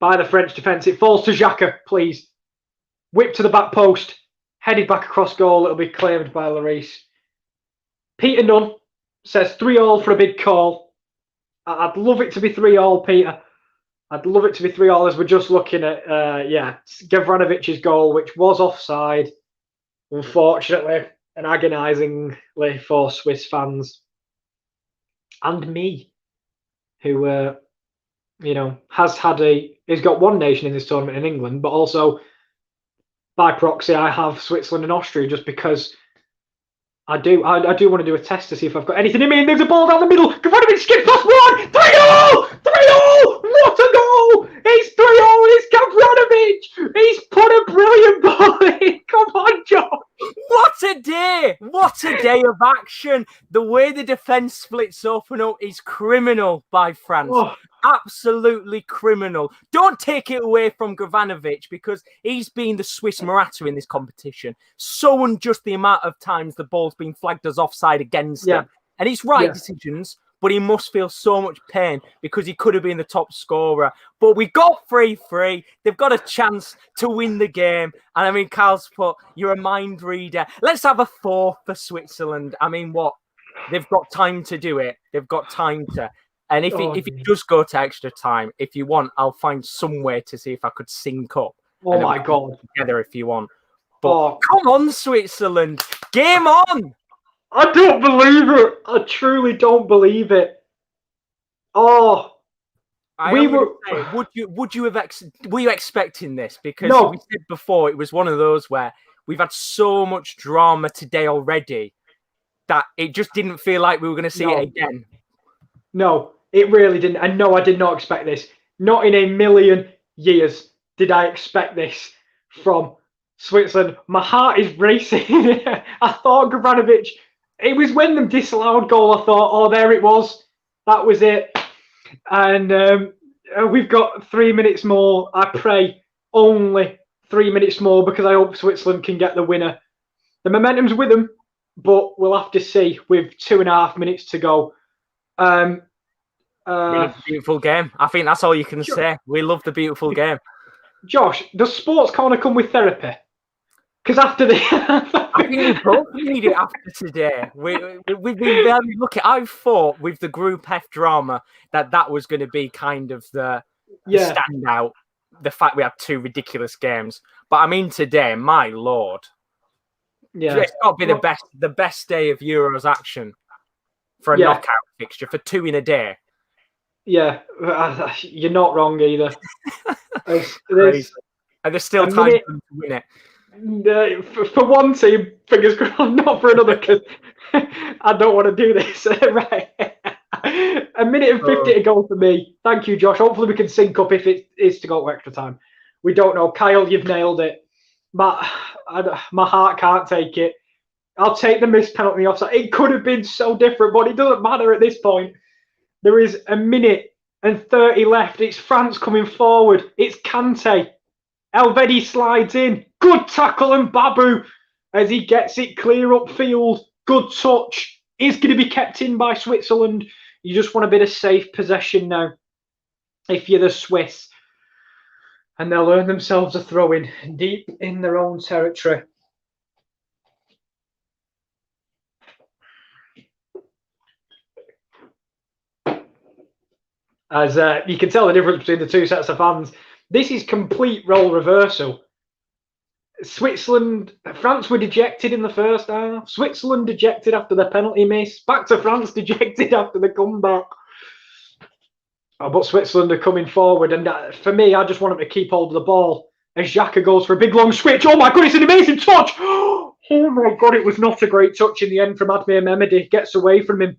by the French defence. It falls to Xhaka, please. Whip to the back post. Headed back across goal. It'll be claimed by Lloris. Peter Nunn says 3-3 for a big call. I'd love it to be 3-3, Peter. I'd love it to be 3-3 as we're just looking at, Gavranovic's goal, which was offside, unfortunately, and agonisingly for Swiss fans. And me, who, has got one nation in this tournament in England, but also, by proxy, I have Switzerland and Austria just because I do want to do a test to see if I've got anything in me. And there's a ball down the middle. Gavranovic skips past one. 3-0! 3-0! What a goal! It's 3-0. It's Gavranovic. He's put a brilliant ball in. Come on, John. What a day! What a day of action! The way the defence splits open up is criminal by France. Oh. Absolutely criminal. Don't take it away from Gavranovic because he's been the Swiss Morata in this competition. So unjust the amount of times the ball's been flagged as offside against him. And it's right decisions, but he must feel so much pain because he could have been the top scorer. But we got 3-3. They've got a chance to win the game. And I mean, Carl's put, you're a mind reader. Let's have a 4 for Switzerland. I mean, what? They've got time to do it. They've got time to. And if it does go to extra time, if you want, I'll find some way to see if I could sync up. Oh my God. Together if you want. But come on, Switzerland. Game on. I don't believe it. I truly don't believe it. Oh. Were you expecting this? Because we said before it was one of those where we've had so much drama today already that it just didn't feel like we were going to see it again. No, it really didn't. And no, I did not expect this. Not in a million years did I expect this from Switzerland. My heart is racing. I thought Gavranovic, it was when the disallowed goal, I thought, oh, there it was. That was it. And we've got 3 minutes more. I pray only 3 minutes more because I hope Switzerland can get the winner. The momentum's with them, but we'll have to see with 2.5 minutes to go. We love the beautiful game. I think that's all you can say. We love the beautiful game. Josh, does Sports Corner come with therapy? Because after the... I think we both need it after today. We've been very lucky. I thought with the Group F drama that was going to be kind of the standout. The fact we had 2 ridiculous games. But I mean today, my lord. Yeah. It's got to be the best day of Euros action for a knockout fixture, for 2 in a day. Yeah, you're not wrong either. And there's still time for them to win it. For one team, fingers crossed, not for another, because I don't want to do this. Right. 1 minute and 50 to go for me. Thank you, Josh. Hopefully we can sync up if it is to go to extra time. We don't know. Kyle, you've nailed it. My heart can't take it. I'll take the missed penalty offside. It could have been so different, but it doesn't matter at this point. There is 1 minute and 30 left. It's France coming forward. It's Kante. Elvedi slides in. Good tackle and Babu as he gets it clear upfield. Good touch. Is going to be kept in by Switzerland. You just want a bit of safe possession now if you're the Swiss. And they'll earn themselves a throw-in deep in their own territory. As you can tell the difference between the 2 sets of fans. This is complete role reversal. France were dejected in the first half. Switzerland dejected after the penalty miss. Back to France dejected after the comeback. But Switzerland are coming forward. And for me, I just want them to keep hold of the ball. As Xhaka goes for a big long switch. Oh my God, it's an amazing touch. Oh my God, it was not a great touch in the end from Admir Mehmedi. Gets away from him.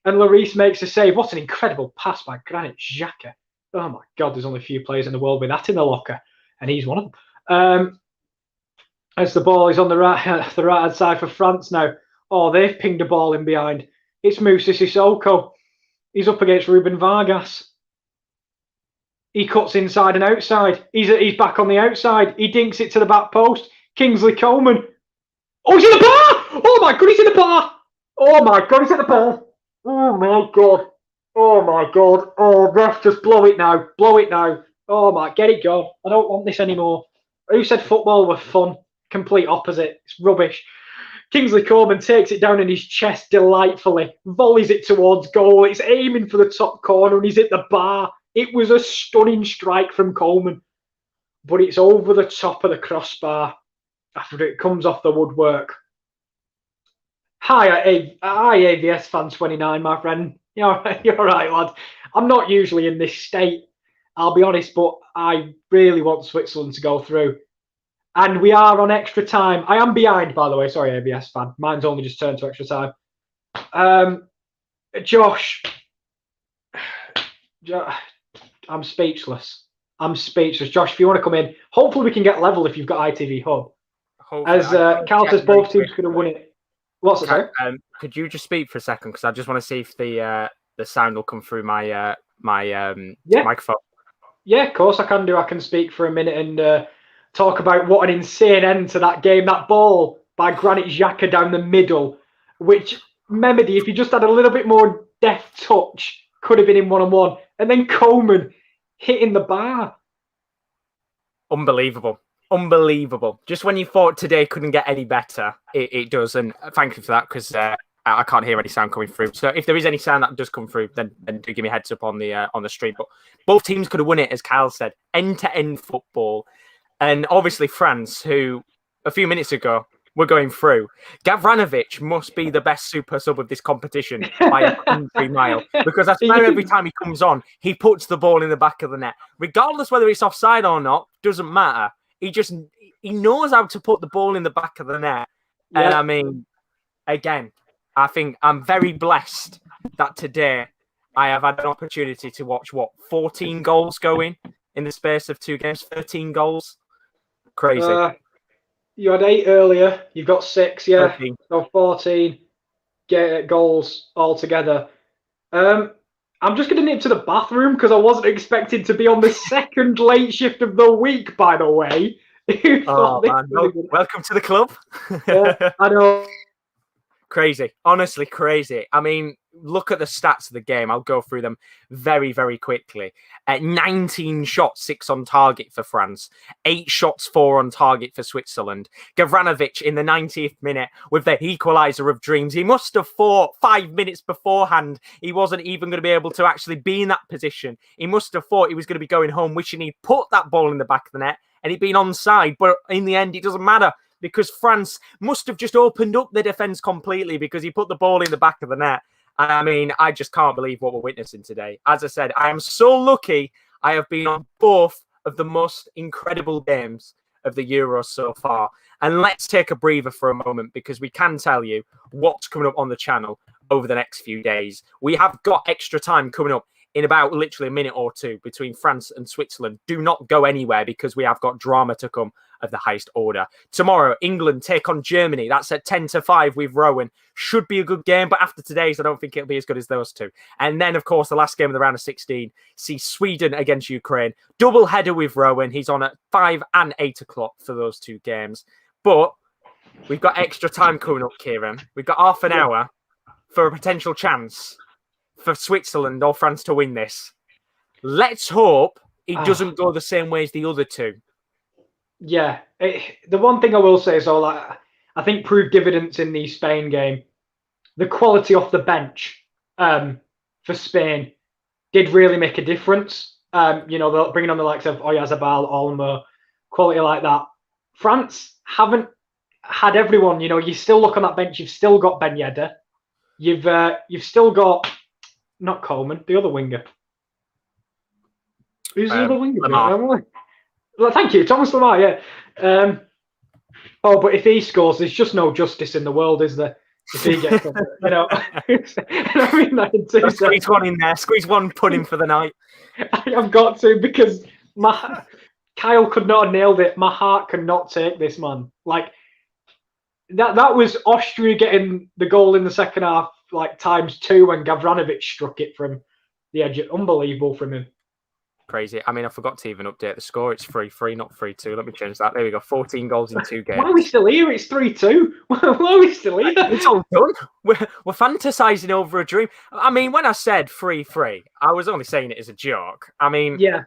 And Lloris makes a save. What an incredible pass by Granit Xhaka. Oh my God, there's only a few players in the world with that in the locker. And he's one of them. As the ball is on the right-hand side for France now. Oh, they've pinged a ball in behind. It's Moussa Sissoko. He's up against Ruben Vargas. He cuts inside and outside. He's back on the outside. He dinks it to the back post. Kingsley Coman. Oh, he's in the bar! Oh my God, he's in the bar! Oh my God, he's in the bar! Oh my God. Oh my God. Oh, ref, just blow it now. Blow it now. Oh my, get it gone. I don't want this anymore. Who said football was fun? Complete opposite. It's rubbish. Kingsley Coman takes it down in his chest delightfully, volleys it towards goal. It's aiming for the top corner and he's at the bar. It was a stunning strike from Coman, but it's over the top of the crossbar after it comes off the woodwork. Hi, AVS fan 29, my friend. You're right, lad. I'm not usually in this state, I'll be honest, but I really want Switzerland to go through. And we are on extra time. I am behind, by the way. Sorry, ABS fan. Mine's only just turned to extra time. Josh, I'm speechless. Josh, if you want to come in, hopefully we can get level if you've got ITV Hub. Hopefully, As Cal says, both teams could have won it. What's it, sorry? Could you just speak for a second? Because I just want to see if the sound will come through my microphone. Yeah, of course I can do. I can speak for a minute and talk about what an insane end to that game. That ball by Granit Xhaka down the middle, which Memedy, if he just had a little bit more deft touch, could have been in 1-on-1. And then Coleman hitting the bar. Unbelievable. Just when you thought today couldn't get any better, it does. And thank you for that, because I can't hear any sound coming through. So if there is any sound that does come through, then do give me a heads up on the stream. But both teams could have won it, as Kyle said, end-to-end football. And obviously France, who a few minutes ago were going through. Gavranovic must be the best super sub of this competition by a country mile, because I swear every time he comes on, he puts the ball in the back of the net. Regardless whether it's offside or not, doesn't matter. He knows how to put the ball in the back of the net. Yeah. And I mean, again, I think I'm very blessed that today I have had an opportunity to watch 14 goals going in the space of 2 games, 13 goals. Crazy. You had 8 earlier. You've got 6, yeah. 13. So 14 goals altogether. I'm just going to nip to the bathroom because I wasn't expected to be on the second late shift of the week, by the way. Oh, man. Welcome to the club. Yeah, I know. Crazy. Honestly, crazy. I mean, look at the stats of the game. I'll go through them very, very quickly. 19 shots, 6 on target for France. 8 shots, 4 on target for Switzerland. Gavranovic in the 90th minute with the equaliser of dreams. He must have thought 5 minutes beforehand he wasn't even going to be able to actually be in that position. He must have thought he was going to be going home wishing he'd put that ball in the back of the net and he'd been onside. But in the end, it doesn't matter, because France must have just opened up the defence completely because he put the ball in the back of the net. And I mean, I just can't believe what we're witnessing today. As I said, I am so lucky I have been on both of the most incredible games of the Euros so far. And let's take a breather for a moment, because we can tell you what's coming up on the channel over the next few days. We have got extra time coming up in about literally a minute or two between France and Switzerland. Do not go anywhere, because we have got drama to come of the highest order. Tomorrow, England take on Germany. That's at 10-5 with Rowan. Should be a good game, but after today's, I don't think it'll be as good as those two. And then, of course, the last game of the round of 16 sees Sweden against Ukraine. Double header with Rowan. He's on at 5 and 8 o'clock for those 2 games. But we've got extra time coming up, Kieran. We've got half an hour for a potential chance for Switzerland or France to win this. Let's hope it doesn't go the same way as the other 2. Yeah, the one thing I will say is, I think proved dividends in the Spain game. The quality off the bench for Spain did really make a difference. Bringing on the likes of Oyarzabal, Olmo, quality like that. France haven't had everyone. You still look on that bench. You've still got Ben Yedder. You've still got not Coleman, the other winger. Who's the other winger? Well, thank you, Thomas Lamar. Yeah. But if he scores, there's just no justice in the world, is there? If he gets, I mean that in 2 seconds. Squeeze one in there. Squeeze one pudding for the night. I've got to, because Kyle could not have nailed it. My heart cannot take this, man. Like that was Austria getting the goal in the second half, like ×2, when Gavranovic struck it from the edge. Unbelievable from him. Crazy. I mean, I forgot to even update the score. It's 3-3, not 3-2. Let me change that. There we go. 14 goals in 2 games. Why are we still here? It's 3-2. Why are we still here? It's all done. We're fantasizing over a dream. I mean, when I said 3-3, I was only saying it as a joke. I mean, yeah,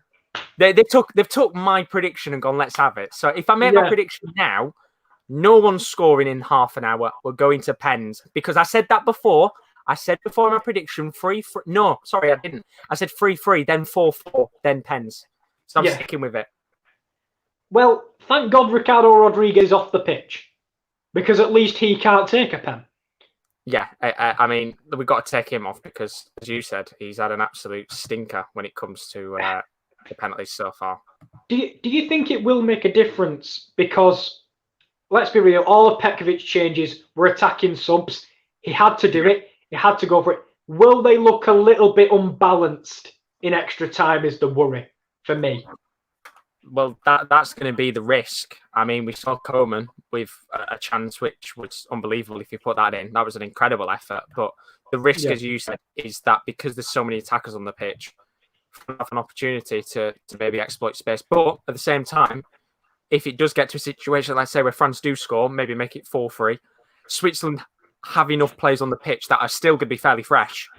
they've took my prediction and gone, let's have it. So if I make my prediction now, no one's scoring in half an hour. We're going to pens, because I said that before. I said before my prediction 3-3. No, sorry, I didn't. I said 3-3, then 4-4, then pens. So I'm sticking with it. Well, thank God Ricardo Rodriguez is off the pitch, because at least he can't take a pen. Yeah, I mean, we've got to take him off because, as you said, he's had an absolute stinker when it comes to the penalties so far. Do you think it will make a difference? Because let's be real, all of Petkovic's changes were attacking subs. He had to do it. He had to go for it. Will they look a little bit unbalanced in extra time is the worry for me. Well, that's going to be the risk. I mean, we saw Coleman with a chance which was unbelievable if you put that in. That was an incredible effort. But the risk, as you said, is that because there's so many attackers on the pitch, have an opportunity to maybe exploit space. But at the same time, if it does get to a situation, let's say, where France do score, maybe make it 4-3, Switzerland have enough players on the pitch that are still going to be fairly fresh,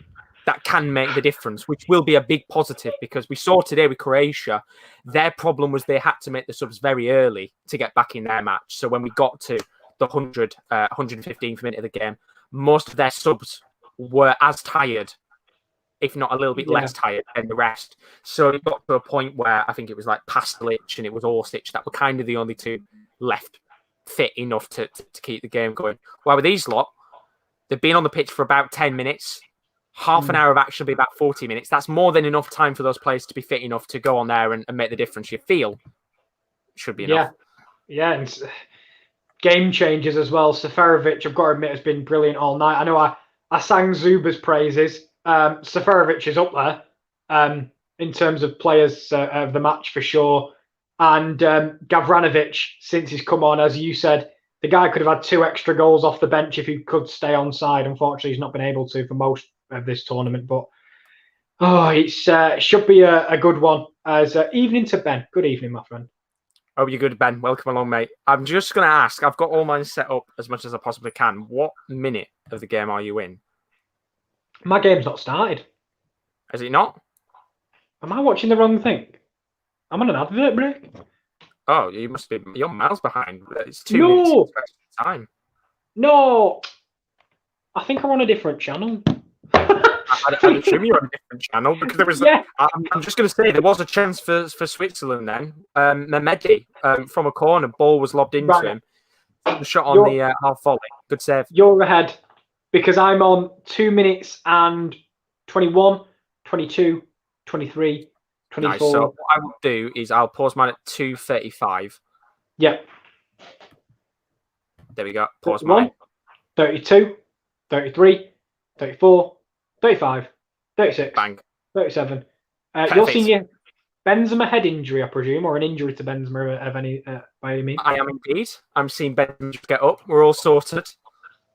that can make the difference, which will be a big positive, because we saw today with Croatia, their problem was they had to make the subs very early to get back in their match. So when we got to the 115th minute of the game, most of their subs were as tired, if not a little bit less tired than the rest. So it got to a point where I think it was like Pastelic and it was Orsic that were kind of the only two left fit enough to keep the game going. While with these lot, they've been on the pitch for about 10 minutes. Half an hour of action will be about 40 minutes. That's more than enough time for those players to be fit enough to go on there and make the difference. You feel should be enough. Yeah, and game changers as well. Seferovic, I've got to admit, has been brilliant all night. I know I sang Zuba's praises. Seferovic is up there in terms of players of the match for sure. And Gavranovic, since he's come on, as you said, the guy could have had 2 extra goals off the bench if he could stay on side. Unfortunately, he's not been able to for most of this tournament. But it should be a good one. As evening to Ben. Good evening, my friend. Oh, you're good, Ben. Welcome along, mate. I'm just going to ask, I've got all mine set up as much as I possibly can. What minute of the game are you in? My game's not started. Has it not? Am I watching the wrong thing? I'm on an advert break. Oh, you must be. You're miles behind. It's 2 minutes time. No, I think I'm on a different channel. I'd assume you're on a different channel because there was. Yeah. I'm just going to say there was a chance for Switzerland then. Mehmedi from a corner, ball was lobbed into him. The shot on the half volley. Good save. You're ahead because I'm on 2 minutes and 21, 22, 23. 24. Nice. So what I will do is I'll pause mine at 2:35. Yep. There we go. Pause 31, mine. 32, 33, 34, 35, 36, Bang. 37. You're seeing your Benzema head injury, I presume, or an injury to Benzema of any by any means? I am indeed. I'm seeing Benzema get up. We're all sorted.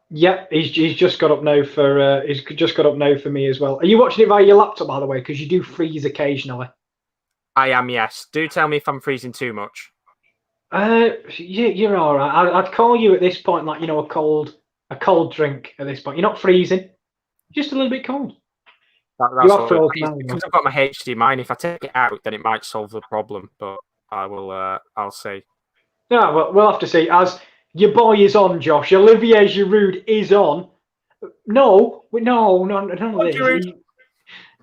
Yep, he's just got up now for me as well. Are you watching it via your laptop, by the way? Because you do freeze occasionally. I am, yes. Do tell me if I'm freezing too much. You're all right. I'd call you at this point like, a cold drink at this point. You're not freezing, just a little bit cold. That's all. Because I've got my HDMI, and if I take it out, then it might solve the problem. But I'll see. Yeah, well, we'll have to see. As your boy is on, Josh. Olivier Giroud is on. No.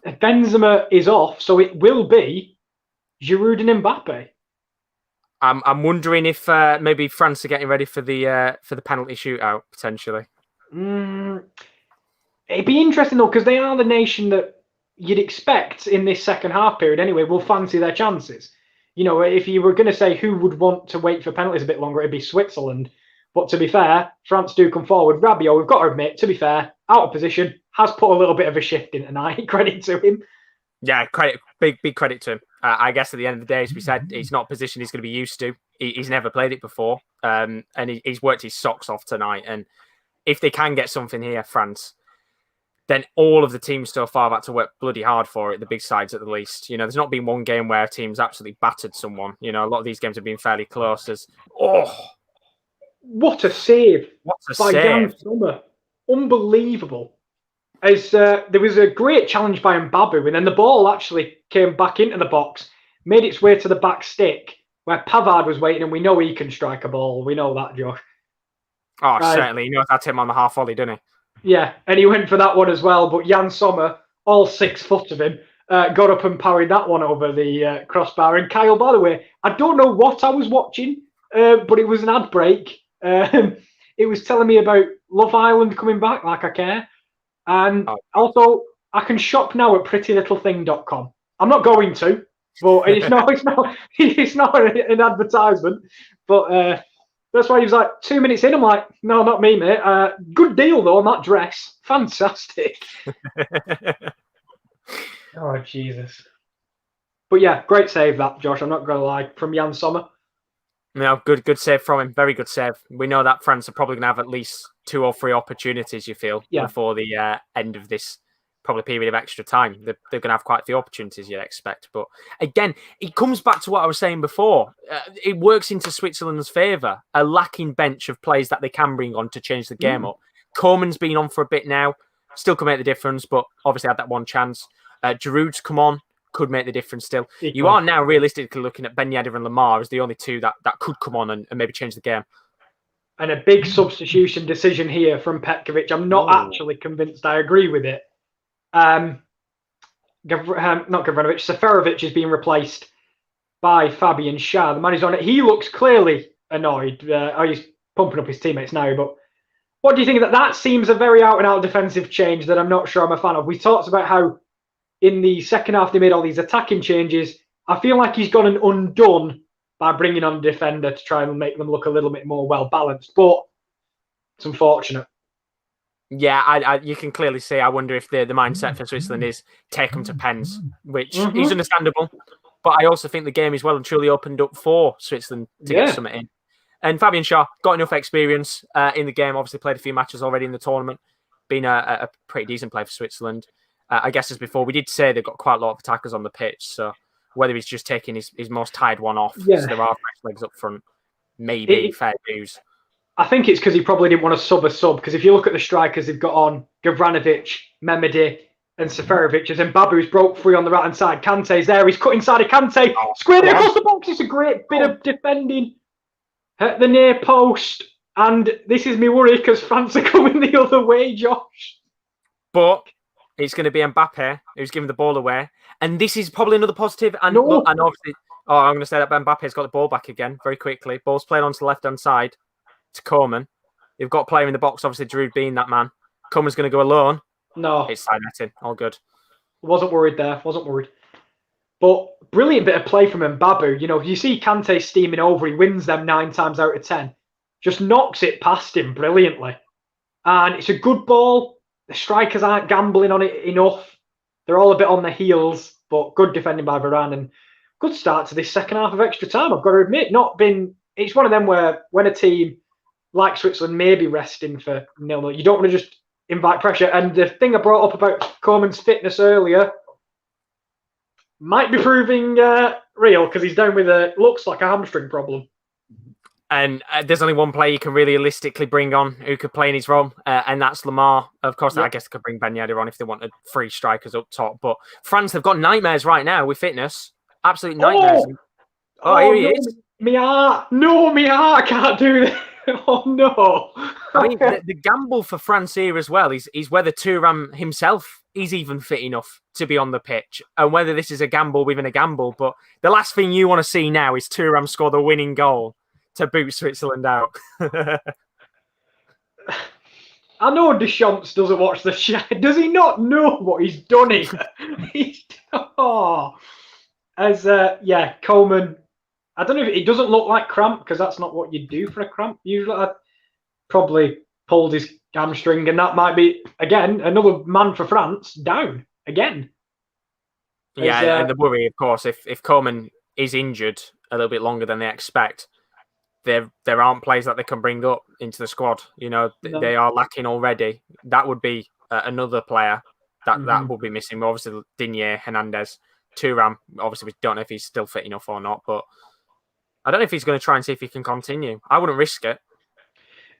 Benzema is off, so it will be Giroud and Mbappe. I'm wondering if maybe France are getting ready for the penalty shootout potentially. It'd be interesting though, because they are the nation that you'd expect in this second half period anyway will fancy their chances. If you were going to say who would want to wait for penalties a bit longer, it'd be Switzerland. But to be fair, France do come forward. Rabiot, we've got to admit, to be fair, out of position, has put a little bit of a shift in tonight. Credit to him. Yeah, big credit to him. I guess at the end of the day, as we said, it's not a position he's going to be used to. He's never played it before, and he's worked his socks off tonight. And if they can get something here, France, then all of the teams so far have had to work bloody hard for it, the big sides at the least. There's not been one game where a team's absolutely battered someone. A lot of these games have been fairly close. What a save by Jan Sommer. Unbelievable. As there was a great challenge by Mbabu, and then the ball actually came back into the box, made its way to the back stick, where Pavard was waiting, and we know he can strike a ball. We know that, Josh. Oh, certainly. He knows how to hit him on the half volley, doesn't he? Yeah, and he went for that one as well, but Jan Sommer, all 6 foot of him, got up and parried that one over the crossbar. And Kyle, by the way, I don't know what I was watching, but it was an ad break. It was telling me about Love Island coming back, like I care. And also, I can shop now at prettylittlething.com. I'm not going to, But it's not an advertisement. But that's why he was like 2 minutes in. I'm like, no, not me, mate. Good deal though on that dress. Fantastic. Oh Jesus. But yeah, great save that, Josh. I'm not gonna lie, from Jan Sommer. No, good save from him. Very good save. We know that France are probably going to have at least 2 or 3 opportunities, you feel, before the end of this probably period of extra time. They're going to have quite a few opportunities, you'd expect. But again, it comes back to what I was saying before. It works into Switzerland's favour. A lacking bench of players that they can bring on to change the game up. Coleman's been on for a bit now. Still can make the difference, but obviously had that one chance. Giroud's come on. Could make the difference still. You are now realistically looking at Ben Yedder and Lamar as the only 2 that could come on and maybe change the game. And a big substitution decision here from Petkovic. I'm not actually convinced I agree with it. Not Gavranovic, Seferovic is being replaced by Fabian Schär. The man who's on it. He looks clearly annoyed. He's pumping up his teammates now. But what do you think of that? That seems a very out-and-out defensive change that I'm not sure I'm a fan of. We talked about how in the second half, they made all these attacking changes. I feel like he's gone and undone by bringing on a defender to try and make them look a little bit more well-balanced. But it's unfortunate. Yeah, you can clearly see. I wonder if the mindset for Switzerland is take them to pens, which is understandable. But I also think the game is well and truly opened up for Switzerland to get something in. And Fabian Schär got enough experience in the game. Obviously played a few matches already in the tournament. Been a pretty decent player for Switzerland. I guess as before, we did say they've got quite a lot of attackers on the pitch. So whether he's just taking his most tired one off, so there are fresh legs up front, maybe fair news. I think it's because he probably didn't want to sub a sub. Because if you look at the strikers they've got on, Gavranovic, Mehmedi, and Seferovic, and Babu's broke free on the right hand side. Kante's there. He's cut inside of Kante. Squared it across the box. It's a great bit of defending at the near post. And this is me worry because France are coming the other way, Josh. But it's going to be Mbappe who's giving the ball away. And this is probably another positive. And, look, and obviously, I'm going to say that Mbappe's got the ball back again very quickly. Ball's played onto the left-hand side to Coleman. You've got a player in the box, obviously, Giroud being that man. Coleman's going to go alone. No. It's side netting. All good. Wasn't worried there. Wasn't worried. But brilliant bit of play from Mbabu. You know, you see Kante steaming over. He wins them 9 times out of 10. Just knocks it past him brilliantly. And it's a good ball. The strikers aren't gambling on it enough. They're all a bit on their heels, but good defending by Varane and good start to this second half of extra time. I've got to admit, it's one of them where when a team like Switzerland may be resting for 0-0, you don't want to just invite pressure. And the thing I brought up about Coleman's fitness earlier might be proving real because he's down with looks like a hamstring problem. And there's only one player you can really realistically bring on who could play in his role, and that's Lamar. Of course, I guess they could bring Ben Yedder on if they wanted 3 strikers up top. But France have got nightmares right now with fitness. Absolute nightmares. Here he is. My heart. No, my heart. I can't do that. Oh, no. I mean, the gamble for France here as well is whether Thuram himself is even fit enough to be on the pitch and whether this is a gamble within a gamble. But the last thing you want to see now is Thuram score the winning goal to boot Switzerland out. I know Deschamps doesn't watch the show. Does he not know what he's done here? Coleman. I don't know if it doesn't look like cramp because that's not what you do for a cramp. Usually, I probably pulled his hamstring, and that might be again another man for France down again. And the worry, of course, if Coleman is injured a little bit longer than they expect, there aren't players that they can bring up into the squad. You know, they are lacking already. That would be another player that would be missing. Obviously, Digne, Hernandez, Thuram. Obviously, we don't know if he's still fit enough or not, but I don't know if he's going to try and see if he can continue. I wouldn't risk it.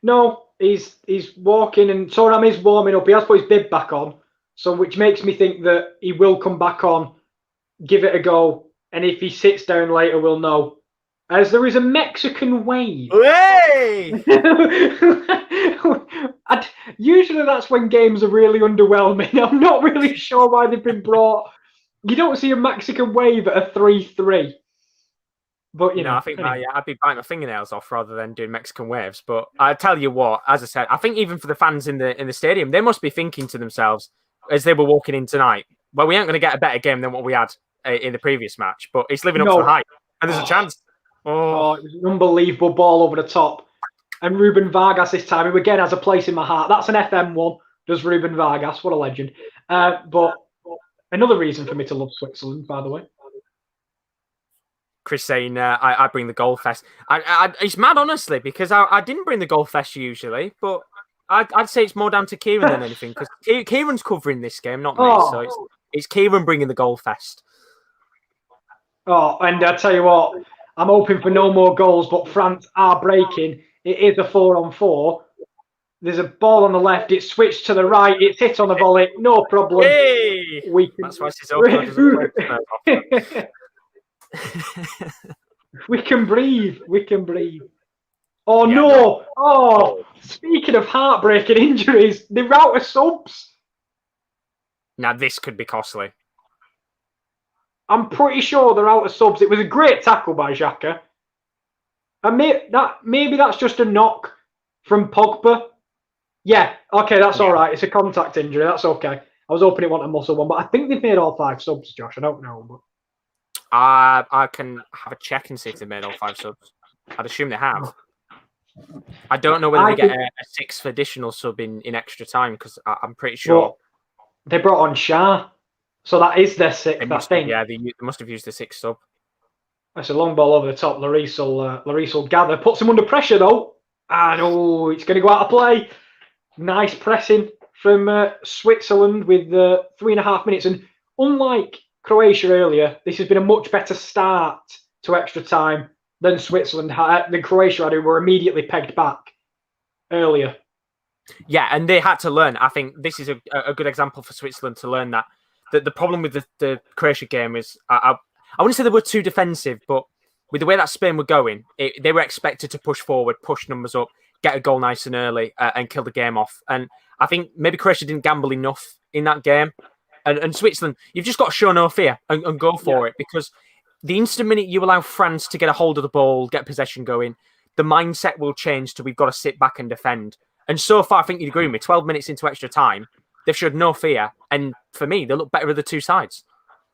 No, he's walking, and Thuram is warming up. He has put his bib back on, so which makes me think that he will come back on, give it a go, and if he sits down later, we'll know. As there is a Mexican wave. Hey! Usually that's when games are really underwhelming. I'm not really sure why they've been brought. You don't see a Mexican wave at a 3-3. But, you know, I think I'd be biting my fingernails off rather than doing Mexican waves. But I tell you what, as I said, I think even for the fans in the stadium, they must be thinking to themselves as they were walking in tonight, well, we ain't going to get a better game than what we had in the previous match, but it's living up to No. the hype. And there's a chance. Oh, it was an unbelievable ball over the top. And Ruben Vargas this time, who again has a place in my heart. That's an FM one, does Ruben Vargas. What a legend. But another reason for me to love Switzerland, by the way. Chris saying, I bring the goal fest. It's mad, honestly, because I didn't bring the goal fest usually, but I'd say it's more down to Kieran than anything, because Kieran's covering this game, not me. Oh. So it's Kieran bringing the goal fest. Oh, and I tell you what, I'm hoping for no more goals, but France are breaking. It is a 4-on-4. There's a ball on the left. It's switched to the right. It's hit on the volley. No problem. Hey! That's why we can breathe. We can breathe. Oh, yeah, no. Oh, speaking of heartbreaking injuries, they're out of subs. Now, this could be costly. I'm pretty sure they're out of subs. It was a great tackle by Xhaka. And maybe that's just a knock from Pogba. Yeah, okay, that's all right. It's a contact injury. That's okay. I was hoping it wasn't a muscle one, but I think they've made all 5 subs, Josh. I don't know. But I can have a check and see if they've made all 5 subs. I'd assume they have. I don't know whether they get a 6th additional sub in extra time, because I'm pretty sure. Well, they brought on Shah, so that is their 6th, I think. Yeah, they must have used the 6th sub. That's a long ball over the top. Lloris will gather. Puts him under pressure, though. And it's going to go out of play. Nice pressing from Switzerland with 3.5 minutes. And unlike Croatia earlier, this has been a much better start to extra time than Croatia had, who were immediately pegged back earlier. Yeah, and they had to learn. I think this is a good example for Switzerland to learn that the problem with the Croatia game is, I wouldn't say they were too defensive, but with the way that Spain were going, they were expected to push forward, push numbers up, get a goal nice and early, and kill the game off. And I think maybe Croatia didn't gamble enough in that game. And Switzerland, you've just got to show no fear and go for it, because the instant minute you allow France to get a hold of the ball, get possession going, the mindset will change to we've got to sit back and defend. And so far, I think you'd agree with me, 12 minutes into extra time, they've showed no fear. And for me, they look better of the two sides.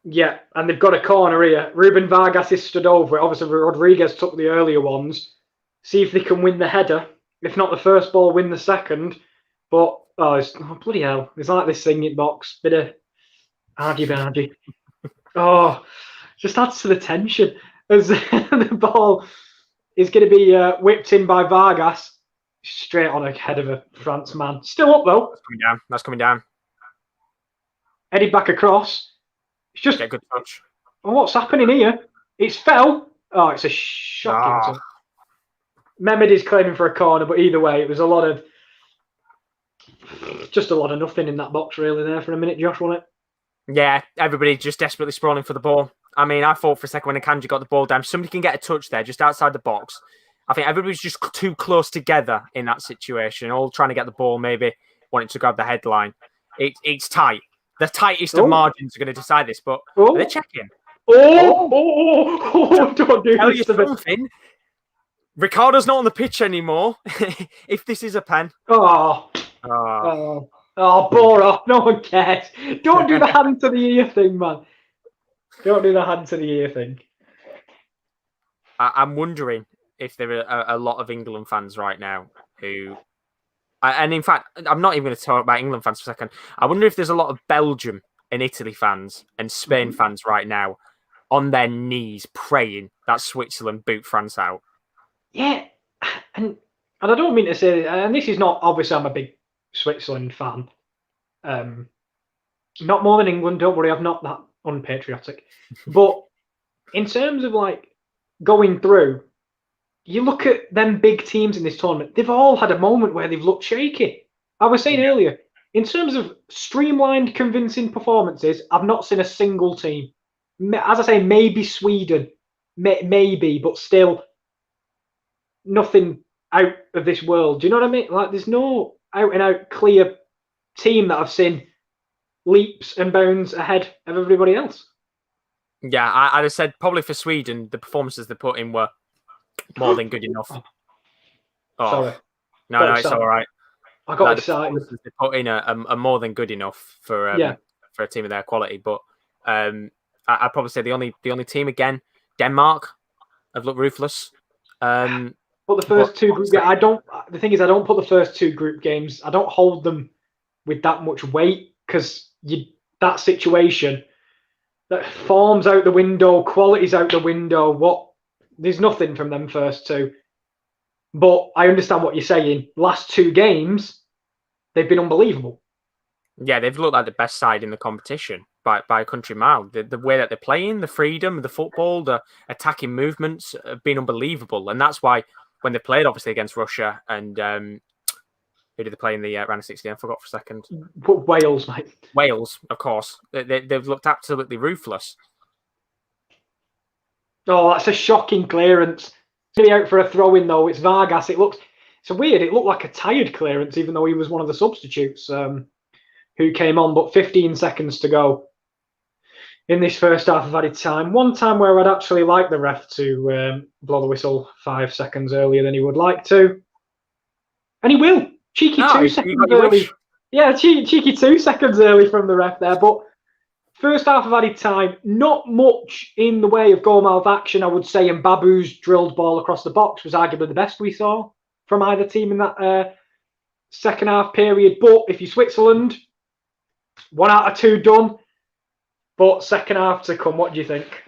Yeah, and they've got a corner here. Ruben Vargas is stood over it. Obviously, Rodriguez took the earlier ones. See if they can win the header. If not the first ball, win the second. But, bloody hell. It's like this singing box. Bit of argy-bargy. Just adds to the tension. As the ball is going to be whipped in by Vargas. Straight on ahead of a France man. Still up, though. That's coming down. Headed back across. It's just get a good touch. Oh, what's happening here? It's fell. Oh, it's a shocking. Mehmed is claiming for a corner, but either way, it was a lot of nothing in that box really there for a minute, Josh, wasn't it? Yeah, everybody just desperately sprawling for the ball. I mean, I thought for a second when Akanji got the ball down, somebody can get a touch there just outside the box. I think everybody's just too close together in that situation, all trying to get the ball, maybe wanting to grab the headline. It's tight. The tightest of margins are going to decide this, but they're checking. Don't do Tell this you to me. something. Ricardo's not on the pitch anymore. If this is a pen. Bore off. No one cares. Don't do the hand to the ear thing, man. Don't do the hand to the ear thing. I'm wondering if there are a lot of England fans right now who... And in fact, I'm not even going to talk about England fans for a second. I wonder if there's a lot of Belgium and Italy fans and Spain fans right now on their knees praying that Switzerland boot France out. Yeah, and I don't mean to say, and this is not, obviously I'm a big Switzerland fan. Not more than England, don't worry, I'm not that unpatriotic. But in terms of like going through, you look at them big teams in this tournament, they've all had a moment where they've looked shaky. I was saying earlier, in terms of streamlined, convincing performances, I've not seen a single team. As I say, maybe Sweden, maybe, but still nothing out of this world. Do you know what I mean? Like, there's no out-and-out clear team that I've seen leaps and bounds ahead of everybody else. Yeah, I'd have said probably for Sweden, the performances they put in were more than good enough. Sorry. No, it's all right. I got excited. The they put in are more than good enough for a team of their quality. But I I'd probably say the only team again, Denmark, have looked ruthless. But the first two group games, the thing is, I don't put the first two group games, I don't hold them with that much weight, because that situation, that form's out the window, quality's out the window. There's nothing from them first two. But I understand what you're saying. Last two games, they've been unbelievable. Yeah, they've looked like the best side in the competition by a country mile. The way that they're playing, the freedom, the football, the attacking movements have been unbelievable. And that's why when they played, obviously, against Russia and who did they play in the round of 16? I forgot for a second. Wales, mate. Wales, of course. They've looked absolutely ruthless. Oh, that's a shocking clearance. It's going to be out for a throw-in, though. It's Vargas. It's weird. It looked like a tired clearance, even though he was one of the substitutes who came on. But 15 seconds to go in this first half of added time. One time where I'd actually like the ref to blow the whistle 5 seconds earlier than he would like to. And he will. Cheeky 2 seconds early. Yeah, cheeky 2 seconds early from the ref there. But first half of added time, not much in the way of goal-mouth action, I would say. And Babu's drilled ball across the box was arguably the best we saw from either team in that second half period. But if you're Switzerland, 1 out of 2 done. But second half to come, what do you think?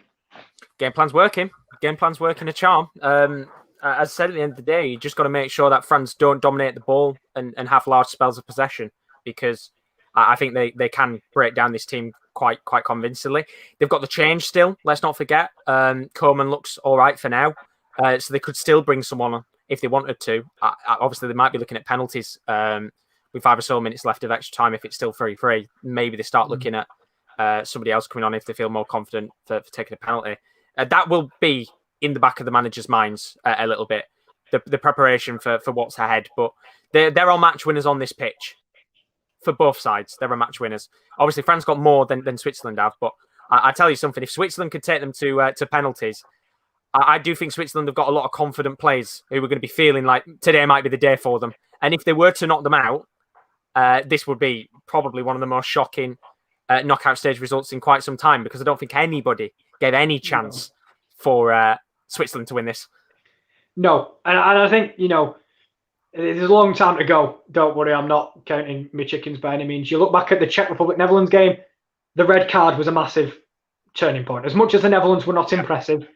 Game plan's working. Game plan's working a charm. As I said, at the end of the day, you just got to make sure that France don't dominate the ball and have large spells of possession, because I think they can break down this team quite convincingly. They've got the change still. Let's not forget. Coleman looks all right for now, so they could still bring someone on if they wanted to. Obviously, they might be looking at penalties with 5 or so minutes left of extra time. If it's still 3-3, maybe they start looking at somebody else coming on if they feel more confident for taking a penalty. That will be in the back of the manager's minds a little bit, the preparation for what's ahead. But there are match winners on this pitch. For both sides, there are match winners. Obviously, France got more than Switzerland have, but I tell you something, if Switzerland could take them to penalties, I do think Switzerland have got a lot of confident players who are going to be feeling like today might be the day for them. And if they were to knock them out, this would be probably one of the most shocking knockout stage results in quite some time, because I don't think anybody gave any chance for Switzerland to win this. No, and I think, there's a long time to go. Don't worry, I'm not counting my chickens by any means. You look back at the Czech Republic-Netherlands game, the red card was a massive turning point. As much as the Netherlands were not impressive,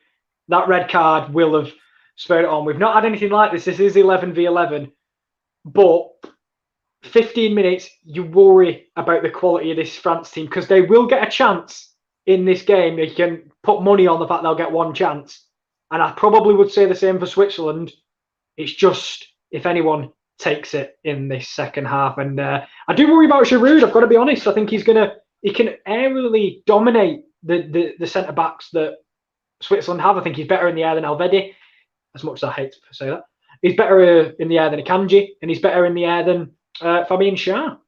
that red card will have spurred it on. We've not had anything like this. This is 11v11. But 15 minutes, you worry about the quality of this France team, because they will get a chance in this game. You can put money on the fact they'll get one chance. And I probably would say the same for Switzerland. It's just if anyone takes it in this second half. And I do worry about Giroud, I've got to be honest. I think he can aerially dominate the centre-backs that Switzerland have. I think he's better in the air than Alvedi, as much as I hate to say that. He's better in the air than Akanji, and he's better in the air than Fabien Schär.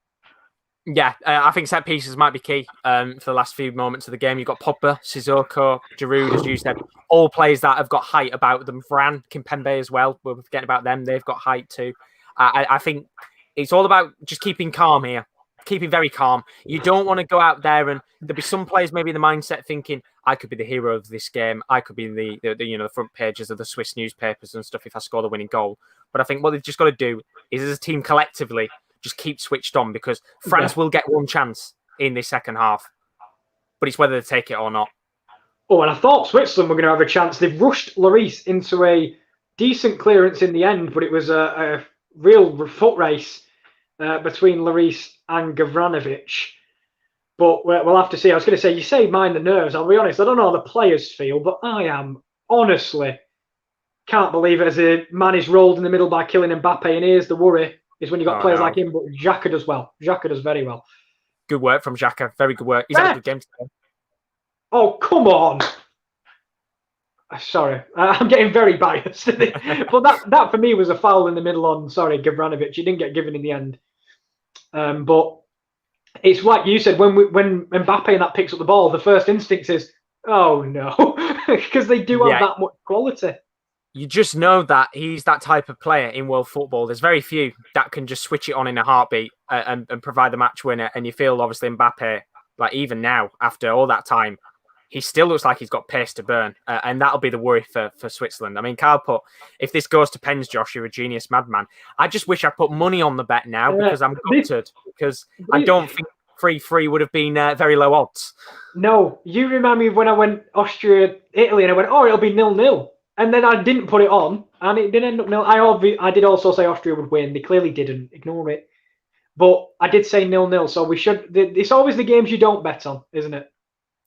Yeah, I think set pieces might be key for the last few moments of the game. You've got Pogba, Sissoko, Giroud, as you said, all players that have got height about them. Varane, Kimpembe as well. We're forgetting about them. They've got height too. I think it's all about just keeping calm here, keeping very calm. You don't want to go out there and there'll be some players maybe in the mindset thinking, I could be the hero of this game. I could be in the front pages of the Swiss newspapers and stuff if I score the winning goal. But I think what they've just got to do is, as a team collectively, just keep switched on, because France will get one chance in this second half, but it's whether they take it or not. Oh, and I thought Switzerland were going to have a chance. They've rushed Lloris into a decent clearance in the end, but it was a real foot race between Lloris and Gavranovic. But we'll have to see. I was going to say, you say mind the nerves. I'll be honest, I don't know how the players feel, but I am honestly can't believe it, as a man is rolled in the middle by killing Mbappe, and here's the worry. Is when you've got players like him, but Xhaka does well. Xhaka does very well. Good work from Xhaka. Very good work. He's had a good game today. Oh, come on. Sorry. I'm getting very biased. But that for me was a foul in the middle on, Gavranovic. He didn't get given in the end. But it's like you said, when Mbappe and that picks up the ball, the first instinct is, oh no, because they do have that much quality. You just know that he's that type of player in world football. There's very few that can just switch it on in a heartbeat and provide the match winner. And you feel, obviously, Mbappe, like even now, after all that time, he still looks like he's got pace to burn, and that'll be the worry for Switzerland. I mean, Kyle put, if this goes to pens, Josh, you're a genius madman. I just wish I put money on the bet now because I'm gutted, because I don't think 3-3 would have been very low odds. No, you remind me of when I went Austria-Italy and I went, oh, it'll be 0-0. And then I didn't put it on, and it didn't end up 0. I did also say Austria would win. They clearly didn't. Ignore it. But I did say 0-0, so we should. It's always the games you don't bet on, isn't it?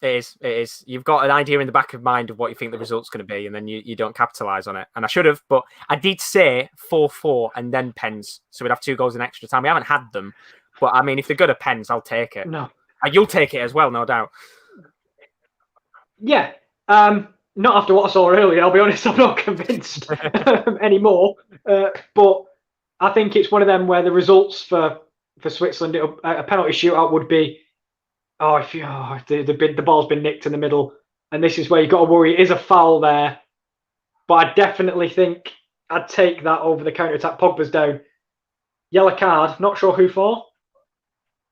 It is. You've got an idea in the back of mind of what you think the result's going to be, and then you don't capitalise on it. And I should have, but I did say 4-4 and then pens, so we'd have 2 goals in extra time. We haven't had them, but I mean, if they're good at pens, I'll take it. No, you'll take it as well, no doubt. Yeah. Not after what I saw earlier, I'll be honest, I'm not convinced anymore. But I think it's one of them where the results for Switzerland, a penalty shootout would be, the ball's been nicked in the middle, and this is where you've got to worry. It is a foul there, but I definitely think I'd take that over the counter-attack. Pogba's down. Yellow card, not sure who for.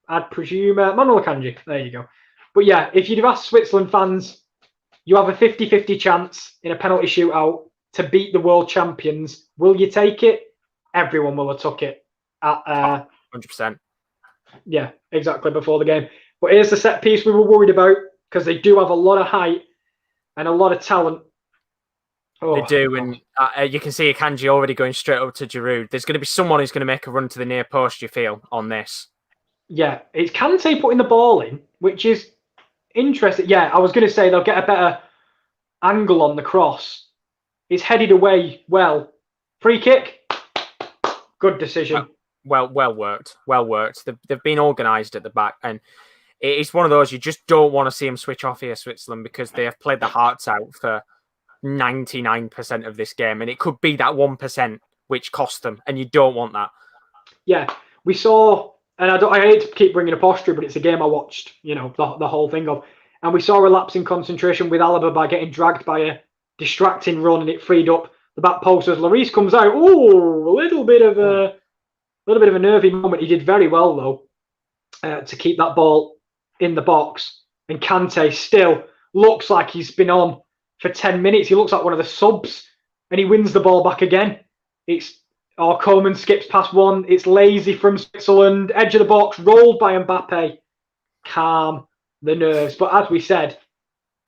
I'd presume Manuel Akanji. There you go. But yeah, if you'd have asked Switzerland fans, you have a 50-50 chance in a penalty shootout to beat the world champions. Will you take it? Everyone will have took it at 100%. Yeah, exactly, before the game. But here's the set piece we were worried about, because they do have a lot of height and a lot of talent. They do, and you can see Akanji already going straight up to Giroud. There's going to be someone who's going to make a run to the near post, you feel, on this. Yeah, it's Kante putting the ball in, which is interesting. Yeah, I was going to say they'll get a better angle on the cross. It's headed away well. Free kick. Good decision. Well worked. Well worked. They've been organised at the back, and it's one of those you just don't want to see them switch off here, Switzerland, because they have played their hearts out for 99% of this game, and it could be that 1% which cost them, and you don't want that. Yeah, we saw, and I hate to keep bringing up Austria, but it's a game I watched, the whole thing of, and we saw a lapse in concentration with Alaba by getting dragged by a distracting run, and it freed up the back post as Lloris comes out. Oh, a little bit of a nervy moment. He did very well though to keep that ball in the box, and Kante still looks like he's been on for 10 minutes. He looks like one of the subs, and he wins the ball back again. Coman skips past one. It's lazy from Switzerland. Edge of the box, rolled by Mbappe. Calm the nerves. But as we said,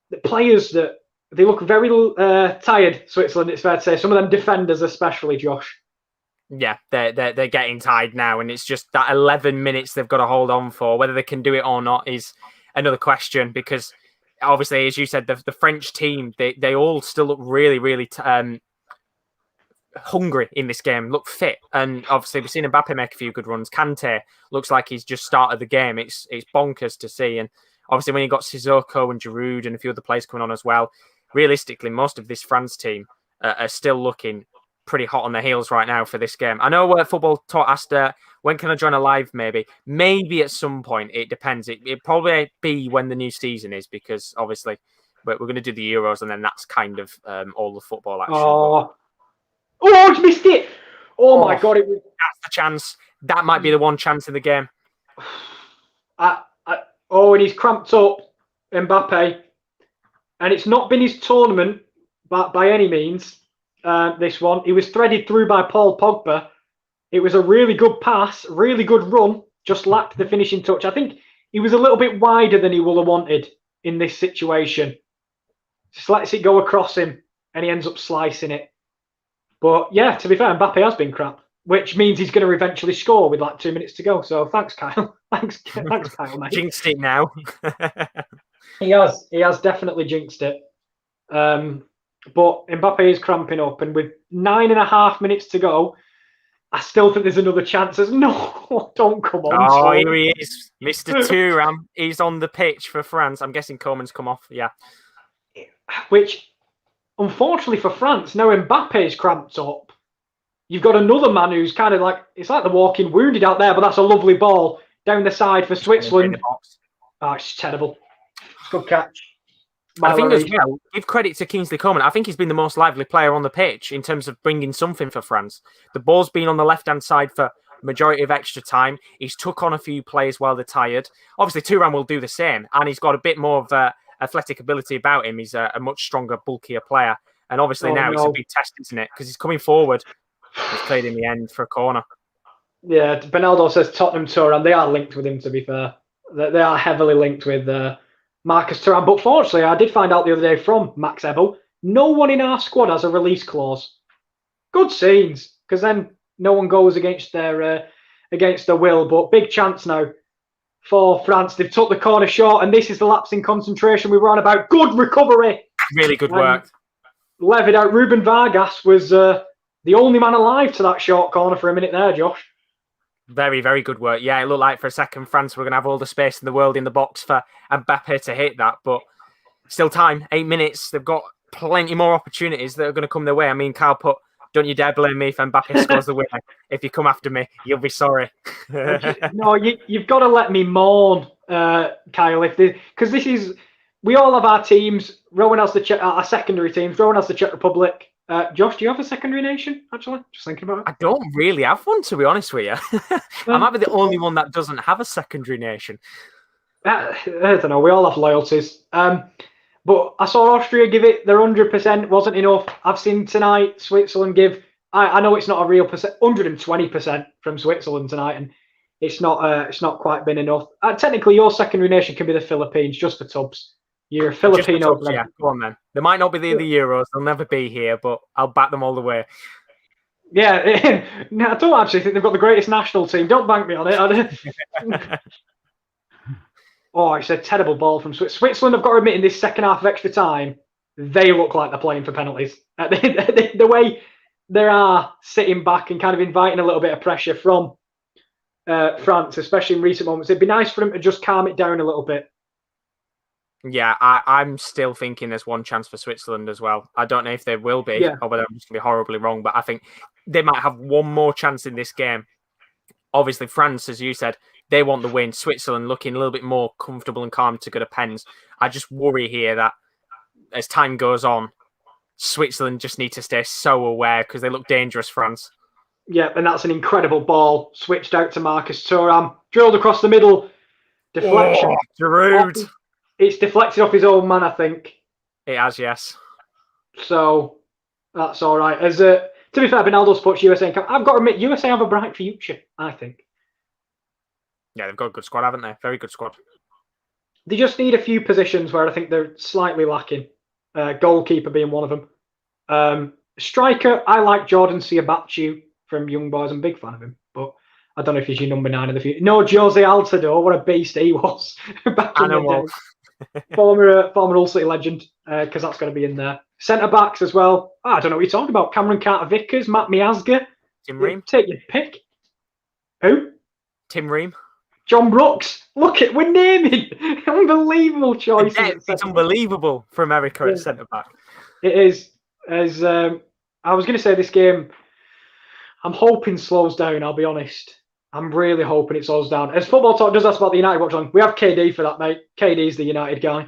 the players they look very tired, Switzerland, it's fair to say. Some of them defenders especially, Josh. Yeah, they're getting tired now, and it's just that 11 minutes they've got to hold on for. Whether they can do it or not is another question, because obviously, as you said, the French team, they all still look really, really hungry in this game, look fit. And obviously, we've seen Mbappe make a few good runs. Kante looks like he's just started the game. It's bonkers to see. And obviously, when you've got Sissoko and Giroud and a few other players coming on as well, realistically, most of this France team are still looking pretty hot on their heels right now for this game. I know Football Talk asked, when can I join a live? Maybe at some point. It depends. It probably be when the new season is, because obviously we're going to do the Euros, and then that's kind of all the football action. Oh, I missed it. Oh my God. That's the chance. That might be the one chance in the game. And he's cramped up, Mbappe. And it's not been his tournament by any means. This one, he was threaded through by Paul Pogba. It was a really good pass, really good run, just lacked the finishing touch. I think he was a little bit wider than he would have wanted in this situation. Just lets it go across him, and he ends up slicing it. But yeah, to be fair, Mbappe has been crap, which means he's going to eventually score with like 2 minutes to go. So thanks, Kyle. thanks, Kyle, mate. Jinxed it now. He has definitely jinxed it. But Mbappe is cramping up, and with 9.5 minutes to go, I still think there's another chance. No, don't come on. Oh, here he is, Mr. Thuram. He's on the pitch for France. I'm guessing Coman's come off. Yeah. Which, unfortunately for France, now Mbappe's cramped up. You've got another man who's kind of like, it's like the walking wounded out there, but that's a lovely ball down the side for Switzerland. Oh, it's terrible. Good catch. I think as well, give credit to Kingsley Coman. I think he's been the most lively player on the pitch in terms of bringing something for France. The ball's been on the left-hand side for majority of extra time. He's took on a few players while they're tired. Obviously, Thuram will do the same, and he's got a bit more of a athletic ability about him. He's a much stronger, bulkier player. And obviously now it's a big test, isn't it? Because he's coming forward. He's played in the end for a corner. Yeah, Benaldo says Tottenham Thuram. They are linked with him, to be fair. They are heavily linked with Marcus Thuram. But fortunately, I did find out the other day from Max Ebel, no one in our squad has a release clause. Good scenes, because then no one goes against their will. But big chance now for France. They've took the corner short, and this is the lapse in concentration we were on about. Good recovery. Really good work. Levied out. Ruben Vargas was the only man alive to that short corner for a minute there, Josh. Very, very good work. Yeah, it looked like for a second France were going to have all the space in the world in the box for Mbappe to hit that, but still time, 8 minutes. They've got plenty more opportunities that are going to come their way. I mean, Kyle put, don't you dare blame me if Mbappe scores the winner. If you come after me, you'll be sorry. No, you've got to let me mourn, Kyle, because this is, we all have our teams. Rowan has our secondary teams. Rowan has the Czech Republic. Josh, do you have a secondary nation, actually? Just thinking about it. I don't really have one, to be honest with you. I might be the only one that doesn't have a secondary nation. I don't know. We all have loyalties. But I saw Austria give it their 100%. Wasn't enough. I've seen tonight Switzerland give, I know it's not a real percent, 120% from Switzerland tonight, and it's not quite been enough. Technically, your secondary nation can be the Philippines, just for tubs. You're a Filipino. Yeah, go on then. They might not be the Euros. They'll never be here, but I'll back them all the way. Yeah, no, I don't actually think they've got the greatest national team. Don't bank me on it. Oh, it's a terrible ball from Switzerland. I've got to admit, in this second half of extra time, they look like they're playing for penalties. The way they are sitting back and kind of inviting a little bit of pressure from France, especially in recent moments. It'd be nice for them to just calm it down a little bit. Yeah, I'm still thinking there's one chance for Switzerland as well. I don't know if there will be, or whether I'm just going to be horribly wrong, but I think they might have one more chance in this game. Obviously, France, as you said, they want the win. Switzerland looking a little bit more comfortable and calm to go to pens. I just worry here that as time goes on, Switzerland just need to stay so aware because they look dangerous, France. Yeah, and that's an incredible ball. Switched out to Marcus Thuram. Drilled across the middle. Deflection. Oh, Giroud. It's deflected off his own man, I think. It has, yes. So that's all right. As to be fair, Benaldo's puts USA in camp. I've got to admit, USA have a bright future, I think. Yeah, they've got a good squad, haven't they? Very good squad. They just need a few positions where I think they're slightly lacking. Goalkeeper being one of them. Striker, I like Jordan Siabachu from Young Boys. I'm a big fan of him, but I don't know if he's your number 9 in the future. No, Jose Altidore, what a beast he was back in the day. Former Hull City legend, because that's going to be in there. Centre backs as well. I don't know what you're talking about. Cameron Carter-Vickers, Matt Miazga. Tim Ream. Take your pick. Who? Tim Ream. John Brooks. Look at, we're naming. Unbelievable choices. It's unbelievable for America at centre back. It is. As I was going to say, this game, I'm hoping slows down, I'll be honest. I'm really hoping it slows down. As Football Talk does ask about the United Watchalong, we have KD for that, mate. KD's the United guy.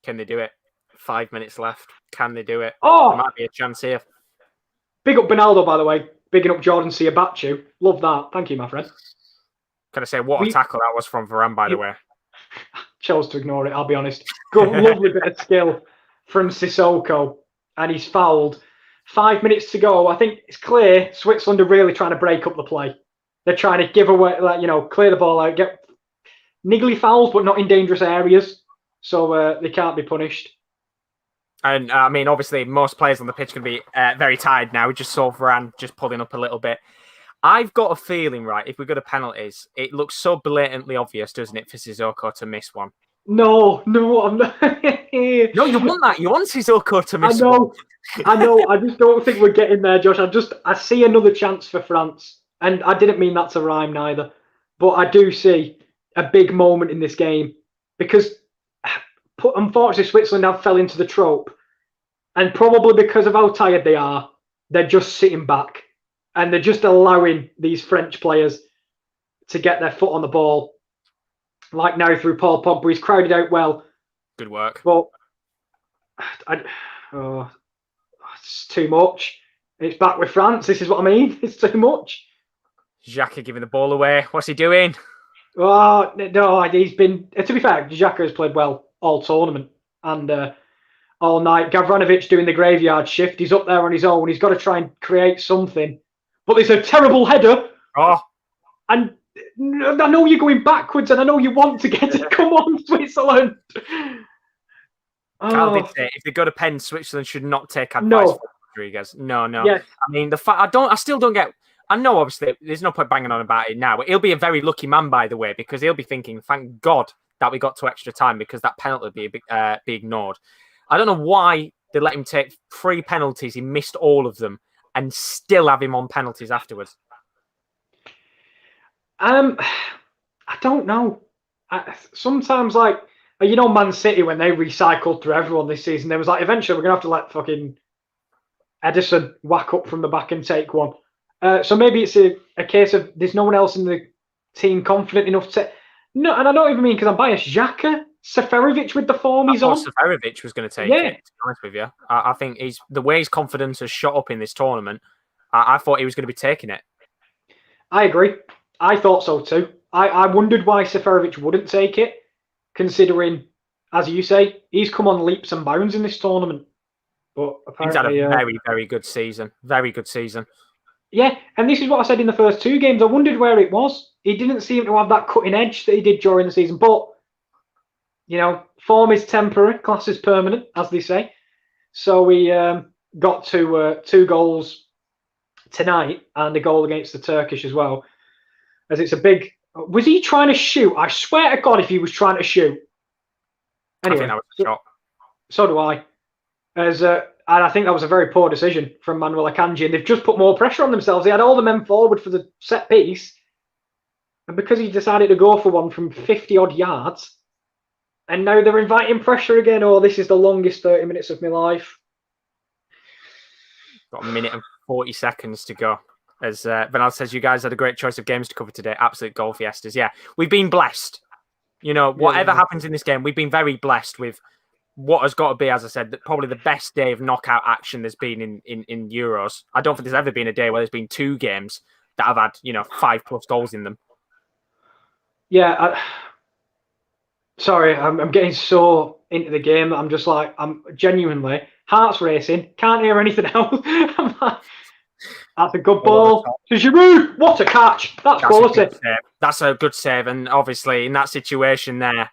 Can they do it? 5 minutes left. Can they do it? Oh! There might be a chance here. Big up Benaldo, by the way. Bigging up Jordan Siabachu. Love that. Thank you, my friend. Can I say what a tackle that was from Varane, by the way? Chose to ignore it, I'll be honest. Good, lovely bit of skill from Sissoko. And he's fouled. 5 minutes to go. I think it's clear Switzerland are really trying to break up the play. They're trying to give away, clear the ball out, get niggly fouls, but not in dangerous areas. So they can't be punished. And I mean, obviously, most players on the pitch can be very tired now. We just saw Varane just pulling up a little bit. I've got a feeling, right, if we go to penalties, it looks so blatantly obvious, doesn't it, for Sissoko to miss one? No, I'm not. No, you want that. You want Sissoko to miss one. I know. I just don't think we're getting there, Josh. I see another chance for France. And I didn't mean that to rhyme neither. But I do see a big moment in this game. Because, unfortunately, Switzerland have fell into the trope. And probably because of how tired they are, they're just sitting back. And they're just allowing these French players to get their foot on the ball. Like now through Paul Pogba. He's crowded out well. Good work. But it's too much. It's back with France. This is what I mean. It's too much. Xhaka giving the ball away. What's he doing? Oh, no, he's been... To be fair, Xhaka has played well all tournament and all night. Gavranovic doing the graveyard shift. He's up there on his own. He's got to try and create something. But there's a terrible header. Oh, And I know you're going backwards and I know you want to get it. Come on, Switzerland. Cal Oh, did say if they go to pen, Switzerland should not take advice No. from Rodriguez. No. yeah. I mean, the fact I still don't get. I know, obviously, there's no point banging on about it now. But he'll be a very lucky man, by the way, because he'll be thinking, "Thank God that we got to extra time because that penalty would be ignored." I don't know why they let him take 3 penalties. He missed all of them, and still have him on penalties afterwards. I don't know. Sometimes, like, Man City, when they recycled through everyone this season, there was like, eventually we're going to have to let fucking Edison whack up from the back and take one. So maybe it's a case of there's no one else in the team confident enough to... No, and I don't even mean because I'm biased. Xhaka, Seferovic with the form he's on. Seferovic was going to take it, to be honest with you. I think the way his confidence has shot up in this tournament, I thought he was going to be taking it. I agree. I thought so too. I wondered why Seferovic wouldn't take it, considering, as you say, he's come on leaps and bounds in this tournament. But apparently, he's had a very, very good season. Very good season. Yeah, and this is what I said in the first 2 games. I wondered where it was. He didn't seem to have that cutting edge that he did during the season. But, form is temporary, class is permanent, as they say. So we got to 2 goals tonight and a goal against the Turkish as well. As it's a big... Was he trying to shoot? I swear to God if he was trying to shoot. Anyway, I think that was a shot. So do I. And I think that was a very poor decision from Manuel Akanji. And they've just put more pressure on themselves. They had all the men forward for the set piece. And because he decided to go for one from 50-odd yards, and now they're inviting pressure again. Oh, this is the longest 30 minutes of my life. Got a minute and 40 seconds to go. As Vanal says, you guys had a great choice of games to cover today. Absolute goal fiestas. Yeah, we've been blessed. Whatever happens in this game, we've been very blessed with what has got to be, as I said, probably the best day of knockout action there's been in Euros. I don't think there's ever been a day where there's been 2 games that have had 5+ goals in them. Yeah, sorry, I'm getting so into the game that I'm just like, I'm genuinely heart's racing, can't hear anything else. I'm like, that's a good ball to Giroud. What a catch! That's quality. That's a good save, and obviously in that situation there,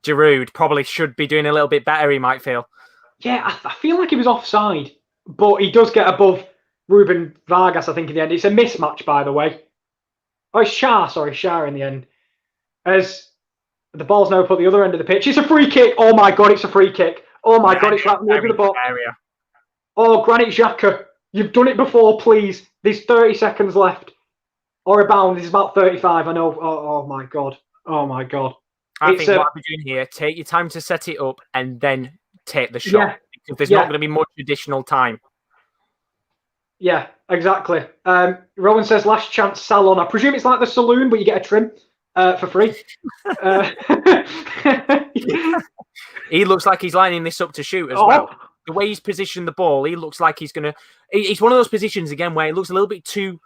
Giroud probably should be doing a little bit better, he might feel. Yeah, I feel like he was offside, but he does get above Ruben Vargas, I think, in the end. It's a mismatch, by the way. Oh, it's Shah in the end. As the ball's now put the other end of the pitch. It's a free kick. Oh my God, it's a free kick. Oh my God, it's right in the edge of the box. Oh, Granit Xhaka, you've done it before, please. There's 30 seconds left. Or a bound. This is about 35, I know. Oh my God. Oh my God. I think what I'll be doing here, take your time to set it up and then take the shot. Yeah, because there's not going to be much additional time. Yeah, exactly. Rowan says, last chance salon. I presume it's like the saloon, but you get a trim for free. He looks like he's lining this up to shoot as well. The way he's positioned the ball, he looks like he's going to... It's one of those positions, again, where it looks a little bit too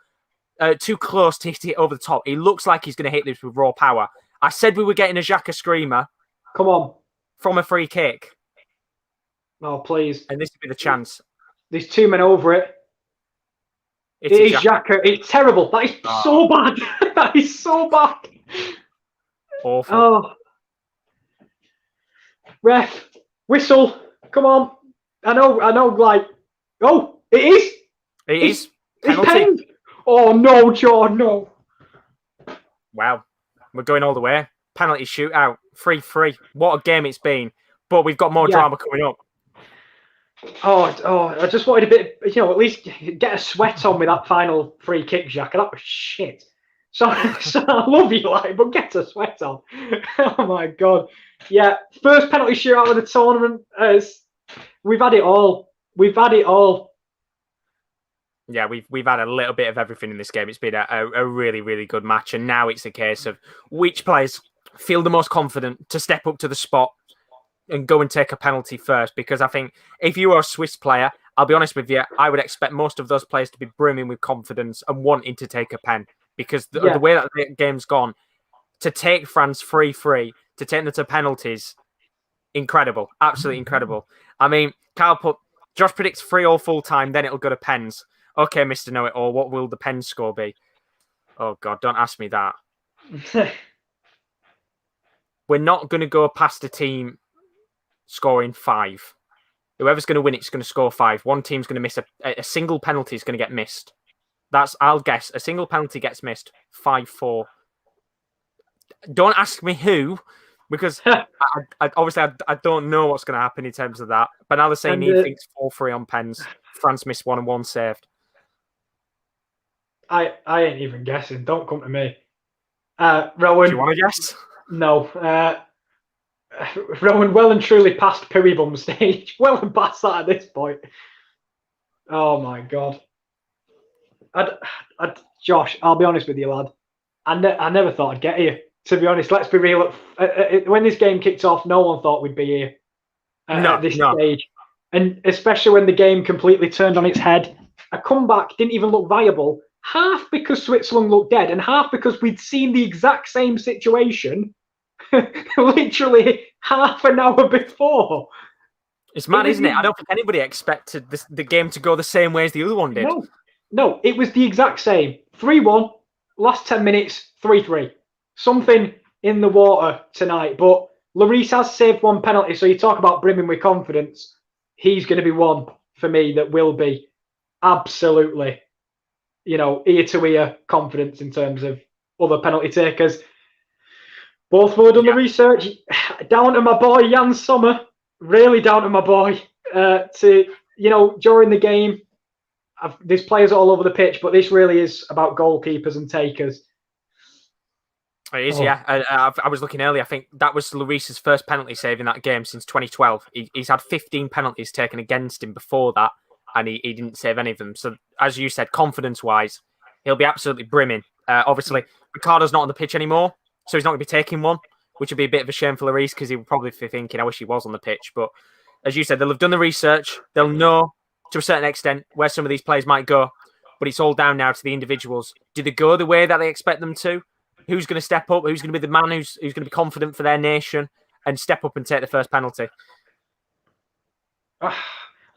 close to hit it over the top. He looks like he's going to hit this with raw power. I said we were getting a Xhaka screamer. Come on. From a free kick. Oh, please. And this would be the chance. There's 2 men over it. It is Xhaka. It's terrible. That is so bad. That is so bad. Awful. Oh. Ref. Whistle. Come on. I know, like... Oh, it is. It is. It's penned. Oh, no, John, no. Wow. We're going all the way. Penalty shootout. 3-3. What a game it's been. But we've got more drama coming up. Oh, I just wanted a bit, at least get a sweat on with that final free kick, Xhaka. That was shit. So I love you, but get a sweat on. Oh, my God. Yeah, first penalty shootout of the tournament. We've had it all. We've had it all. Yeah, we've had a little bit of everything in this game. It's been a really, really good match. And now it's a case of which players feel the most confident to step up to the spot and go and take a penalty first. Because I think if you are a Swiss player, I'll be honest with you, I would expect most of those players to be brimming with confidence and wanting to take a pen. Because the way that the game's gone, to take France 3-3, to take them to penalties, incredible. Absolutely incredible. I mean, Josh predicts 3-3 full time, then it'll go to pens. Okay, Mr. Know-It-All, what will the pen score be? Oh, God, don't ask me that. We're not going to go past a team scoring 5. Whoever's going to win it's going to score 5. One team's going to miss a single penalty is going to get missed. I'll guess, a single penalty gets missed, 5-4. Don't ask me who, because I don't know what's going to happen in terms of that. But now they're saying he thinks 4-3 on pens. France missed 1 and 1 saved. I ain't even guessing. Don't come to me. Rowan. Do you want to guess? No. Rowan well and truly past Piribum stage. Well and past that at this point. Oh my God. Josh, I'll be honest with you, lad. I never thought I'd get here. To be honest, let's be real. When this game kicked off, no one thought we'd be here at this stage. And especially when the game completely turned on its head. A comeback didn't even look viable. Half because Switzerland looked dead, and half because we'd seen the exact same situation literally half an hour before. It's mad, isn't it? I don't think anybody expected the game to go the same way as the other one did. No, it was the exact same. 3-1, last 10 minutes, 3-3. Something in the water tonight. But Lloris has saved 1 penalty, so you talk about brimming with confidence. He's going to be one for me that will be absolutely, ear-to-ear confidence in terms of other penalty takers. Both were done the research. Down to my boy, Jan Sommer. Really down to my boy. During the game, there's players all over the pitch, but this really is about goalkeepers and takers. It is, yeah. I was looking earlier. I think that was Lloris's first penalty save in that game since 2012. He's had 15 penalties taken against him before that, and he didn't save any of them. So, as you said, confidence-wise, he'll be absolutely brimming. Obviously, Ricardo's not on the pitch anymore, so he's not going to be taking one, which would be a bit of a shame for Lloris because he would probably be thinking, I wish he was on the pitch. But as you said, they'll have done the research. They'll know to a certain extent where some of these players might go, but it's all down now to the individuals. Do they go the way that they expect them to? Who's going to step up? Who's going to be the man who's going to be confident for their nation and step up and take the first penalty?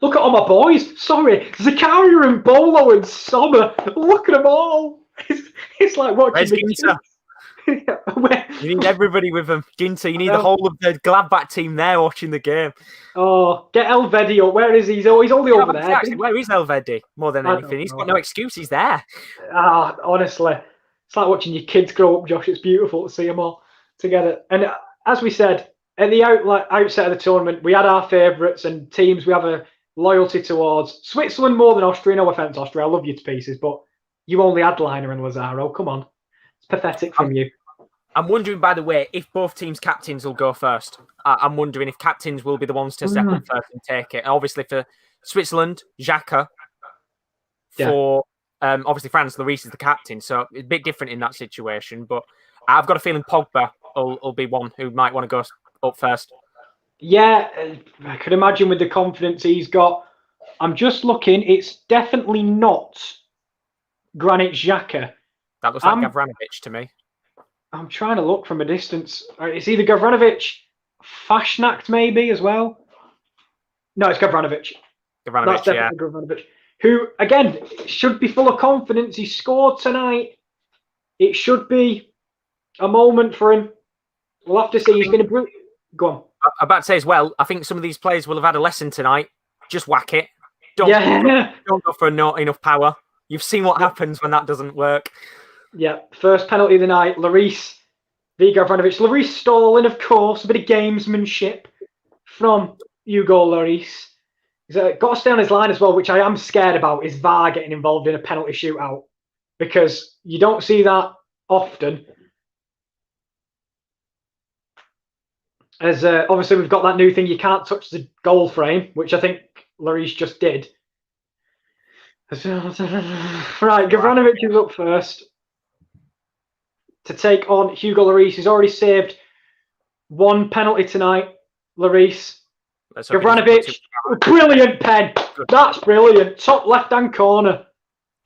Look at all my boys. Sorry, Zakaria and Bolo and Sommer. Look at them all. It's like watching You need everybody with them. Ginter, you need the whole of the Gladbach team there watching the game. Oh, get Elvedi up. Where is he? He's only over there. Actually, where is Elvedi? More than anything. He's got no excuse. He's there. Honestly. It's like watching your kids grow up, Josh. It's beautiful to see them all together. And as we said, at the outset of the tournament, we had our favourites and teams we have a loyalty towards. Switzerland more than Austria. No offence, Austria. I love you to pieces, but you only had Liner and Lazaro. Come on. It's pathetic from you. I'm wondering, by the way, if both teams' captains will go first. I'm wondering if captains will be the ones to step up first and take it. And obviously for Switzerland, Xhaka. For... obviously, France, Lloris is the captain, so it's a bit different in that situation. But I've got a feeling Pogba will be one who might want to go up first. Yeah, I could imagine with the confidence he's got. I'm just looking. It's definitely not Granit Xhaka. That looks like Gavranovic to me. I'm trying to look from a distance. It's either Gavranovic, Fashnacht maybe as well. No, it's Gavranovic. That's definitely Gavranovic. Who, again, should be full of confidence. He scored tonight. It should be a moment for him. We'll have to see. He's been a brilliant... Go on. I'm about to say as well, I think some of these players will have had a lesson tonight. Just whack it. Don't go for not enough power. You've seen what happens when that doesn't work. Yeah, first penalty of the night. Lloris v. Gavranovic. Lloris stalling, of course. A bit of gamesmanship from Hugo Lloris. He's got to stay on his line as well, which I am scared about, is VAR getting involved in a penalty shootout. Because you don't see that often. As obviously we've got that new thing, you can't touch the goal frame, which I think Lloris just did. Right, Gavranovic is up first to take on Hugo Lloris. He's already saved 1 penalty tonight. Lloris. Gavranovic, brilliant pen. That's brilliant. Top left-hand corner.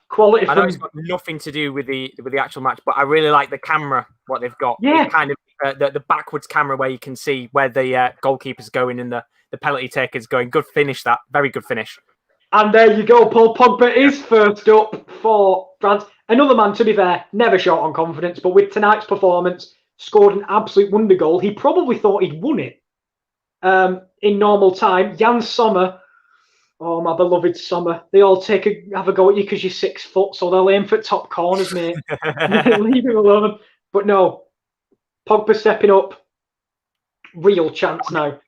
Quality I know from... it's got nothing to do with the actual match, but I really like the camera, what they've got. Yeah. It kind of the backwards camera where you can see where the goalkeeper's going and the penalty taker's going. Good finish, that. Very good finish. And there you go. Paul Pogba is first up for France. Another man, to be fair, never short on confidence, but with tonight's performance, scored an absolute wonder goal. He probably thought he'd won it in normal time. Jan Sommer, oh, my beloved Sommer, they all have a go at you because you're 6 foot, so they'll aim for top corners, mate. Leave him alone. But no, Pogba stepping up. Real chance now.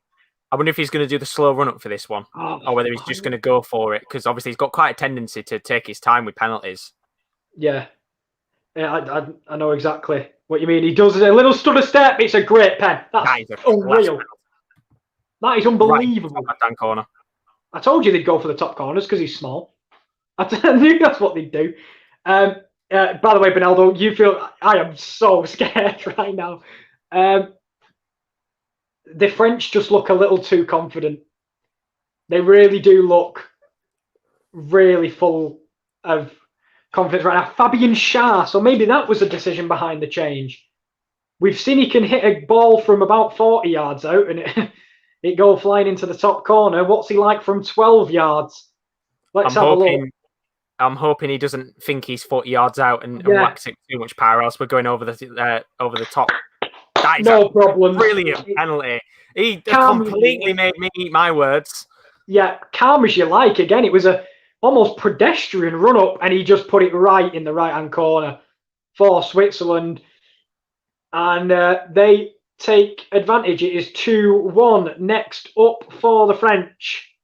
I wonder if he's going to do the slow run-up for this one, or whether he's just going to go for it, because obviously he's got quite a tendency to take his time with penalties. Yeah. I know exactly what you mean. He does a little stutter step. It's a great pen. That's unreal. That is unbelievable. Right, down corner. I told you they'd go for the top corners because he's small. I knew that's what they'd do. By the way, Benaldo, you feel... I am so scared right now. The French just look a little too confident. They really do look really full of confidence right now. Fabien Schär, so maybe that was the decision behind the change. We've seen he can hit a ball from about 40 yards out and it go flying into the top corner. What's he like from 12 yards? Let's have a look. I'm hoping he doesn't think he's 40 yards out and whacks it too much power, else we're going over the top. That is no problem. Brilliant penalty. He completely made me eat my words. Yeah, calm as you like. Again, it was a almost pedestrian run-up, and he just put it right in the right-hand corner for Switzerland. And they take advantage. It is 2-1. Next up for the French.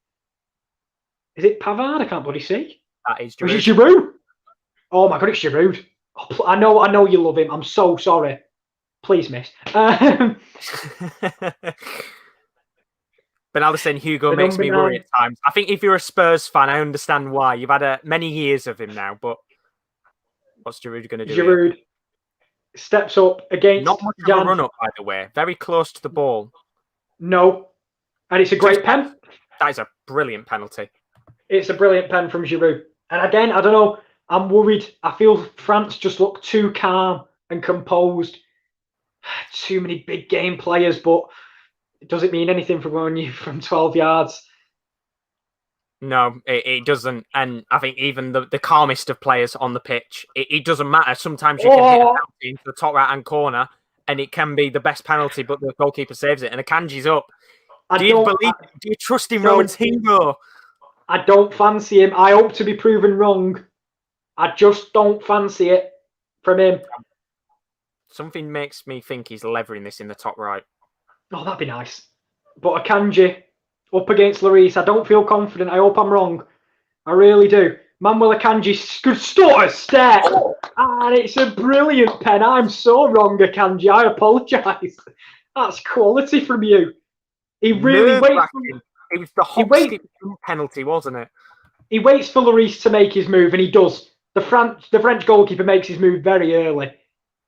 Is it Pavard? I can't bloody see. That is Giroud. Is it Giroud? Oh my God, it's Giroud. Oh, I know you love him. I'm so sorry. Please, miss. But Alisson Hugo makes me worry at times. I think if you're a Spurs fan, I understand why. You've had many years of him now, but what's Giroud going to do? Giroud steps up against not much of a run-up, by the way. Very close to the ball. No. And it's a great pen. That is a brilliant penalty. It's a brilliant pen from Giroud. And again, I don't know, I'm worried. I feel France just look too calm and composed. Too many big game players, but it doesn't mean anything from going you from 12 yards. No, it doesn't. And I think even the calmest of players on the pitch, it doesn't matter. Sometimes you can hit a penalty into the top right-hand corner and it can be the best penalty, but the goalkeeper saves it and Akanji's up. Do you trust in Roman's hero? I don't fancy him. I hope to be proven wrong. I just don't fancy it from him. Something makes me think he's levering this in the top right. Oh, that'd be nice. But Akanji up against Lloris, I don't feel confident. I hope I'm wrong. I really do. Manuel Akanji could stutter step. And it's a brilliant pen. I'm so wrong, Akanji. I apologise. That's quality from you. He really waits. It was the hockey penalty, wasn't it? He waits for Lloris to make his move, and he does. The French goalkeeper makes his move very early.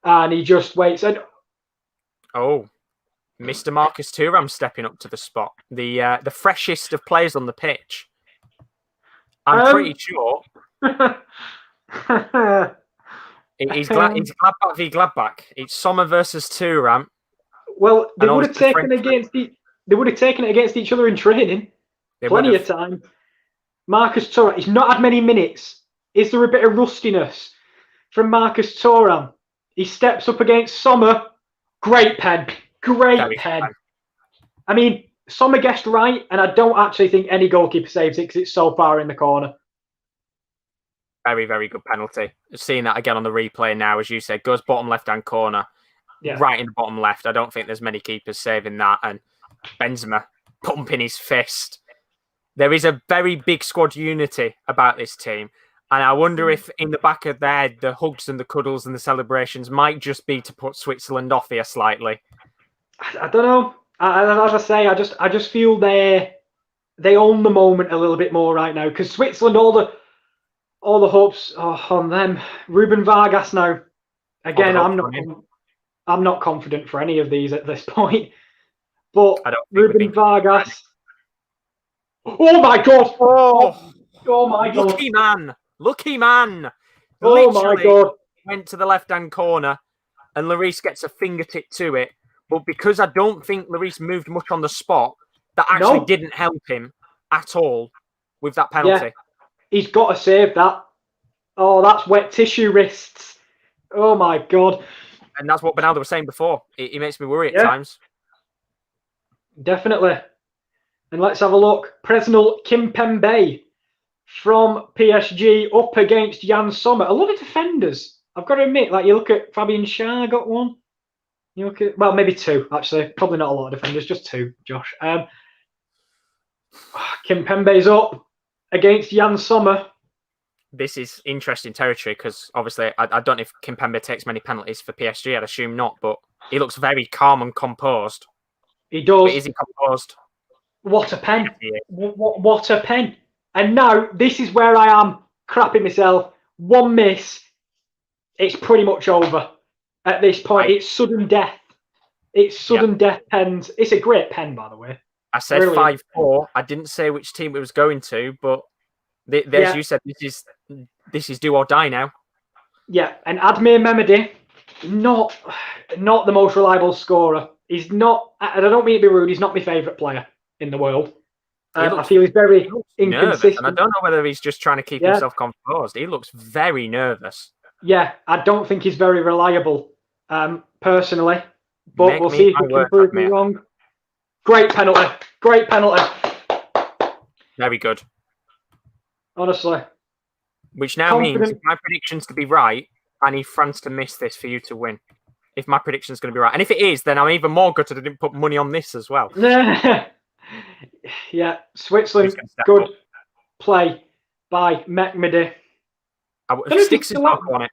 And he just waits. And Mr. Marcus Thuram stepping up to the spot. The freshest of players on the pitch. I'm pretty sure. He's Gladbach v Gladbach. It's Sommer versus Thuram. Well, they would have taken it against each other in training. Plenty of time. Marcus Thuram. He's not had many minutes. Is there a bit of rustiness from Marcus Thuram? He steps up against Sommer. Great pen. Great pen. I mean, Sommer guessed right, and I don't actually think any goalkeeper saves it because it's so far in the corner. Very, very good penalty. Seeing that again on the replay now, as you said, goes bottom left-hand corner. Yeah. Right in the bottom left. I don't think there's many keepers saving that. And Benzema pumping his fist. There is a very big squad unity about this team. And I wonder if in the back of their the hugs and the cuddles and the celebrations might just be to put Switzerland off here slightly. I don't know. As I say, I just feel they own the moment a little bit more right now because Switzerland, all the hopes are on them. Ruben Vargas now. Again, I'm not confident for any of these at this point. But Ruben Vargas. Oh my God! Oh my God! Lucky man. Lucky man. Oh my Literally God. went to the left-hand corner and Lloris gets a fingertip to it. But because I don't think Lloris moved much on the spot, that actually didn't help him at all with that penalty. Yeah, he's got to save that. Oh, that's wet tissue wrists. Oh my God. And that's what Benaldo was saying before. He makes me worry at times. Definitely. And let's have a look. Presnel Kimpembe from PSG up against Jan Sommer. A lot of defenders. I've got to admit, like you look at Fabian Schär got one. You look at, well, maybe two, actually. Probably not a lot of defenders, just two, Josh. Kimpembe's up against Jan Sommer. This is interesting territory because obviously I don't know if Kimpembe takes many penalties for PSG. I'd assume not, but he looks very calm and composed. He does. But is he composed? What a pen. What a pen. And now, this is where I am crapping myself. One miss, it's pretty much over at this point. It's sudden death. It's sudden death pens. It's a great pen, by the way. I said 5-4. I didn't say which team it was going to, but as you said, this is do or die now. Yeah, and Admir Mehmedi, not the most reliable scorer. He's not, and I don't mean to be rude, he's not my favourite player in the world. I feel he's very inconsistent. And I don't know whether he's just trying to keep himself composed. He looks very nervous. Yeah, I don't think he's very reliable, personally. But we'll see if he can prove me wrong. Great penalty. Great penalty. Very good. Honestly. Which now means if my prediction's to be right, I need France to miss this for you to win. If my prediction's going to be right. And if it is, then I'm even more gutted I didn't put money on this as well. Yeah, Switzerland, good play by Mehmedi. Sticks his mark on it.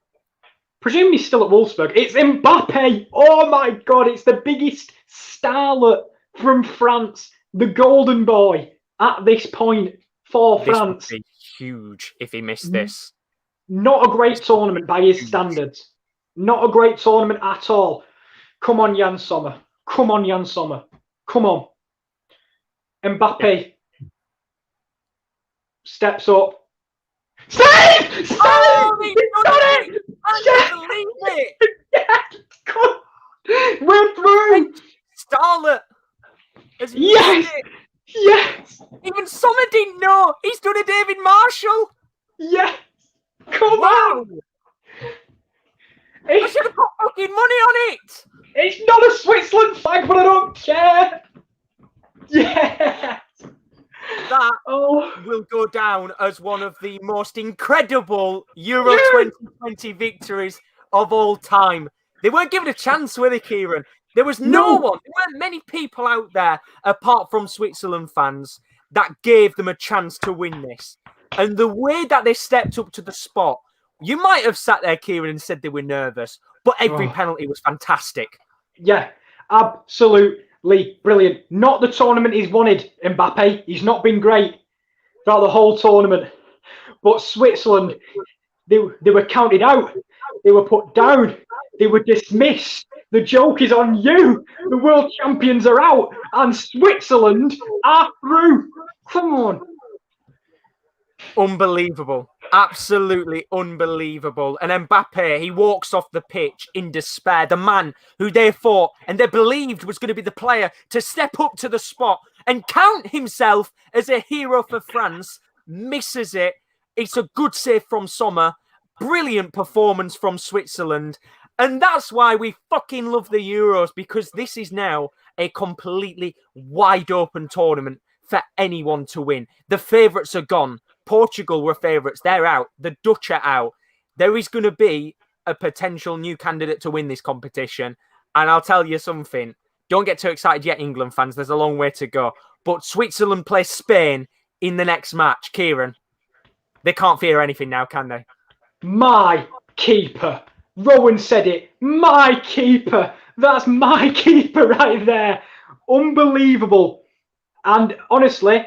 Presume he's still at Wolfsburg. It's Mbappe. Oh my God, it's the biggest starlet from France, the golden boy at this point for France. This would be huge if he missed this. Not a great tournament by his standards. Not a great tournament at all. Come on, Jan Sommer. Come on, Jan Sommer. Come on. Mbappe steps up. Save! Save! Oh, he's done it! I can't believe it! Yes! Come on. We're through! Starlet has missed it! Yes! Even Sommer didn't know! He's done a David Marshall! Yes! Come on! I should have put fucking money on it! It's not a Switzerland flag, but I don't care! Yes! That will go down as one of the most incredible Euro 2020 victories of all time. They weren't given a chance, were they, Kieran? There was no one, there weren't many people out there, apart from Switzerland fans, that gave them a chance to win this. And the way that they stepped up to the spot, you might have sat there, Kieran, and said they were nervous, but every penalty was fantastic. Yeah, absolutely brilliant. Not the tournament he's wanted, Mbappe. He's not been great throughout the whole tournament. But Switzerland, they were counted out. They were put down. They were dismissed. The joke is on you. The world champions are out. And Switzerland are through. Come on. Unbelievable. Absolutely unbelievable. And Mbappe, he walks off the pitch in despair. The man who they thought and they believed was going to be the player to step up to the spot and count himself as a hero for France, misses it. It's a good save from Sommer. Brilliant performance from Switzerland. And that's why we fucking love the Euros, because this is now a completely wide open tournament for anyone to win. The favourites are gone. Portugal were favourites. They're out. The Dutch are out. There is going to be a potential new candidate to win this competition. And I'll tell you something. Don't get too excited yet, England fans. There's a long way to go. But Switzerland plays Spain in the next match. Kieran, they can't fear anything now, can they? My keeper. Rowan said it. My keeper. That's my keeper right there. Unbelievable. And honestly,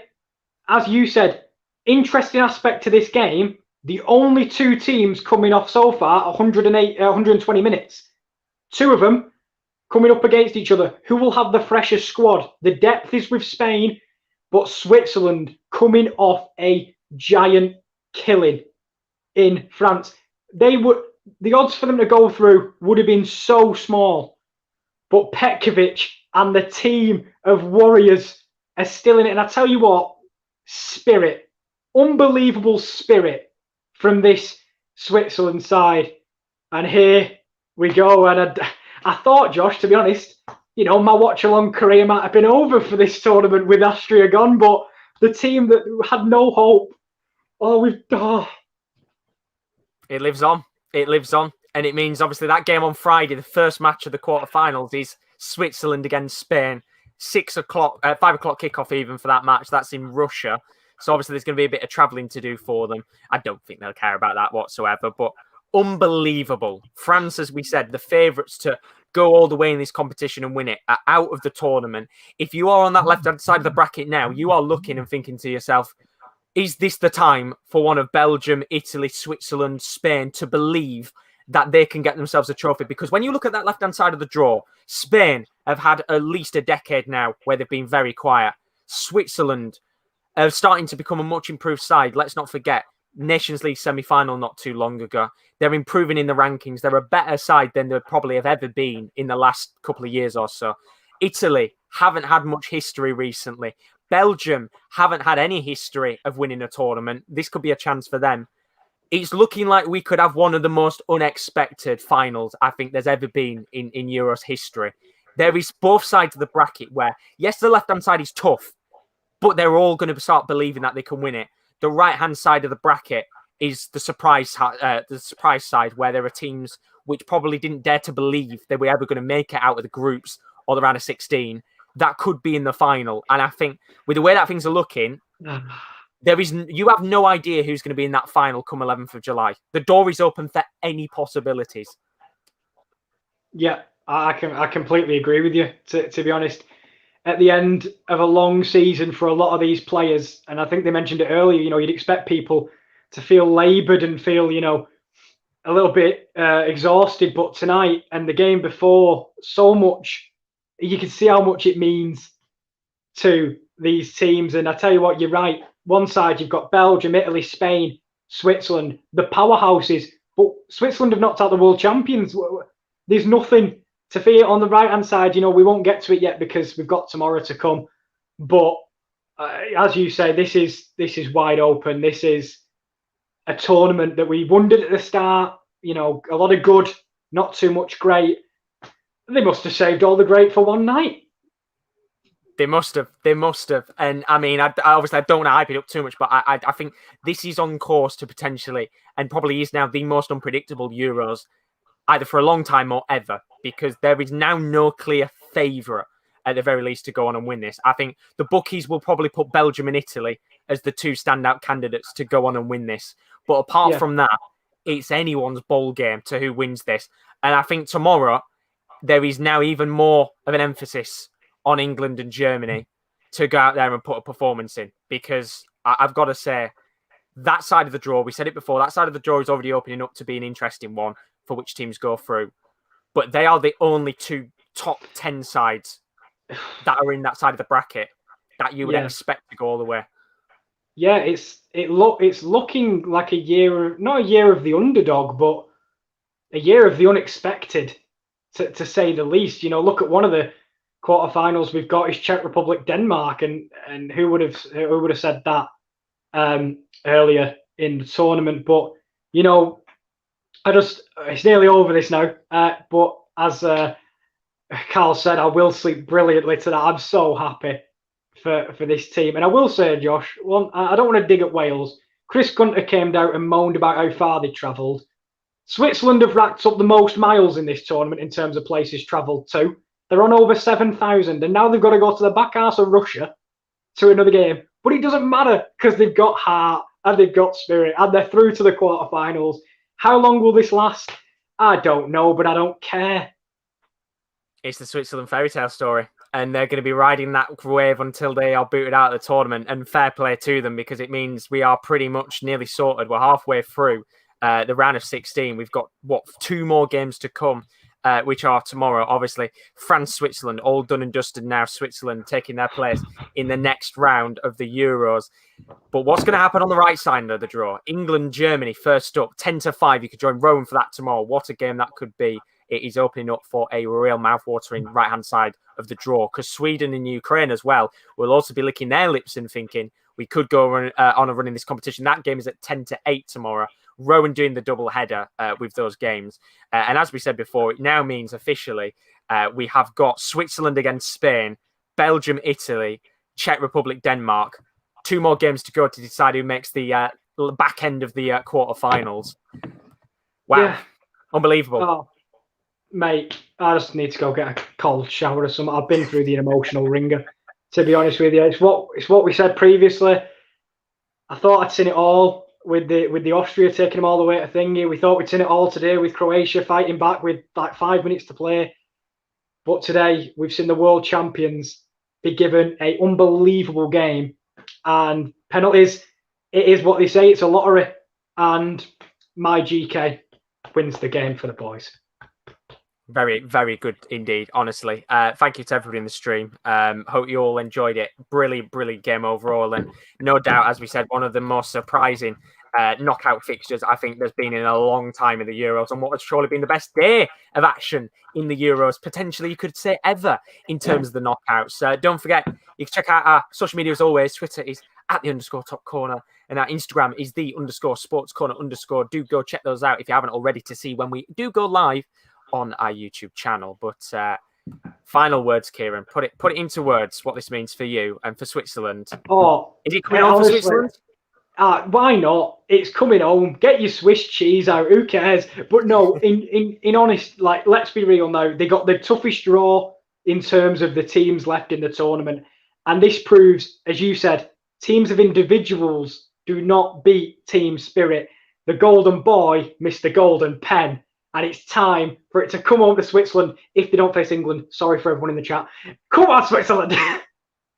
as you said, interesting aspect to this game, the only two teams coming off so far 120 minutes. Two of them coming up against each other. Who will have the freshest squad? The depth is with Spain, but Switzerland coming off a giant killing in France. The odds for them to go through would have been so small. But Petkovic and the team of warriors are still in it. And I tell you what, spirit, unbelievable spirit from this Switzerland side. And here we go. And I thought, Josh, to be honest, my watch-along career might have been over for this tournament with Austria gone. But the team that had no hope, It lives on. It lives on. And it means, obviously, that game on Friday, the first match of the quarterfinals, is Switzerland against Spain. 5 o'clock kickoff even for that match. That's in Russia. So, obviously, there's going to be a bit of travelling to do for them. I don't think they'll care about that whatsoever. But unbelievable. France, as we said, the favourites to go all the way in this competition and win it, are out of the tournament. If you are on that left-hand side of the bracket now, you are looking and thinking to yourself, is this the time for one of Belgium, Italy, Switzerland, Spain to believe that they can get themselves a trophy? Because when you look at that left-hand side of the draw, Spain have had at least a decade now where they've been very quiet. Switzerland are starting to become a much improved side. Let's not forget, Nations League semi-final not too long ago. They're improving in the rankings. They're a better side than they probably have ever been in the last couple of years or so. Italy haven't had much history recently. Belgium haven't had any history of winning a tournament. This could be a chance for them. It's looking like we could have one of the most unexpected finals I think there's ever been in Euros history. There is both sides of the bracket where, yes, the left-hand side is tough, but they're all going to start believing that they can win it. The right-hand side of the bracket is the surprise side, where there are teams which probably didn't dare to believe they were ever going to make it out of the groups or the round of 16. That could be in the final. And I think with the way that things are looking, you have no idea who's going to be in that final come 11th of July. The door is open for any possibilities. Yeah, I completely agree with you, to be honest. At the end of a long season for a lot of these players, and I think they mentioned it earlier, you'd expect people to feel laboured and feel, a little bit exhausted. But tonight and the game before, so much, you can see how much it means to these teams. And I tell you what, you're right. One side, you've got Belgium, Italy, Spain, Switzerland, the powerhouses. But Switzerland have knocked out the world champions. There's nothing to fear. On the right-hand side, we won't get to it yet because we've got tomorrow to come. But as you say, this is wide open. This is a tournament that we wondered at the start. A lot of good, not too much great. They must have saved all the great for one night. They must have. And I mean, I obviously I don't want to hype it up too much, but I think this is on course to potentially, and probably is now, the most unpredictable Euros, either for a long time or ever, because there is now no clear favourite, at the very least, to go on and win this. I think the bookies will probably put Belgium and Italy as the two standout candidates to go on and win this. But apart from that, it's anyone's ball game to who wins this. And I think tomorrow, there is now even more of an emphasis on England and Germany to go out there and put a performance in, because I've got to say, that side of the draw, we said it before, that side of the draw is already opening up to be an interesting one for which teams go through. But they are the only two top 10 sides that are in that side of the bracket that you would expect to go all the way. Yeah, it's looking like not a year of the underdog, but a year of the unexpected, to say the least. Look at one of the quarterfinals we've got is Czech Republic, Denmark, and who would have said that earlier in the tournament? But it's nearly over this now. But as Carl said, I will sleep brilliantly tonight. I'm so happy for this team. And I will say, Josh, I don't want to dig at Wales. Chris Gunter came down and moaned about how far they travelled. Switzerland have racked up the most miles in this tournament in terms of places travelled to. They're on over 7,000, and now they've got to go to the back arse of Russia to another game. But it doesn't matter, because they've got heart and they've got spirit, and they're through to the quarterfinals. How long will this last? I don't know, but I don't care. It's the Switzerland fairy tale story, and they're going to be riding that wave until they are booted out of the tournament. And fair play to them, because it means we are pretty much nearly sorted. We're halfway through the round of 16. We've got 2 more games to come, which are tomorrow. Obviously, France, Switzerland, all done and dusted now. Switzerland taking their place in the next round of the Euros. But what's going to happen on the right side of the draw? England, Germany, first up, 10-5. You could join Rowan for that tomorrow. What a game that could be. It is opening up for a real mouth-watering right-hand side of the draw, because Sweden and Ukraine as well will also be licking their lips and thinking we could go on a run in this competition. That game is at 10-8 tomorrow. Rowan doing the double header with those games. And as we said before, it now means officially we have got Switzerland against Spain, Belgium, Italy, Czech Republic, Denmark. 2 more games to go to decide who makes the back end of the quarterfinals. Wow. Yeah. Unbelievable. Oh, mate, I just need to go get a cold shower or something. I've been through the emotional ringer, to be honest with you. It's what we said previously. I thought I'd seen it all with the Austria taking them all the way to thingy. We thought we'd seen it all today with Croatia fighting back with like 5 minutes to play. But today we've seen the world champions be given an unbelievable game. And penalties, it is what they say, it's a lottery. And my GK wins the game for the boys. Very, very good indeed, honestly. Thank you to everybody in the stream. Hope you all enjoyed it. Brilliant, brilliant game overall. And no doubt, as we said, one of the most surprising knockout fixtures I think there's been in a long time in the Euros, and what has surely been the best day of action in the Euros, potentially you could say ever, in terms of the knockouts. Don't forget, you can check out our social media as always. Twitter is @the_top corner, and our Instagram is _sports corner _. Do go check those out if you haven't already, to see when we do go live on our YouTube channel. But final words, Kieran. Put it into words what this means for you and for Switzerland. Oh, is it coming on for Switzerland? Why not? It's coming home. Get your Swiss cheese out. Who cares? But no, in honest, like, let's be real now. They got the toughest draw in terms of the teams left in the tournament, and this proves, as you said, teams of individuals do not beat team spirit. The golden boy missed the golden pen, and it's time for it to come home to Switzerland if they don't face England. Sorry for everyone in the chat. Come on, Switzerland!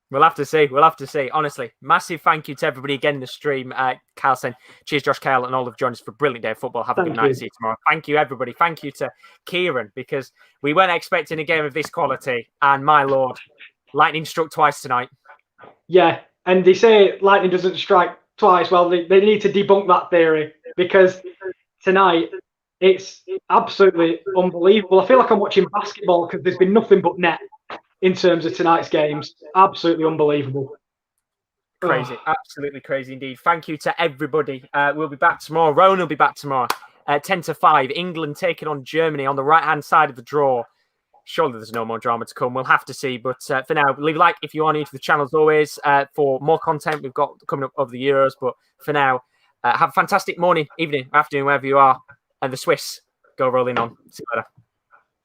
We'll have to see. We'll have to see. Honestly, massive thank you to everybody again in the stream. Carlson, cheers, Josh, Kyle, and all of joined us for a brilliant day of football. Have a good night. See you tomorrow. Thank you, everybody. Thank you to Kieran, because we weren't expecting a game of this quality. And my lord, lightning struck twice tonight. Yeah, and they say lightning doesn't strike twice. Well, they need to debunk that theory, because tonight it's absolutely unbelievable. I feel like I'm watching basketball because there's been nothing but net in terms of tonight's games. Absolutely unbelievable. Crazy. Absolutely crazy indeed. Thank you to everybody. We'll be back tomorrow. Rowan will be back tomorrow at 10-5. England taking on Germany on the right-hand side of the draw. Surely there's no more drama to come. We'll have to see. But for now, leave a like if you are new to the channel as always for more content we've got coming up of the Euros. But for now, have a fantastic morning, evening, afternoon, wherever you are. And the Swiss go rolling on. See you later.